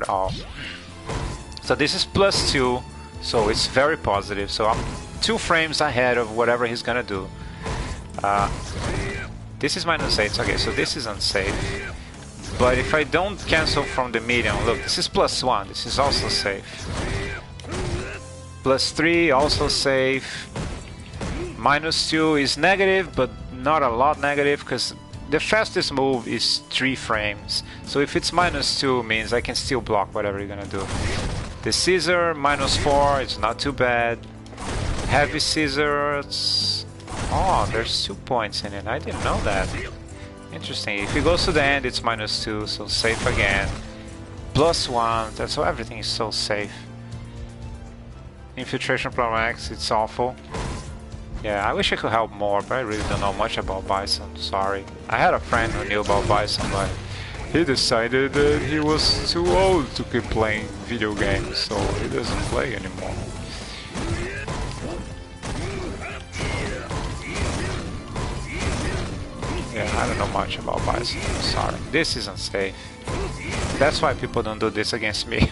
all. So this is +2, so it's very positive. So I'm 2 frames ahead of whatever he's gonna do. This is -8. Okay, so this is unsafe. But if I don't cancel from the medium, look, this is +1, this is also safe. +3, also safe. -2 is negative, but not a lot negative, because the fastest move is 3 frames. So if it's -2, means I can still block whatever you're gonna do. The scissor, -4, it's not too bad. Heavy scissors. Oh, there's 2 points in it. I didn't know that. Interesting. If it goes to the end, it's -2, so safe again. +1, that's so everything is so safe. Infiltration Pro X, it's awful. Yeah, I wish I could help more, but I really don't know much about Bison. Sorry. I had a friend who knew about Bison, but he decided that he was too old to keep playing video games, so he doesn't play anymore. Yeah, I don't know much about Bison. Sorry. This isn't safe. That's why people don't do this against me.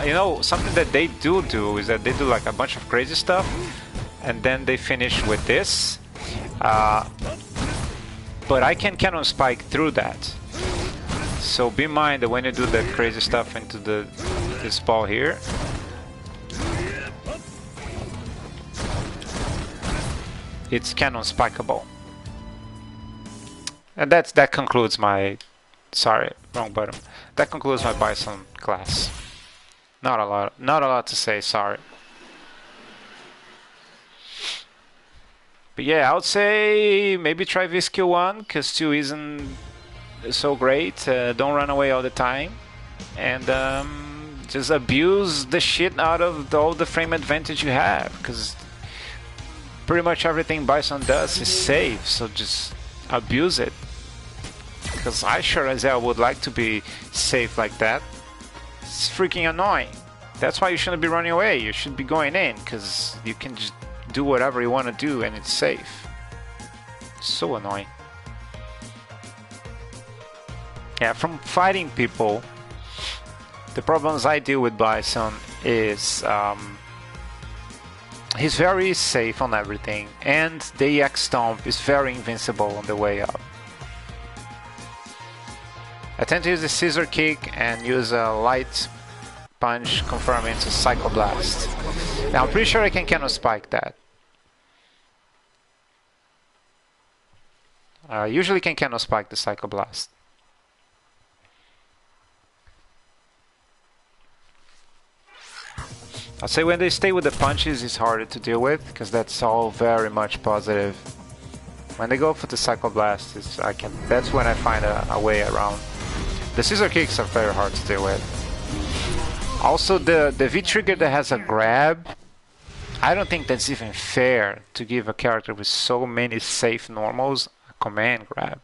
You know, something that they do is that they do like a bunch of crazy stuff, and then they finish with this. But I can cannon spike through that. So be in mind that when you do that crazy stuff into this ball here, it's cannon spikeable. And that concludes my... Sorry, wrong button. That concludes my Bison class. Not a lot to say, sorry. But yeah, I would say maybe try skill 1, because 2 isn't so great. Don't run away all the time. And just abuse the shit out of all the frame advantage you have, because pretty much everything Bison does is safe, so just abuse it. Because I sure as hell would like to be safe like that. It's freaking annoying. That's why you shouldn't be running away. You should be going in, because you can just do whatever you want to do and it's safe. So annoying. Yeah, from fighting people, the problems I deal with Bison is he's very safe on everything, and the EX Stomp is very invincible on the way up. I tend to use the Scissor Kick and use a light punch confirming to Psycho Blast. Now I'm pretty sure I can cannon spike that. Usually can cannon spike the Psycho Blast. I'll say when they stay with the punches it's harder to deal with, because that's all very much positive. When they go for the Psycho Blast, that's when I find a way around. The Scissor Kicks are very hard to deal with. Also, the V-Trigger that has a grab, I don't think that's even fair to give a character with so many safe normals a command grab.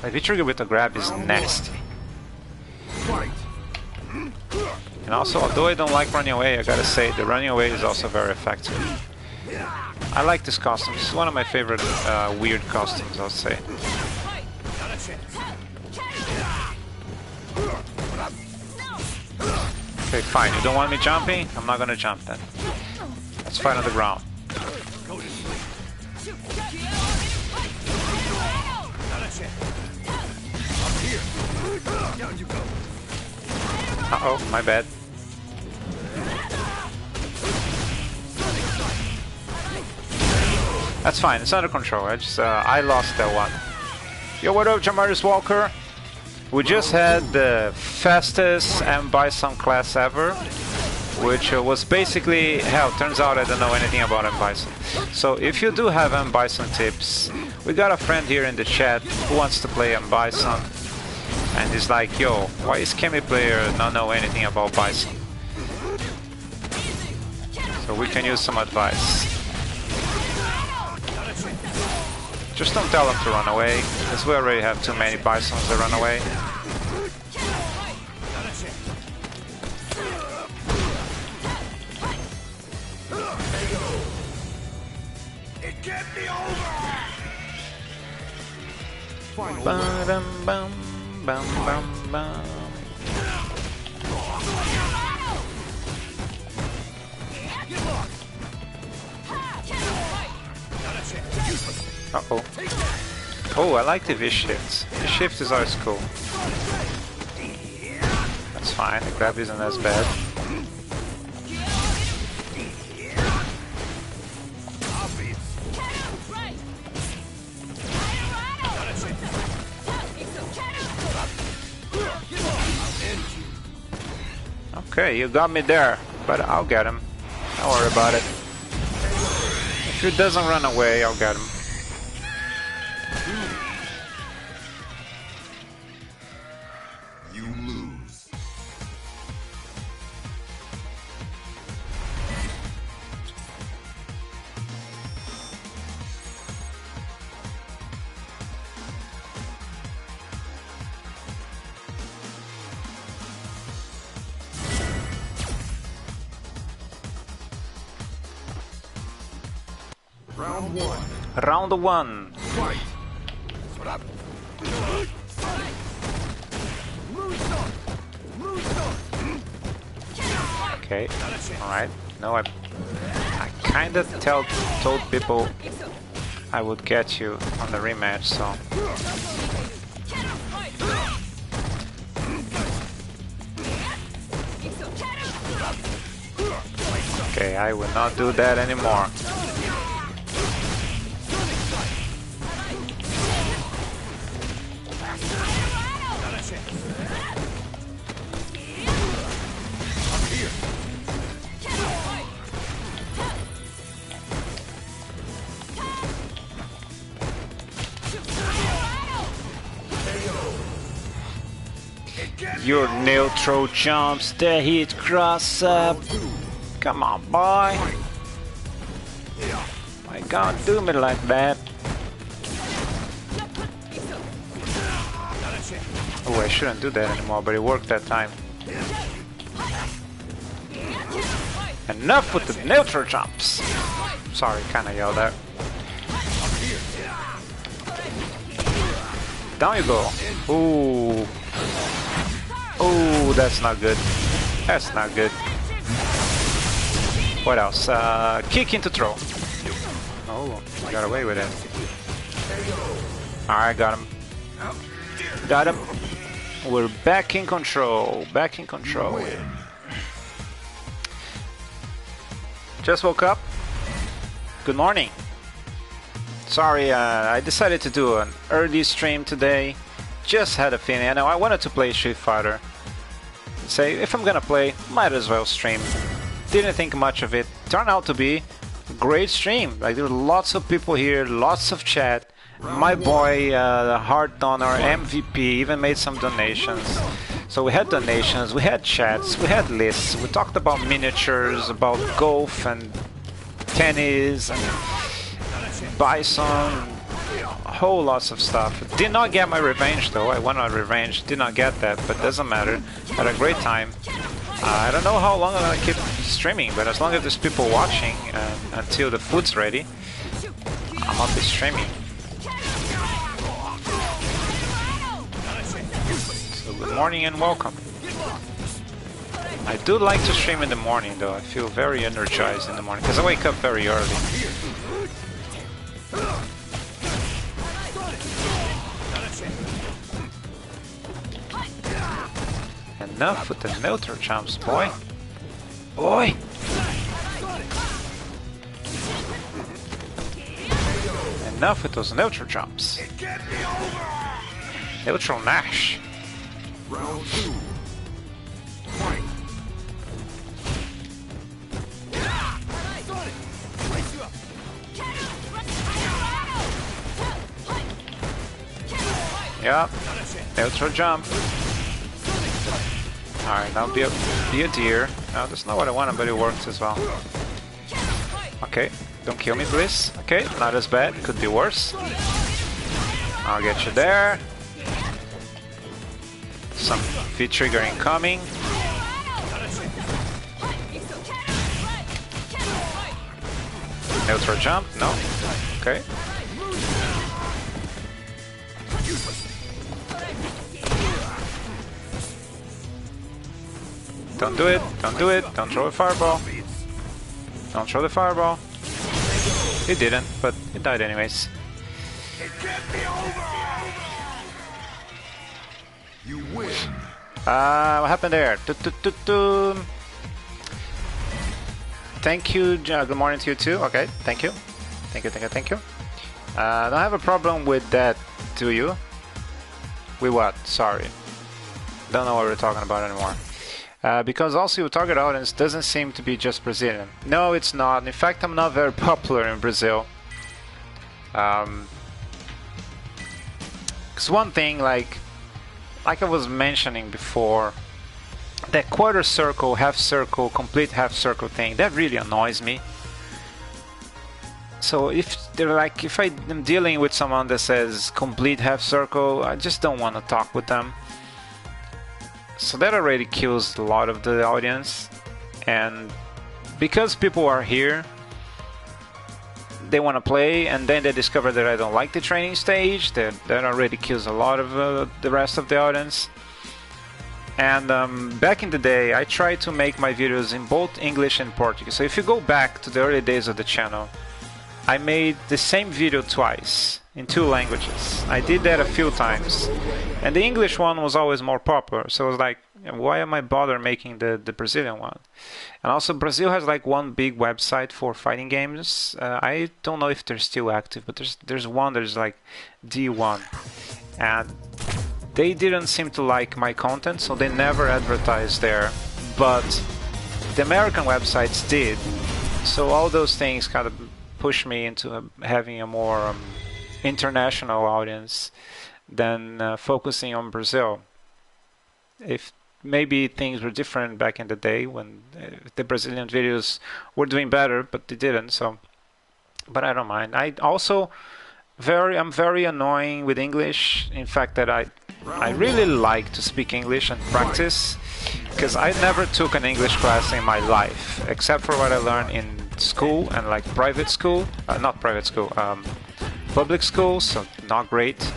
The V-Trigger with a grab is nasty. And also, although I don't like running away, I gotta say the running away is also very effective. I like this costume. This is one of my favorite weird costumes, I'll say. Okay, fine. You don't want me jumping? I'm not gonna jump then. Let's fight on the ground. Uh-oh, my bad. That's fine, it's under control. I lost that one. Yo, what up, Jamarius Walker? We just had the fastest M Bison class ever, which was basically, hell, turns out I don't know anything about M Bison. So if you do have M Bison tips, we got a friend here in the chat who wants to play M Bison, and he's like, yo, why is Cammy player not know anything about Bison? So we can use some advice. Just don't tell them to run away, because we already have too many Bisons that run away. It can't be over. Bum, bum, bum, bum, bum. Uh-oh. Oh, I like the V-shift. V-shift is always cool. That's fine, the grab isn't as bad. Okay, you got me there, but I'll get him. Don't worry about it. If he doesn't run away, I'll get him. You lose. Round one. Round one. Fight. Okay, alright. No, I kinda told people I would get you on the rematch, so... Okay, I will not do that anymore. Your neutral jumps, the hit cross up. Come on, boy. Why can't do me like that? Oh, I shouldn't do that anymore, but it worked that time. Enough with the neutral jumps. Sorry, kinda yelled out. Down you go. Ooh. Oh, that's not good. That's not good. What else? Kick into throw. Oh, I got away with it. Alright, got him. Got him. We're back in control. Back in control. Just woke up. Good morning. Sorry, I decided to do an early stream today. Just had a feeling. I know I wanted to play Street Fighter. Say, if I'm gonna play, might as well stream. Didn't think much of it. Turned out to be a great stream. Like, there were lots of people here, lots of chat. My boy, Heart Donor, MVP, even made some donations. So we had donations, we had chats, we had lists. We talked about miniatures, about golf and tennis and bison. Whole lots of stuff. Did not get my revenge though. I won my revenge. Did not get that, but doesn't matter. Had a great time. I don't know how long I'm gonna keep streaming, but as long as there's people watching until the food's ready, I'm gonna be streaming. So good morning and welcome. I do like to stream in the morning though. I feel very energized in the morning because I wake up very early. Enough with the neutral jumps, boy. Boy! Enough with those neutral jumps. Neutral Nash. Round two. Fight. Yep. Neutral jump. Alright, now be a deer. No, that's not what I wanted, but it works as well. Okay, don't kill me, please. Okay, not as bad. Could be worse. I'll get you there. Some V-trigger incoming. Neutral jump? No. Okay. Don't do it, don't do it, don't throw a fireball. Don't throw the fireball. He didn't, but he died anyways. You win. What happened there? Thank you. Good morning to you too. Okay, thank you. Thank you. Don't have a problem with that, do you? With what? Sorry. Don't know what we're talking about anymore. Because also your target audience doesn't seem to be just Brazilian. No, it's not. In fact, I'm not very popular in Brazil. Because one thing, like I was mentioning before, that quarter circle, half circle, complete half circle thing, that really annoys me. So if they're like, if I'm dealing with someone that says complete half circle, I just don't want to talk with them. So that already kills a lot of the audience. And because people are here, they want to play, and then they discover that I don't like the training stage, that already kills a lot of the rest of the audience. And back in the day, I tried to make my videos in both English and Portuguese. So if you go back to the early days of the channel, I made the same video twice in 2 languages. I did that a few times, and the English one was always more popular. So I was like, why am I bother making the Brazilian one? And also Brazil has like one big website for fighting games. I don't know if they're still active, but there's one, there's like D1, and they didn't seem to like my content, so they never advertised there. But the American websites did. So all those things kind of pushed me into having a more international audience than focusing on Brazil. If maybe things were different back in the day when the Brazilian videos were doing better, but they didn't. So, but I don't mind. I'm very annoying with English. In fact, that I really like to speak English and practice, because I never took an English class in my life, except for what I learned in school and like private school, public school, so not great.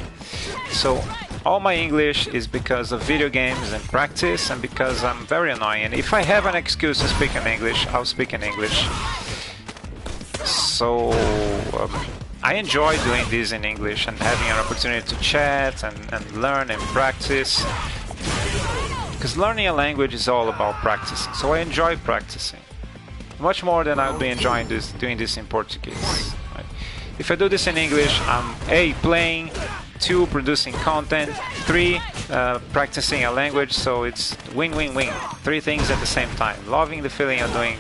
So all my English is because of video games and practice, and because I'm very annoying. And if I have an excuse to speak in English, I'll speak in English. So I enjoy doing this in English and having an opportunity to chat and learn and practice, because learning a language is all about practicing. So I enjoy practicing much more than I'll be enjoying doing this in Portuguese. Right? If I do this in English, I'm A, playing, 2, producing content, 3, practicing a language. So it's win-win-win, 3 things at the same time. Loving the feeling of doing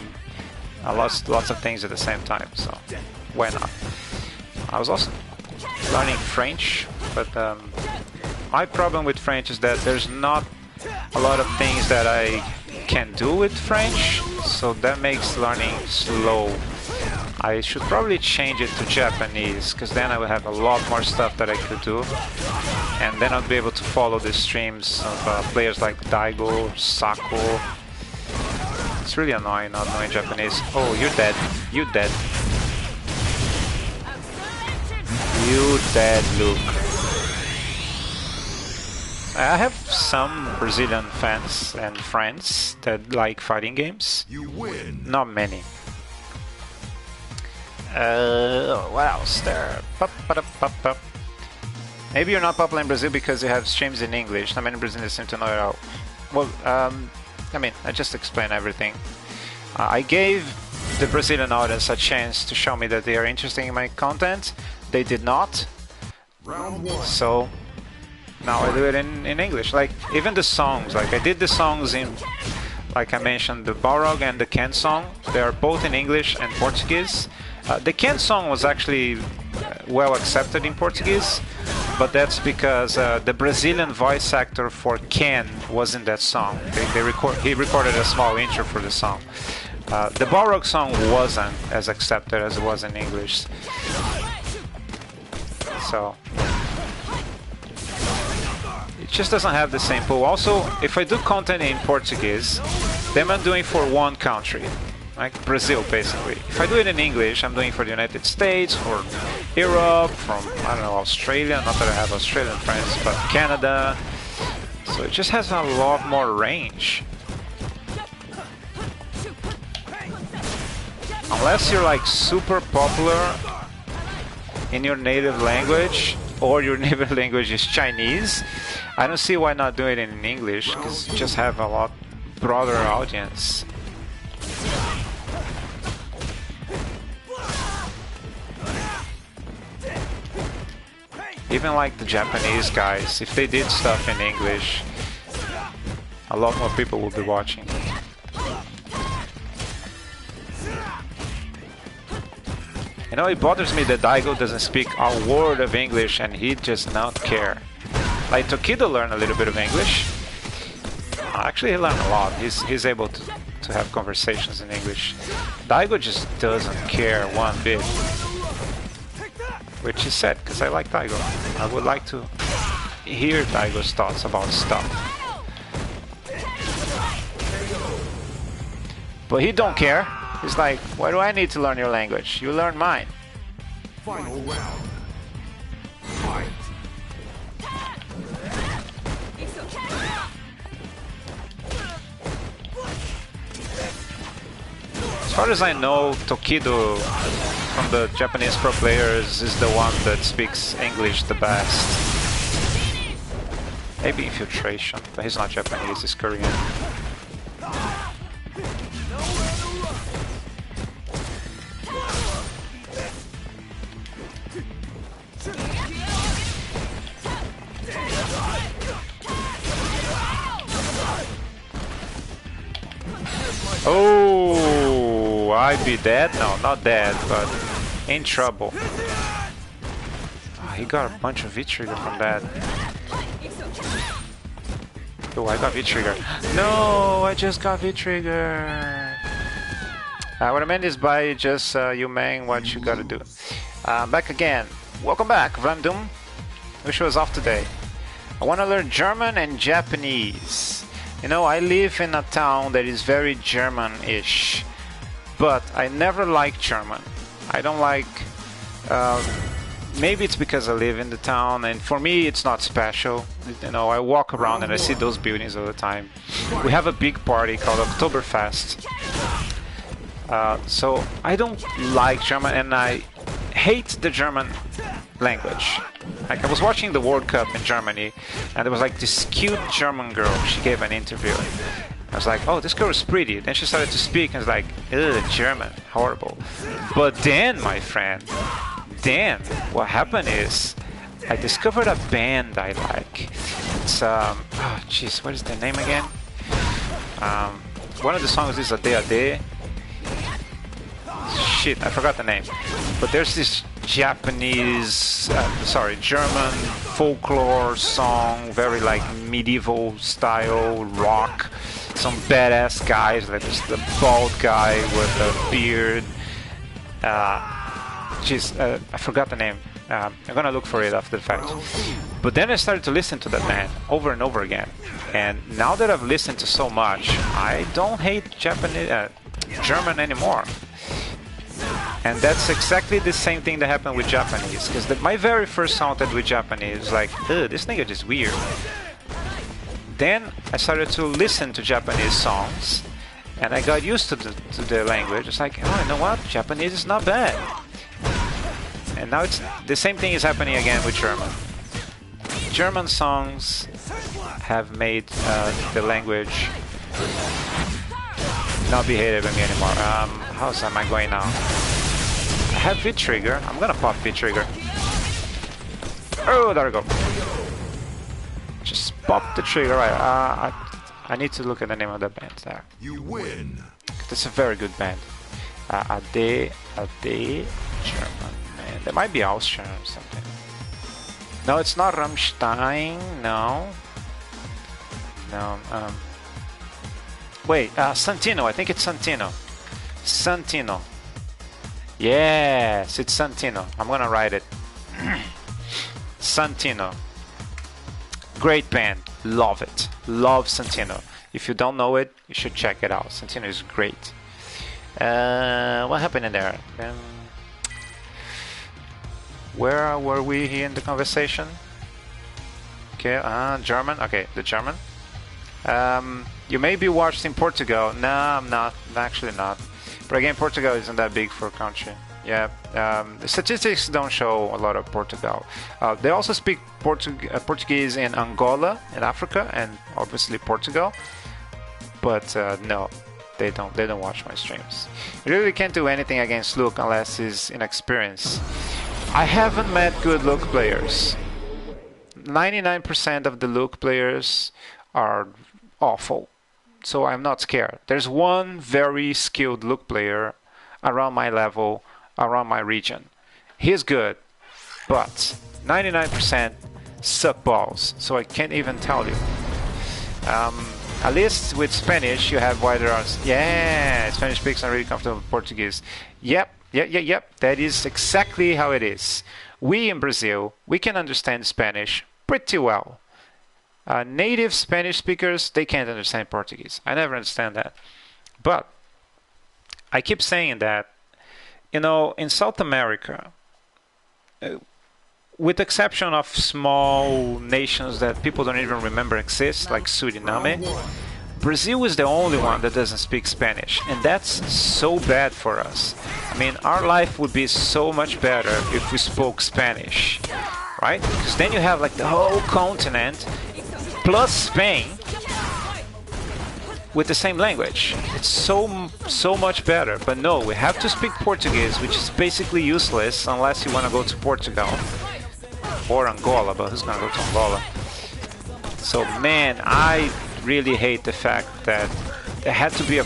lots of things at the same time. So why not? I was also learning French, but my problem with French is that there's not a lot of things that I can do with French, so that makes learning slow. I should probably change it to Japanese, because then I will have a lot more stuff that I could do, and then I'll be able to follow the streams of players like Daigo, Sako. It's really annoying not knowing Japanese. Oh, you're dead. You dead. You dead, Luke. I have some Brazilian fans and friends that like fighting games. You win. Not many. What else there? Maybe you're not popular in Brazil because you have streams in English. Not many Brazilians seem to know it all. Well, I mean, I just explained everything. I gave the Brazilian audience a chance to show me that they are interested in my content. They did not. Round 1. So now I do it in English. Like even the songs, like I did the songs in, like I mentioned, the Balrog and the Ken song. They are both in English and Portuguese. The Ken song was actually well accepted in Portuguese, but that's because the Brazilian voice actor for Ken was in that song. He recorded a small intro for the song. The Balrog song wasn't as accepted as it was in English. So it just doesn't have the same pull. Also, if I do content in Portuguese, then I'm doing for one country, like Brazil basically. If I do it in English, I'm doing for the United States, or Europe, from, I don't know, Australia, not that I have Australian friends, but Canada. So it just has a lot more range. Unless you're like super popular in your native language, or your native language is Chinese, I don't see why not do it in English, because you just have a lot broader audience. Even like the Japanese guys, if they did stuff in English, a lot more people will be watching. You know, it bothers me that Daigo doesn't speak a word of English and he just not care. Like Tokido learned a little bit of English. Actually, he learned a lot. He's able to have conversations in English. Daigo just doesn't care one bit. Which is sad, because I like Daigo. I would like to hear Daigo's thoughts about stuff. But he don't care. He's like, why do I need to learn your language? You learn mine. Final round. Fight. As far as I know, Tokido from the Japanese pro players is the one that speaks English the best. Maybe Infiltration, but he's not Japanese, he's Korean. Oh, I'd be dead? No, not dead, but in trouble. Oh, he got a bunch of V-Trigger from that. Oh, I got V-Trigger. No, I just got V-Trigger. What I meant is by just you man what you gotta do. Back again. Welcome back, Vandum. Wish I was off today. I want to learn German and Japanese. You know, I live in a town that is very German-ish, but I never liked German. I don't like... maybe it's because I live in the town, and for me it's not special. You know, I walk around and I see those buildings all the time. We have a big party called Oktoberfest. So I don't like German, and I hate the German language. Like, I was watching the World Cup in Germany, and there was like this cute German girl. She gave an interview. I was like, oh, this girl is pretty. Then she started to speak, and I was like, ugh, German, horrible. But then, my friend, then what happened is I discovered a band I like. It's oh jeez, what is the name again? One of the songs is Ade Ade. Shit, I forgot the name. But there's this Japanese, German folklore song, very like medieval style rock. Some badass guys, like this the bald guy with a beard. I forgot the name. I'm gonna look for it after the fact. But then I started to listen to that band over and over again. And now that I've listened to so much, I don't hate German anymore. And that's exactly the same thing that happened with Japanese. Because my very first song that with Japanese was like, ugh, this nigga is weird. Then I started to listen to Japanese songs, and I got used to the language. It's like, oh, you know what? Japanese is not bad. And now it's the same thing is happening again with German. German songs have made the language not be hated by me anymore. How's am I going now? I have V-Trigger. I'm gonna pop V-Trigger. Oh, there we go. Just pop the trigger. Right. I need to look at the name of the band there. You win. That's a very good band. Ade German. Man, they might be Austrian or something. No, it's not Rammstein. No. Wait, Santino. I think it's Santino. Santino. Yes, it's Santino. I'm gonna write it. Santino. Great band. Love it. Love Santino. If you don't know it, you should check it out. Santino is great. What happened in there? Where were we here in the conversation? Okay, German. Okay, the German. You may be watched in Portugal. No, I'm not. I'm actually not. But again, Portugal isn't that big for a country. Yeah, the statistics don't show a lot of Portugal. They also speak Portuguese in Angola, in Africa, and obviously Portugal. But no, they don't watch my streams. You really can't do anything against Luke unless he's inexperienced. I haven't met good Luke players. 99% of the Luke players are awful. So I'm not scared. There's one very skilled Luke player around my level, around my region. He's good, but 99% suck balls. So I can't even tell you. At least with Spanish, you have wider odds. Yeah, Spanish speaks are really comfortable with Portuguese. Yep. That is exactly how it is. We in Brazil, we can understand Spanish pretty well. Native Spanish speakers, they can't understand Portuguese. I never understand that. But I keep saying that, you know, in South America, with the exception of small nations that people don't even remember exist, like Suriname, Brazil is the only one that doesn't speak Spanish. And that's so bad for us. I mean, our life would be so much better if we spoke Spanish, right? Because then you have like the whole continent plus Spain with the same language. It's so much better. But no, we have to speak Portuguese, which is basically useless unless you want to go to Portugal or Angola, but who's gonna go to Angola? So man, I really hate the fact that there had to be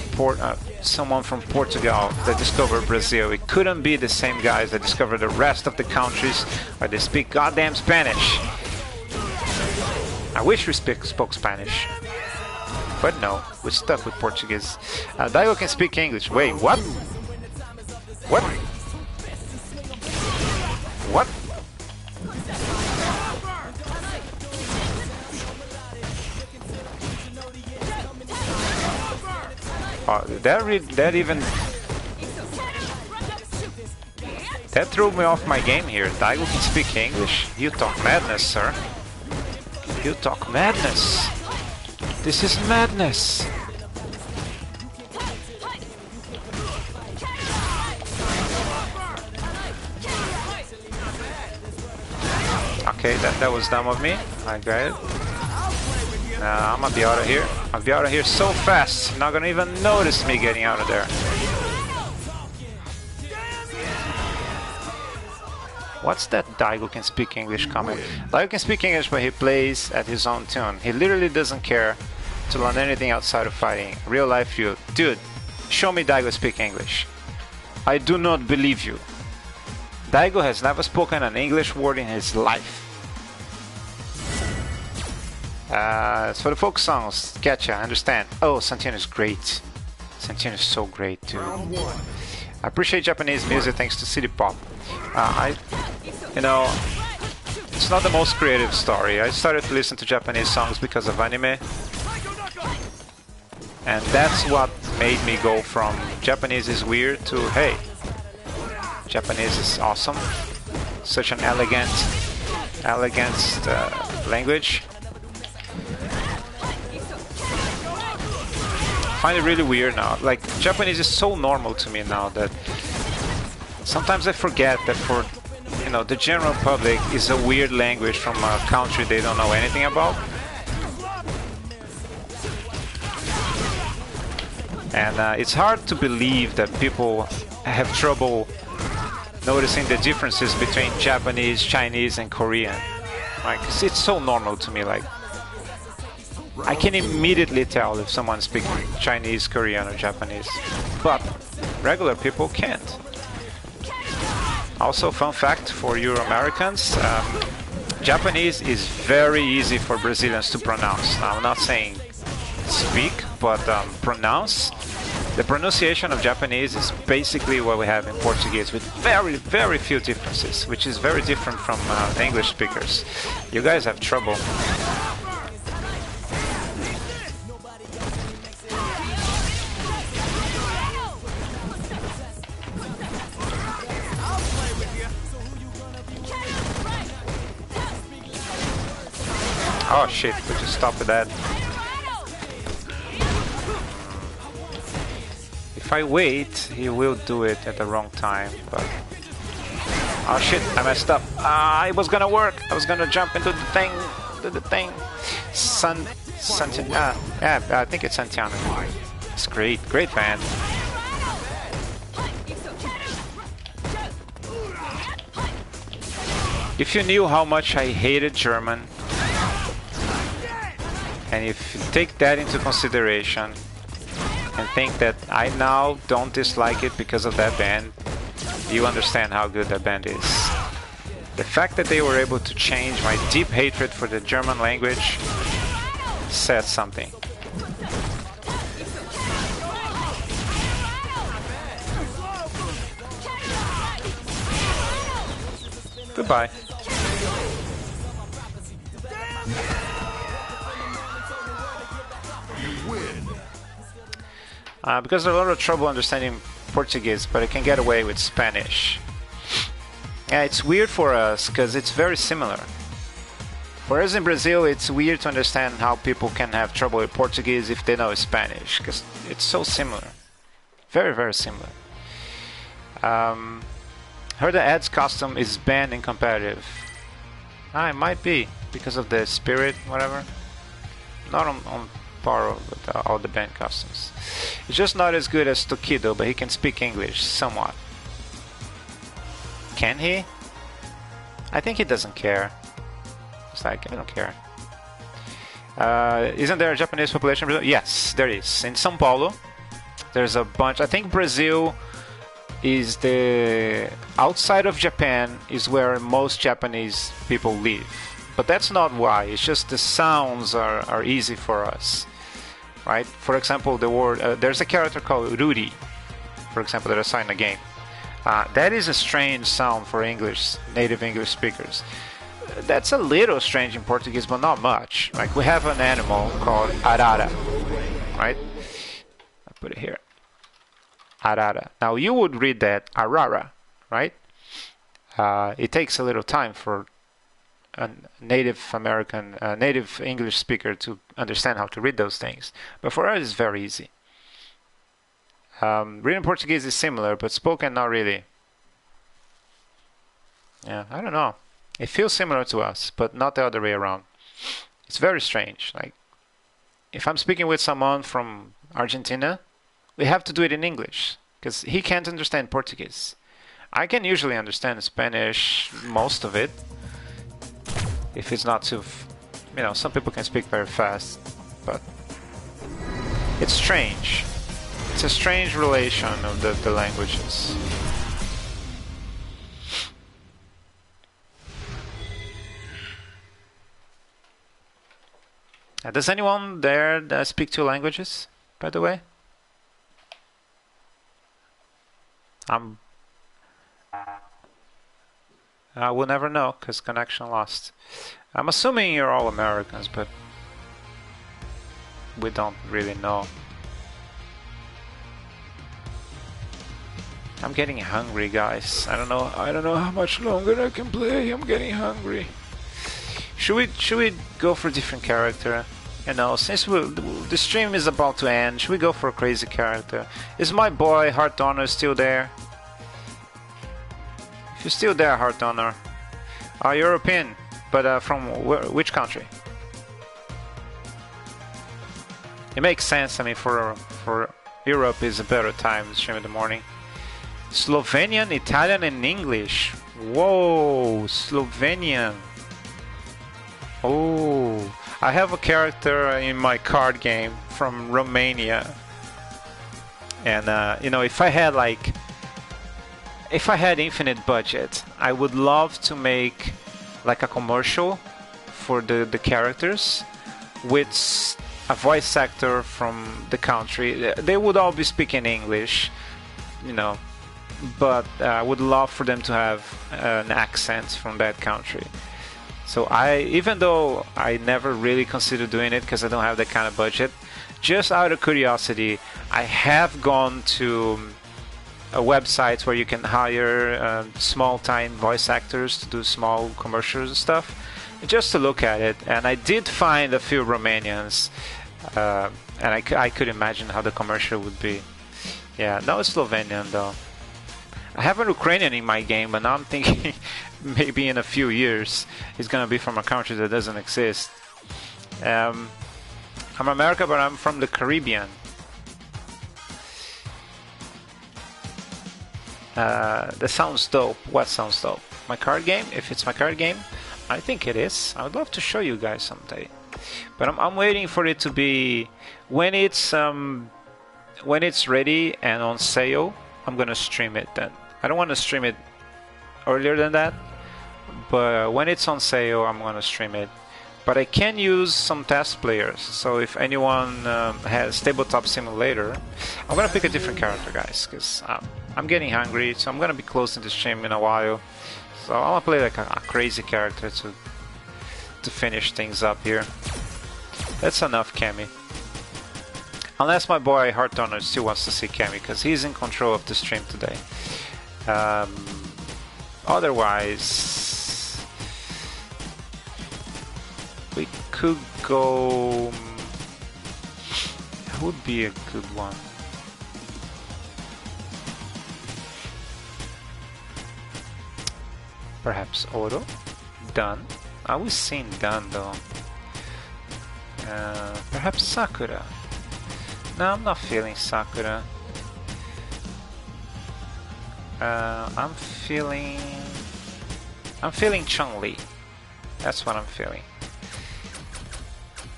someone from Portugal that discovered Brazil. It couldn't be the same guys that discovered the rest of the countries where they speak goddamn Spanish. I wish we spoke Spanish, but no, we're stuck with Portuguese. Daigo can speak English. Wait, what? What? What? That threw me off my game here. Daigo can speak English. You talk madness, sir. You talk madness. This is madness. Okay, that was dumb of me. I got it. I'm gonna be out of here. I'll be out of here so fast. You're not gonna even notice me getting out of there. What's that Daigo can speak English comment? Daigo can speak English, but he plays at his own tune. He literally doesn't care to learn anything outside of fighting. Real life you. Dude, show me Daigo speak English. I do not believe you. Daigo has never spoken an English word in his life. As for the folk songs, Getcha, I understand. Oh, Santino is great. Santino is so great too. I appreciate Japanese music thanks to City Pop. You know, it's not the most creative story. I started to listen to Japanese songs because of anime. And that's what made me go from Japanese is weird to, hey, Japanese is awesome. Such an elegant language. I find it really weird now. Like, Japanese is so normal to me now that sometimes I forget that for, you know, the general public is a weird language from a country they don't know anything about. And it's hard to believe that people have trouble noticing the differences between Japanese, Chinese, and Korean. Like, it's so normal to me. Like, I can immediately tell if someone's speaking Chinese, Korean, or Japanese, but regular people can't. Also, fun fact for Euro-Americans, Japanese is very easy for Brazilians to pronounce. Now, I'm not saying speak, but pronounce. The pronunciation of Japanese is basically what we have in Portuguese, with very, very few differences, which is very different from the English speakers. You guys have trouble. Oh shit, we just stop with that. if I wait, he will do it at the wrong time, but... Oh shit, I messed up. It was gonna work. I was gonna jump into the thing. Yeah, I think it's Santiano. It's great, great band. If you knew how much I hated German, and if you take that into consideration, and think that I now don't dislike it because of that band, you understand how good that band is. The fact that they were able to change my deep hatred for the German language says something. Goodbye. Because there's a lot of trouble understanding Portuguese, but I can get away with Spanish. Yeah, it's weird for us because it's very similar. Whereas in Brazil, it's weird to understand how people can have trouble with Portuguese if they know Spanish, because it's so similar. Very, very similar. Heard the Ed's costume is banned in competitive. It might be because of the spirit, whatever. Not on par with all the band costumes. He's just not as good as Tokido, but he can speak English somewhat. Can he? I think he doesn't care. It's like, I don't care. Isn't there a Japanese population in Brazil? Yes, there is. In São Paulo, there's a bunch. I think Brazil is the... outside of Japan is where most Japanese people live. But that's not why. It's just the sounds are easy for us. Right? For example, the word... there's a character called Ruri, for example, that I saw in a game. That is a strange sound for English, native English speakers. That's a little strange in Portuguese, but not much. Like, we have an animal called arara, right? I put it here. Arara. Now, you would read that arara, right? It takes a little time for a native American, native English speaker to understand how to read those things. But for us, it's very easy. Reading Portuguese is similar, but spoken not really. Yeah, I don't know. It feels similar to us, but not the other way around. It's very strange. Like, if I'm speaking with someone from Argentina, we have to do it in English, because he can't understand Portuguese. I can usually understand Spanish, most of it, if it's not too... you know, some people can speak very fast, but it's strange. It's a strange relation of the languages. Does anyone there speak two languages, by the way? I will never know, because connection lost. I'm assuming you're all Americans, but we don't really know. I'm getting hungry, guys. I don't know how much longer I can play. I'm getting hungry. Should we go for a different character? You know, since the stream is about to end, should we go for a crazy character? Is my boy Heart Donor still there? If you're still there, Heart Donor. European, but from which country? It makes sense. I mean, for Europe is a better time to stream in the morning. Slovenian, Italian, and English. Whoa, Slovenian. Oh, I have a character in my card game from Romania, and you know, if I had infinite budget, I would love to make like a commercial for the characters with a voice actor from the country. They would all be speaking English, you know, but I would love for them to have an accent from that country. So even though I never really considered doing it because I don't have that kind of budget, just out of curiosity, I have gone to websites where you can hire small-time voice actors to do small commercials and stuff, just to look at it. And I did find a few Romanians, and I could imagine how the commercial would be. Yeah, no Slovenian though. I have an Ukrainian in my game, but now I'm thinking maybe in a few years he's gonna be from a country that doesn't exist. I'm America, but I'm from the Caribbean. That sounds dope. What sounds dope? My card game? If it's my card game, I think it is. I would love to show you guys someday. But I'm waiting for it to be when it's ready and on sale. I'm gonna stream it then. I don't want to stream it earlier than that, but when it's on sale, I'm gonna stream it. But I can use some test players, so if anyone has Tabletop Simulator, I'm gonna pick a different character, guys, because I'm getting hungry, so I'm gonna be closing the stream in a while. So I'm gonna play like a crazy character to finish things up here. That's enough, Cammy. Unless my boy Heart Donor still wants to see Cammy, because he's in control of the stream today. Otherwise, we could go. That would be a good one. Perhaps Oro? Dun? I was seeing Dun though. Perhaps Sakura? No, I'm not feeling Sakura. I'm feeling Chun-Li. That's what I'm feeling.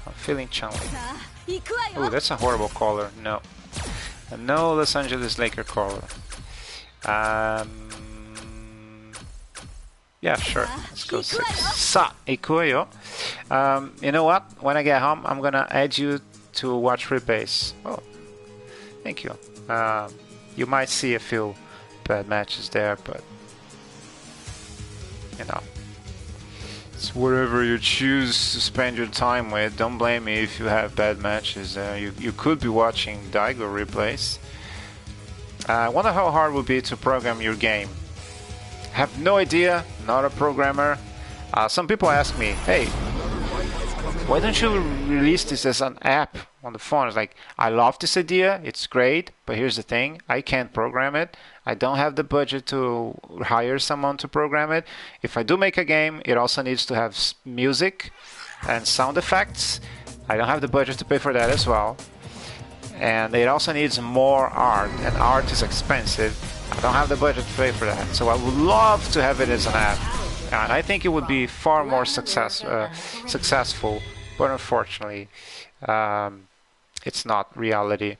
I'm feeling Chun-Li. Ooh, that's a horrible color. No. No Los Angeles Laker color. Yeah, sure. Let's go 6. Sa Ikuyo. You know what? When I get home, I'm gonna add you to watch replays. Oh, thank you. You might see a few bad matches there, but you know, it's whatever you choose to spend your time with. Don't blame me if you have bad matches. You could be watching Daigo replays. I wonder how hard it would be to program your game. Have no idea, not a programmer. Some people ask me, hey, why don't you release this as an app on the phone? It's like, I love this idea, it's great, but here's the thing, I can't program it. I don't have the budget to hire someone to program it. If I do make a game, it also needs to have music and sound effects. I don't have the budget to pay for that as well. And it also needs more art, and art is expensive. I don't have the budget to pay for that. So I would love to have it as an app. And I think it would be far more successful, but unfortunately, it's not reality.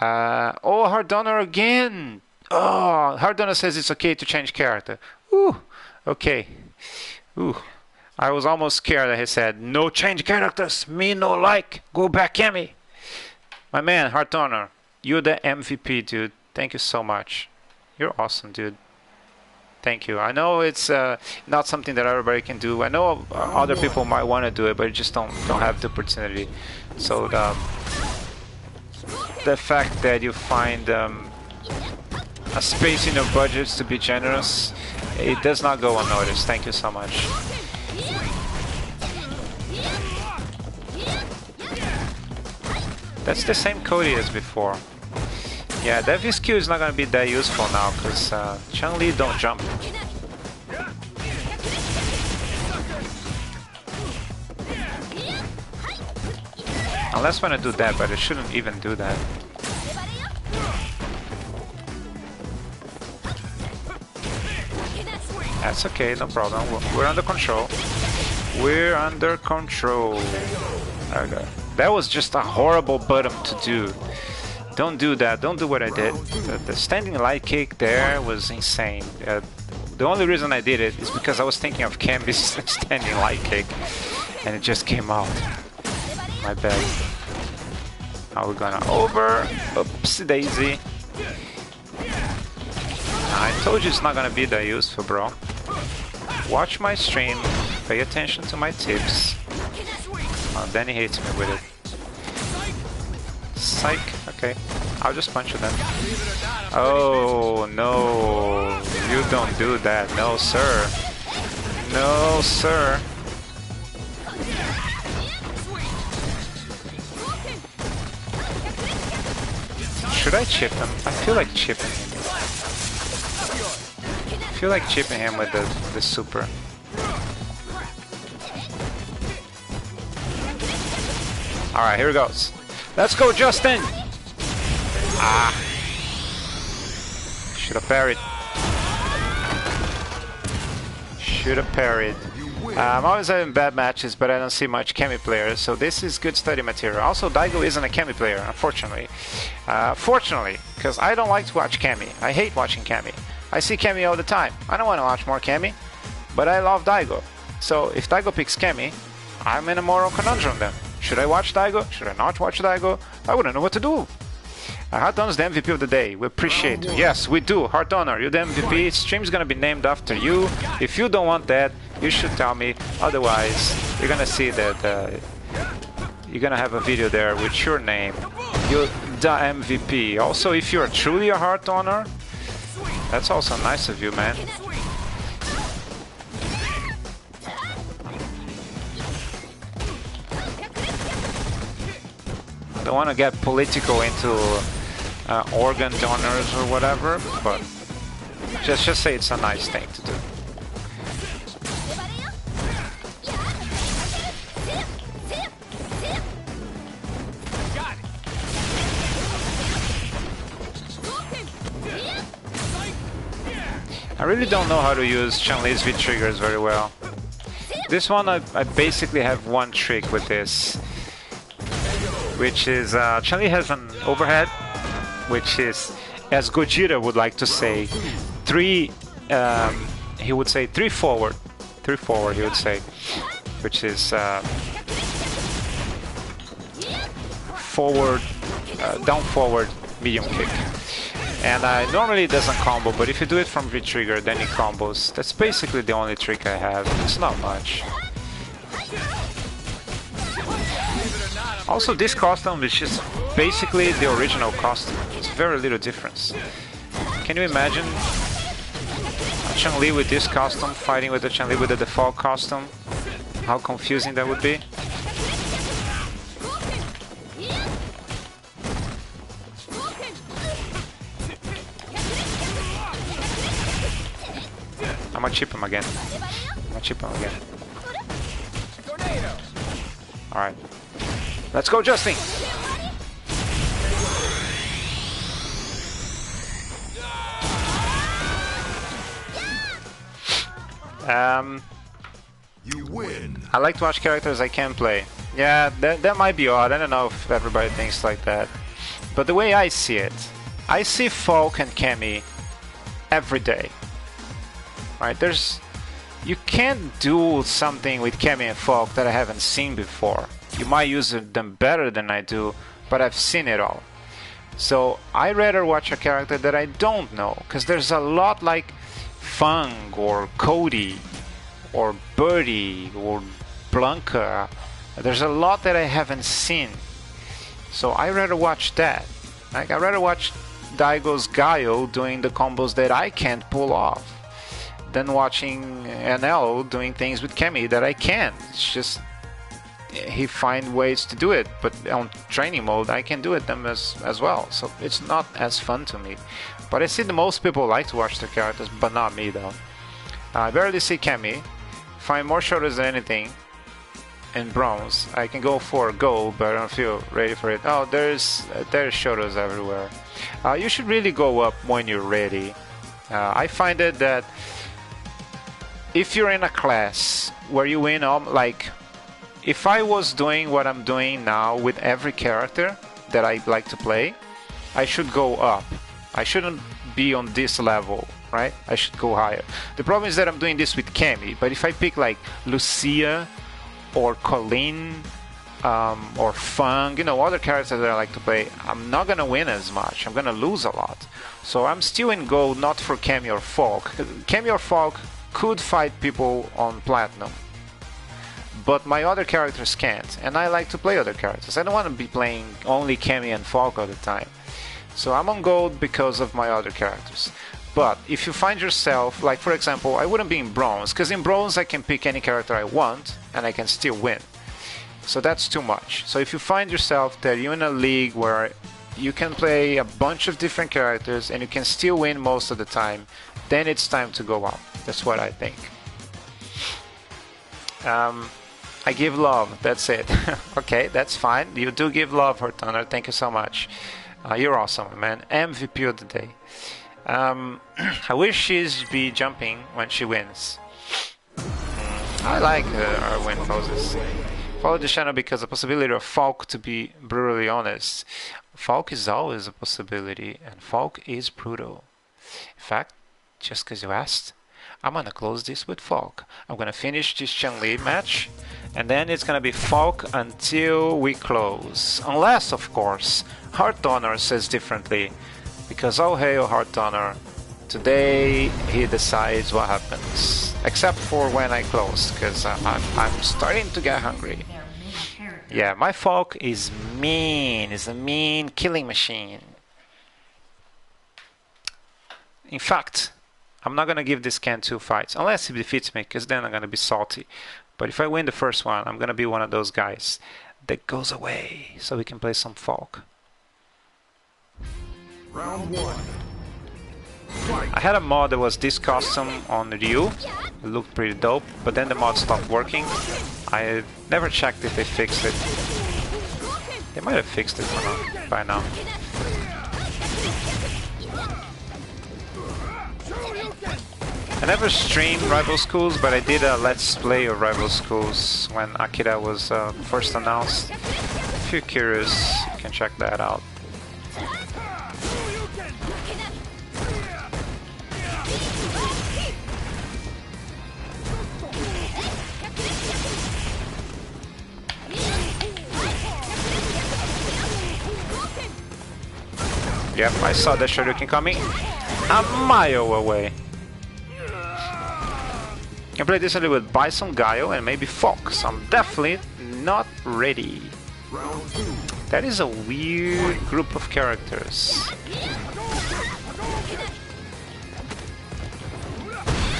Oh, Hardonor again! Oh, Hardonor says it's okay to change character. Ooh, okay. Ooh, I was almost scared that he said, no change characters, me no like, go back Cammy. My man, Hardonor, you're the MVP, dude. Thank you so much. You're awesome, dude. Thank you. I know it's not something that everybody can do. I know other people might want to do it, but just don't have the opportunity. So the fact that you find a space in your budgets to be generous, it does not go unnoticed. Thank you so much. That's the same Cody as before. Yeah, that skill is not gonna be that useful now because Chun-Li don't jump. Unless when I do that, but I shouldn't even do that. That's okay, no problem. We're under control. We're under control. Okay. That was just a horrible button to do. Don't do that. Don't do what I did. The standing light kick there was insane. The only reason I did it is because I was thinking of Cammy's standing light kick, and it just came out. My bad. Now we're gonna over. Oopsie daisy. I told you it's not gonna be that useful, bro. Watch my stream. Pay attention to my tips. Oh, then he hits me with it. Psych. Okay, I'll just punch you then. Oh no, you don't do that. No sir. No sir. Should I chip him? I feel like chipping him. I feel like chipping him with the super. Alright, here it goes. Let's go, Justin! Ah. Should have parried. Should have parried. I'm always having bad matches, but I don't see much Cammy players, so this is good study material. Also, Daigo isn't a Cammy player, unfortunately. Fortunately, because I don't like to watch Cammy. I hate watching Cammy. I see Cammy all the time. I don't want to watch more Cammy, but I love Daigo. So if Daigo picks Cammy, I'm in a moral conundrum then. Should I watch Daigo? Should I not watch Daigo? I wouldn't know what to do. Heart Honor's the MVP of the day. We appreciate you. Yes, we do. Heart Honor, you're the MVP. Stream's gonna be named after you. If you don't want that, you should tell me. Otherwise, you're gonna see that you're gonna have a video there with your name. You're the MVP. Also, if you're truly a Heart Honor, that's also nice of you, man. I don't want to get political into organ donors or whatever, but just say it's a nice thing to do. I really don't know how to use Chun-Li's V-triggers very well. This one I basically have one trick with this, which is Chun-Li has an overhead, which is, as Gojira would like to say, he would say three forward, he would say, which is forward, down forward, medium kick. And normally it doesn't combo, but if you do it from V-trigger, then it combos. That's basically the only trick I have. It's not much. Also, this costume is just basically the original costume. It's very little difference. Can you imagine a Chun-Li with this costume fighting with a Chun-Li with the default costume? How confusing that would be. I'm gonna chip him again. Alright. Let's go, Justin! You win. I like to watch characters I can play. Yeah, that might be odd. I don't know if everybody thinks like that. But the way I see it, I see Folk and Cammy every day. Right? You can't do something with Cammy and Folk that I haven't seen before. You might use them better than I do, but I've seen it all. So I rather watch a character that I don't know, because there's a lot like Fang or Cody or Birdie or Blanca. There's a lot that I haven't seen. So I rather watch that. Like I rather watch Daigo's Gaio doing the combos that I can't pull off than watching NL doing things with Cammy that I can. It's just he find ways to do it, but on training mode I can do it them as well. So it's not as fun to me. But I see the most people like to watch the characters, but not me though. I barely see Cammy. Find more shoulders than anything. In bronze, I can go for gold, but I don't feel ready for it. Oh, there's shoulders everywhere. You should really go up when you're ready. I find it that if you're in a class where you win, like if I was doing what I'm doing now with every character that I like to play, I should go up. I shouldn't be on this level, right? I should go higher. The problem is that I'm doing this with Cammy, but if I pick like Lucia or Colleen or Fang, you know, other characters that I like to play, I'm not gonna win as much. I'm gonna lose a lot. So I'm still in gold, not for Cammy or Folk. Cammy or Folk could fight people on Platinum, but my other characters can't, and I like to play other characters. I don't want to be playing only Cammy and Folk all the time. So I'm on gold because of my other characters. But if you find yourself, like for example, I wouldn't be in bronze, because in bronze I can pick any character I want and I can still win. So that's too much. So if you find yourself that you're in a league where you can play a bunch of different characters and you can still win most of the time, then it's time to go out. That's what I think. I give love, that's it. Okay, that's fine. You do give love, Hortoner. Thank you so much. You're awesome, man. MVP of the day. I wish she'd be jumping when she wins. I like her win poses. Follow the channel because the possibility of Falk, to be brutally honest. Falk is always a possibility, and Falk is brutal. In fact, just because you asked, I'm gonna close this with Falk. I'm gonna finish this Chun-Li match, and then it's gonna be Falk until we close. Unless, of course, Hortoner says differently. Because oh hail Hortoner, today he decides what happens. Except for when I close, because I'm starting to get hungry. Yeah, my Falk is mean. Is a mean killing machine. In fact, I'm not gonna give this Ken 2 fights unless he defeats me, because then I'm gonna be salty. But if I win the first one, I'm gonna be one of those guys that goes away so we can play some Falk. Round 1. Fight. I had a mod that was this custom on Ryu. It looked pretty dope, but then the mod stopped working. I never checked if they fixed it. They might have fixed it by now. I never streamed Rival Schools, but I did a Let's Play of Rival Schools when Akira was first announced. If you're curious, you can check that out. Yep, I saw that Shoryuken coming a mile away. Can play this only with Bison, Gaio, and maybe Fox. I'm definitely not ready. That is a weird group of characters.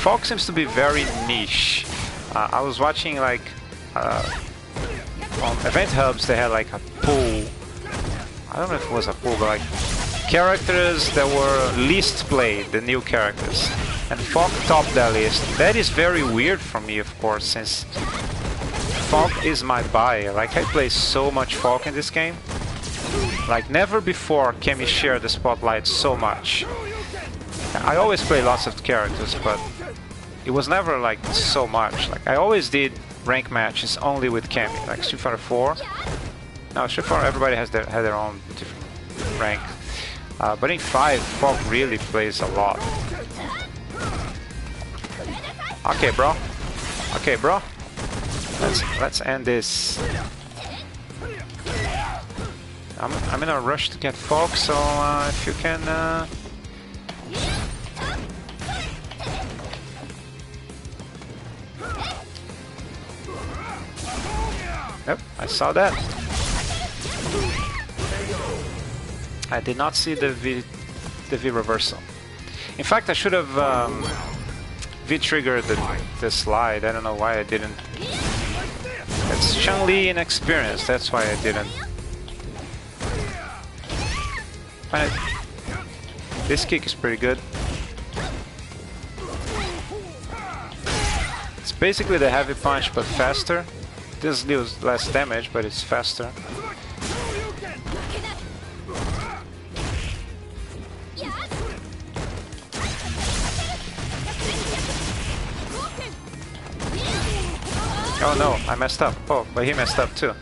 Fox seems to be very niche. I was watching like on event hubs. They had like a pool. I don't know if it was a pool, but like characters that were least played, the new characters. And Falk topped that list. That is very weird for me, of course, since Falk is my buy. Like, I play so much Falk in this game. Like, never before Cammy shared the spotlight so much. I always play lots of characters, but it was never like so much. Like, I always did rank matches only with Cammy, like Street Fighter 4. Now, Street Fighter, everybody has their own different rank. But in 5, Falk really plays a lot. Okay, bro. Okay, bro. Let's end this. I'm in a rush to get Falk, so if you can. Yep, I saw that. I did not see the V reversal. In fact, I should have V-triggered the slide. I don't know why I didn't. It's Chun-Li inexperience, that's why I didn't. This kick is pretty good. It's basically the heavy punch but faster. This deals less damage, but it's faster. Oh no, I messed up. Oh, but he messed up too.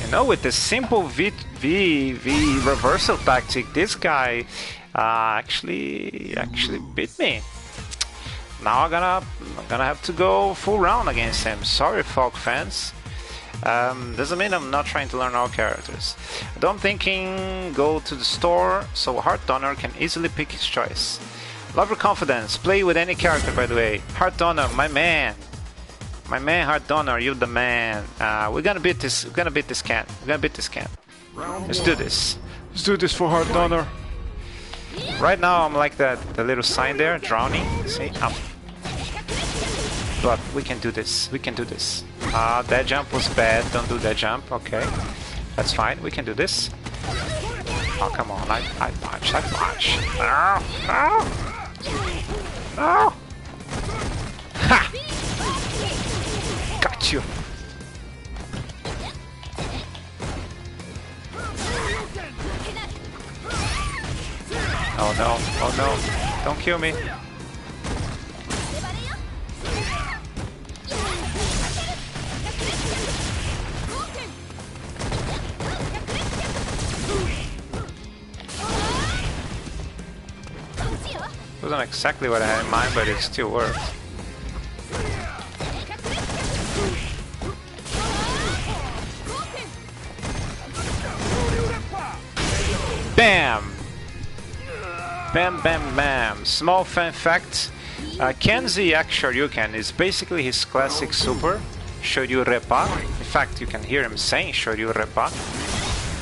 You know, with the simple V reversal tactic, this guy actually beat me. Now I'm gonna have to go full round against him. Sorry, Falk fans. Doesn't mean I'm not trying to learn all characters. Though I'm thinking go to the store so Hortoner can easily pick his choice. Love your confidence. Play with any character, by the way. Hortoner, my man. My man Hortoner, you the man. We're gonna beat this. We're gonna beat this Ken. We're gonna beat this Ken. Let's do this. Let's do this for Hortoner. Right now I'm like that. The little sign there, drowning. See, but we can do this. We can do this. That jump was bad. Don't do that jump. Okay, that's fine. We can do this. Oh, come on. I punch. I punch. No! No! No! Ha! Got you. Oh no. Oh no. Don't kill me. Wasn't exactly what I had in mind, but it still worked. Bam! Bam, bam, bam. Small fun fact. Ken's Shoryuken is basically his classic super, Shoryu Repa. In fact, you can hear him saying Shoryu Repa.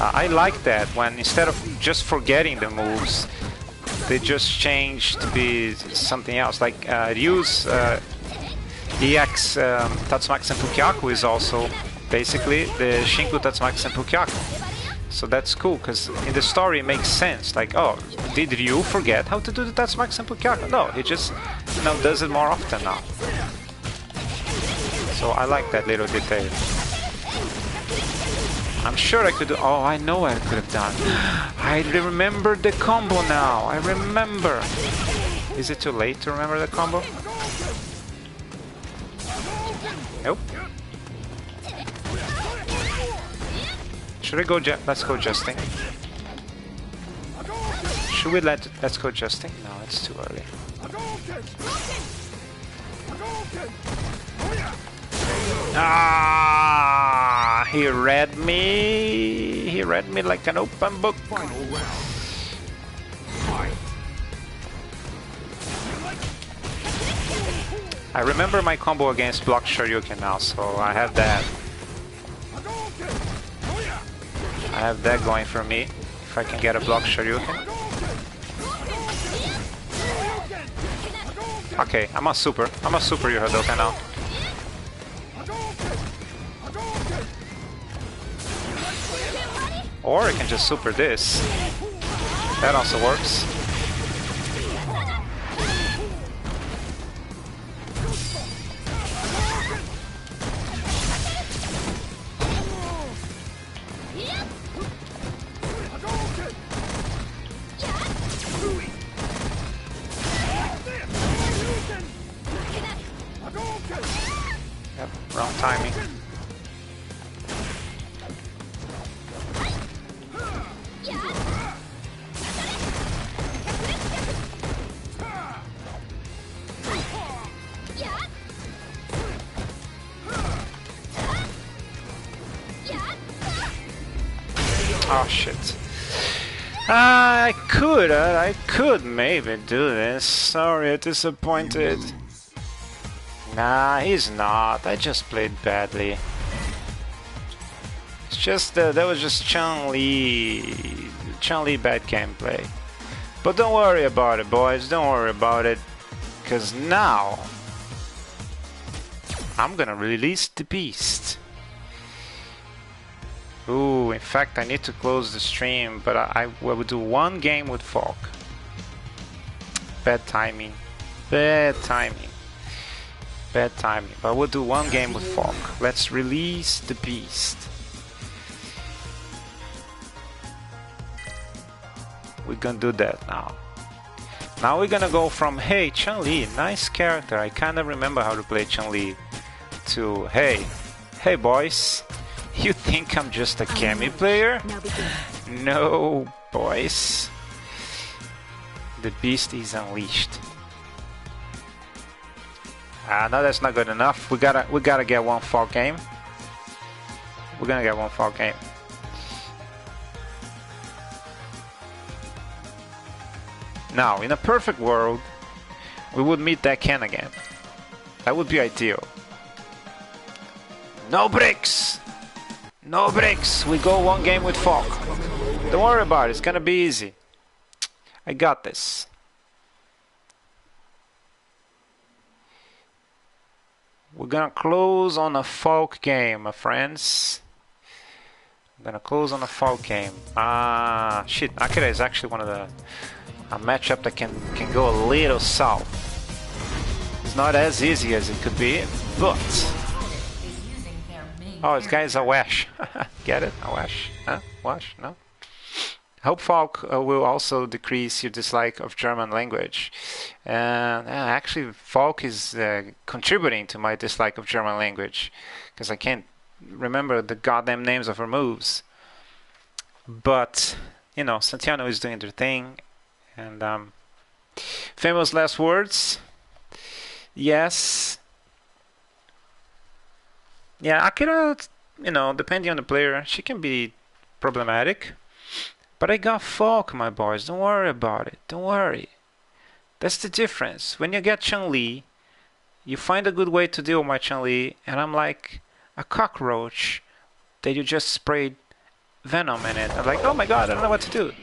I like that when instead of just forgetting the moves, they just change to be something else. Like Ryu's EX Tatsumaki Senpukyaku is also basically the Shinku Tatsumaki Senpukyaku. So that's cool, because in the story it makes sense. Like, oh, did Ryu forget how to do the Tatsumaki Senpukyaku? No, he just, you know, does it more often now. So I like that little detail. I'm sure I could do... Oh, I know what I could have done. I remember the combo now. I remember. Is it too late to remember the combo? Nope. Should I go... Let's go Justin. Should we let's go Justin? No, it's too early. Ah, he read me. He read me like an open book. I remember my combo against block Shoryuken now, so I have that. I have that going for me. If I can get a block Shoryuken. Okay, I'm a super Yu Hadoken now. Or I can just super this. That also works. Yep, wrong timing. Oh shit. I could maybe do this. Sorry, I'm disappointed. Nah, he's not. I just played badly. It's just that was just Chun-Li bad gameplay. But don't worry about it, boys. Don't worry about it. Because now I'm gonna release the beast. Ooh, in fact, I need to close the stream, but I will do one game with Falk. Bad timing. Bad timing. Bad timing. But we'll do one game with Falk. Let's release the beast. We're gonna do that now. Now we're gonna go from, hey, Chun-Li, nice character, I kinda remember how to play Chun-Li, to, hey boys, you think I'm just a Cammy player? No, boys. The beast is unleashed. No, that's not good enough. We gotta get one Falk game. We're gonna get one Falk game. Now, in a perfect world, we would meet that Ken again. That would be ideal. No bricks! No bricks! We go one game with Falk. Don't worry about it, it's gonna be easy. I got this. We're gonna close on a folk game, my friends. I'm gonna close on a folk game. Ah, shit. Akira is actually one of the a matchup that can go a little south. It's not as easy as it could be, but oh, this guy is a wash. Get it? A wash? Huh? Wash? No. Hope folk will also decrease your dislike of German language. Actually, folk is contributing to my dislike of German language because I can't remember the goddamn names of her moves. But you know, Santiano is doing their thing, and famous last words. Yes. Yeah, Akira. You know, depending on the player, she can be problematic. But I got folk, my boys. Don't worry about it. Don't worry. That's the difference. When you get Chun-Li, you find a good way to deal with my Chun-Li, and I'm like a cockroach that you just sprayed venom in it. I'm like, oh my god, I don't know what to do.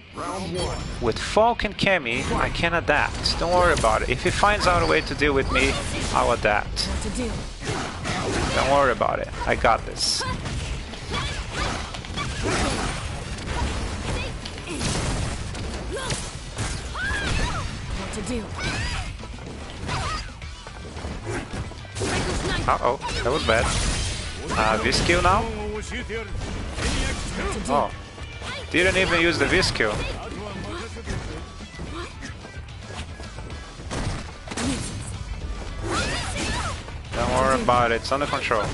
With Falk and Cammy, I can adapt. Don't worry about it. If he finds out a way to deal with me, I'll adapt. Don't worry about it. I got this. Uh-oh, that was bad. V-skill now? Oh, didn't even use the V-skill. Don't worry about it, it's under control.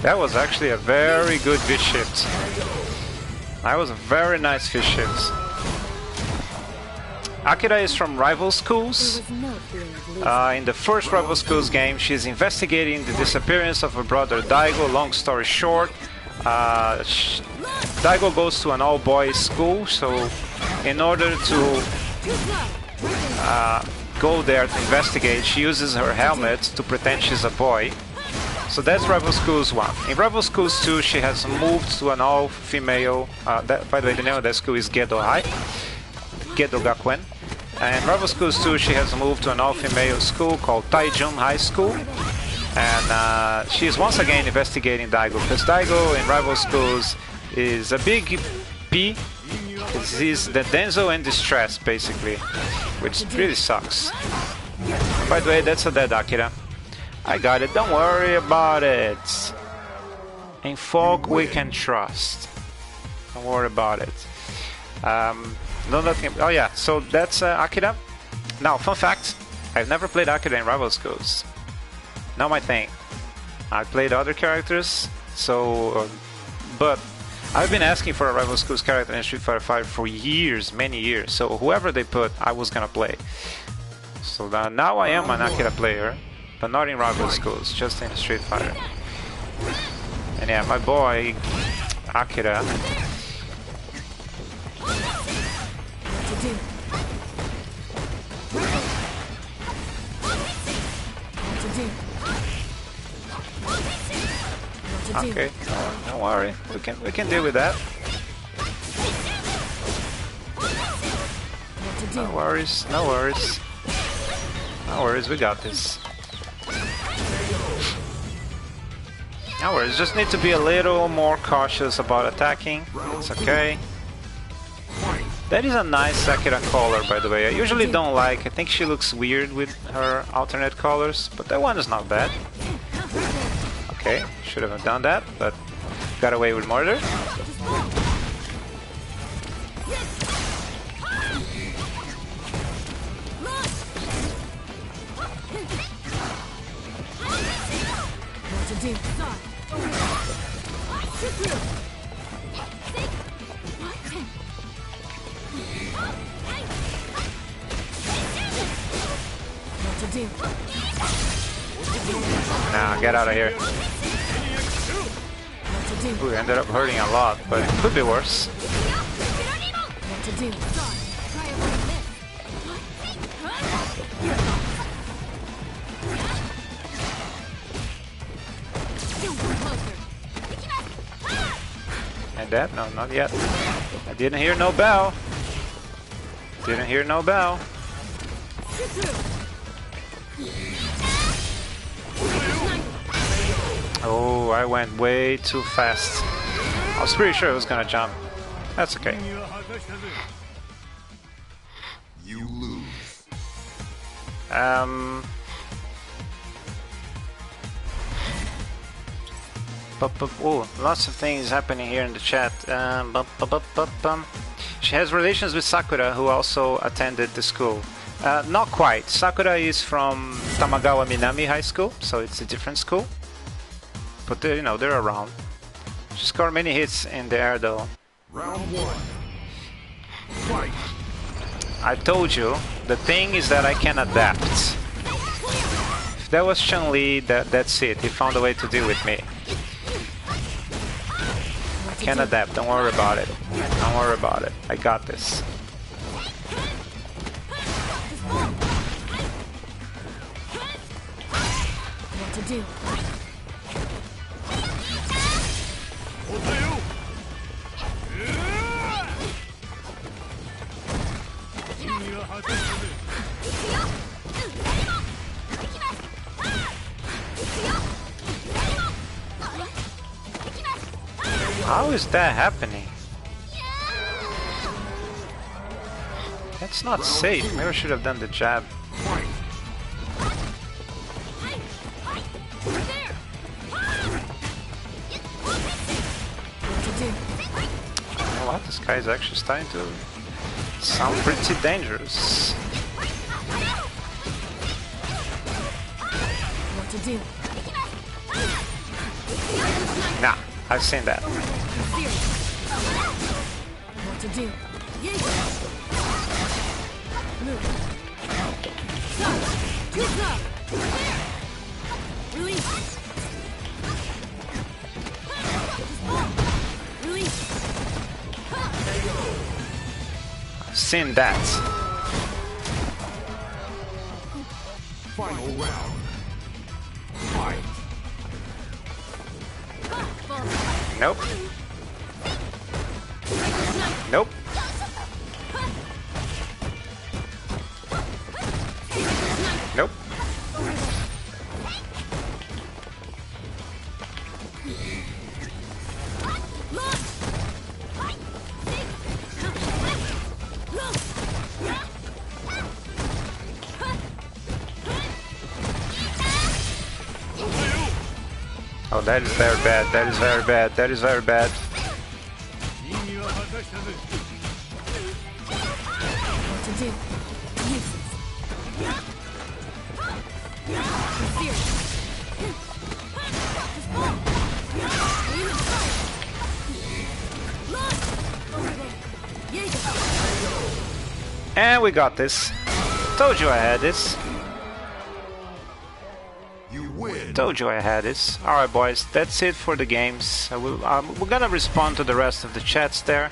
That was actually a very good fish shift. That was a very nice fish shift. Akira is from Rival Schools. In the first Rival Schools game, she's investigating the disappearance of her brother Daigo. Long story short, Daigo goes to an all-boys school, so in order to go there to investigate, she uses her helmet to pretend she's a boy. So that's Rival Schools 1. In Rival Schools 2, she has moved to an all-female... by the way, the name of that school is Gedo Gakuen. And in Rival Schools 2, she has moved to an all-female school called Taijun High School. And she is once again investigating Daigo, because Daigo in Rival Schools is a big P. He's the Denzo in distress, basically, which really sucks. By the way, that's a dead Akira. I got it, don't worry about it. In folk we can trust. Don't worry about it. Oh yeah, so that's Akira. Now, fun fact, I've never played Akira in Rival Schools. Not my thing. I played other characters, so... but I've been asking for a Rival Schools character in Street Fighter V for years, many years. So whoever they put, I was gonna play. So now I am an Akira player. But not in Rival Schools, just in Street Fighter. And yeah, my boy Akira. Okay, don't worry, we can deal with that. No worries, no worries. No worries, we got this. No worries, just need to be a little more cautious about attacking. It's okay. That is a nice Akira color, by the way. I usually don't like. I think she looks weird with her alternate colors, but that one is not bad. Okay, should have done that, but got away with murder. Nah, get out of here. Ooh, ended up hurting a lot, but it could be worse. that? No, not yet. I didn't hear no bell. Didn't hear no bell. Oh, I went way too fast. I was pretty sure it was gonna jump. That's okay. You lose. Oh, lots of things happening here in the chat. She has relations with Sakura, who also attended the school. Not quite. Sakura is from Tamagawa Minami High School, so it's a different school. But they, they're around. She scored many hits in the air, though. Round 1. Fight. I told you, the thing is that I can adapt. If that was Chun-Li, that's it. He found a way to deal with me. I can adapt, don't worry about it. Don't worry about it. I got this. What to do? How is that happening? That's not safe. Maybe I should have done the jab. You know what? This guy is actually starting to sound pretty dangerous. What to do? Nah, I've seen that. What to do? Release. I've seen that. Final round. Fight. Nope. Nope. Nope. Oh, that is very bad. That is very bad. That is very bad. What to do? And we got this. Told you I had this. You win. Told you I had this. Alright boys, that's it for the games. We're gonna respond to the rest of the chats there,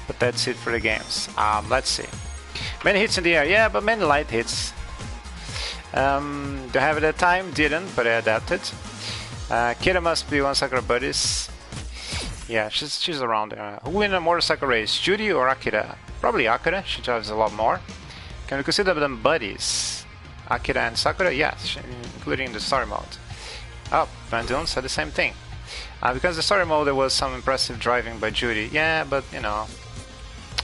but that's it for the games. Let's see. Many hits in the air, yeah, but many light hits. Do I have it at time? Didn't, but I adapted. Kira must be one Sakura buddies. Yeah, she's around there. Who win a motorcycle race, Judy or Akira? Probably Akira, she drives a lot more. Can we consider them buddies? Akira and Sakura? Yes, including the story mode. Oh, Van Doon said the same thing. Because the story mode there was some impressive driving by Judy. Yeah, but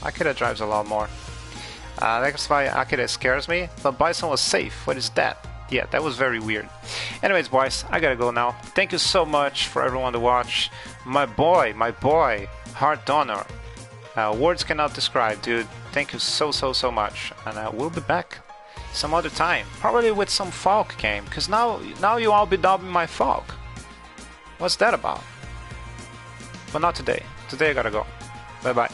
Akira drives a lot more. That's why Akira scares me, but Bison was safe. What is that? Yeah, that was very weird. Anyways, boys, I gotta go now. Thank you so much for everyone to watch. My boy, Heart Donor. Words cannot describe, dude. Thank you so much. And we'll be back some other time. Probably with some Falk game, because now you all be dubbing my Falk. What's that about? But not today. Today I gotta go. Bye bye.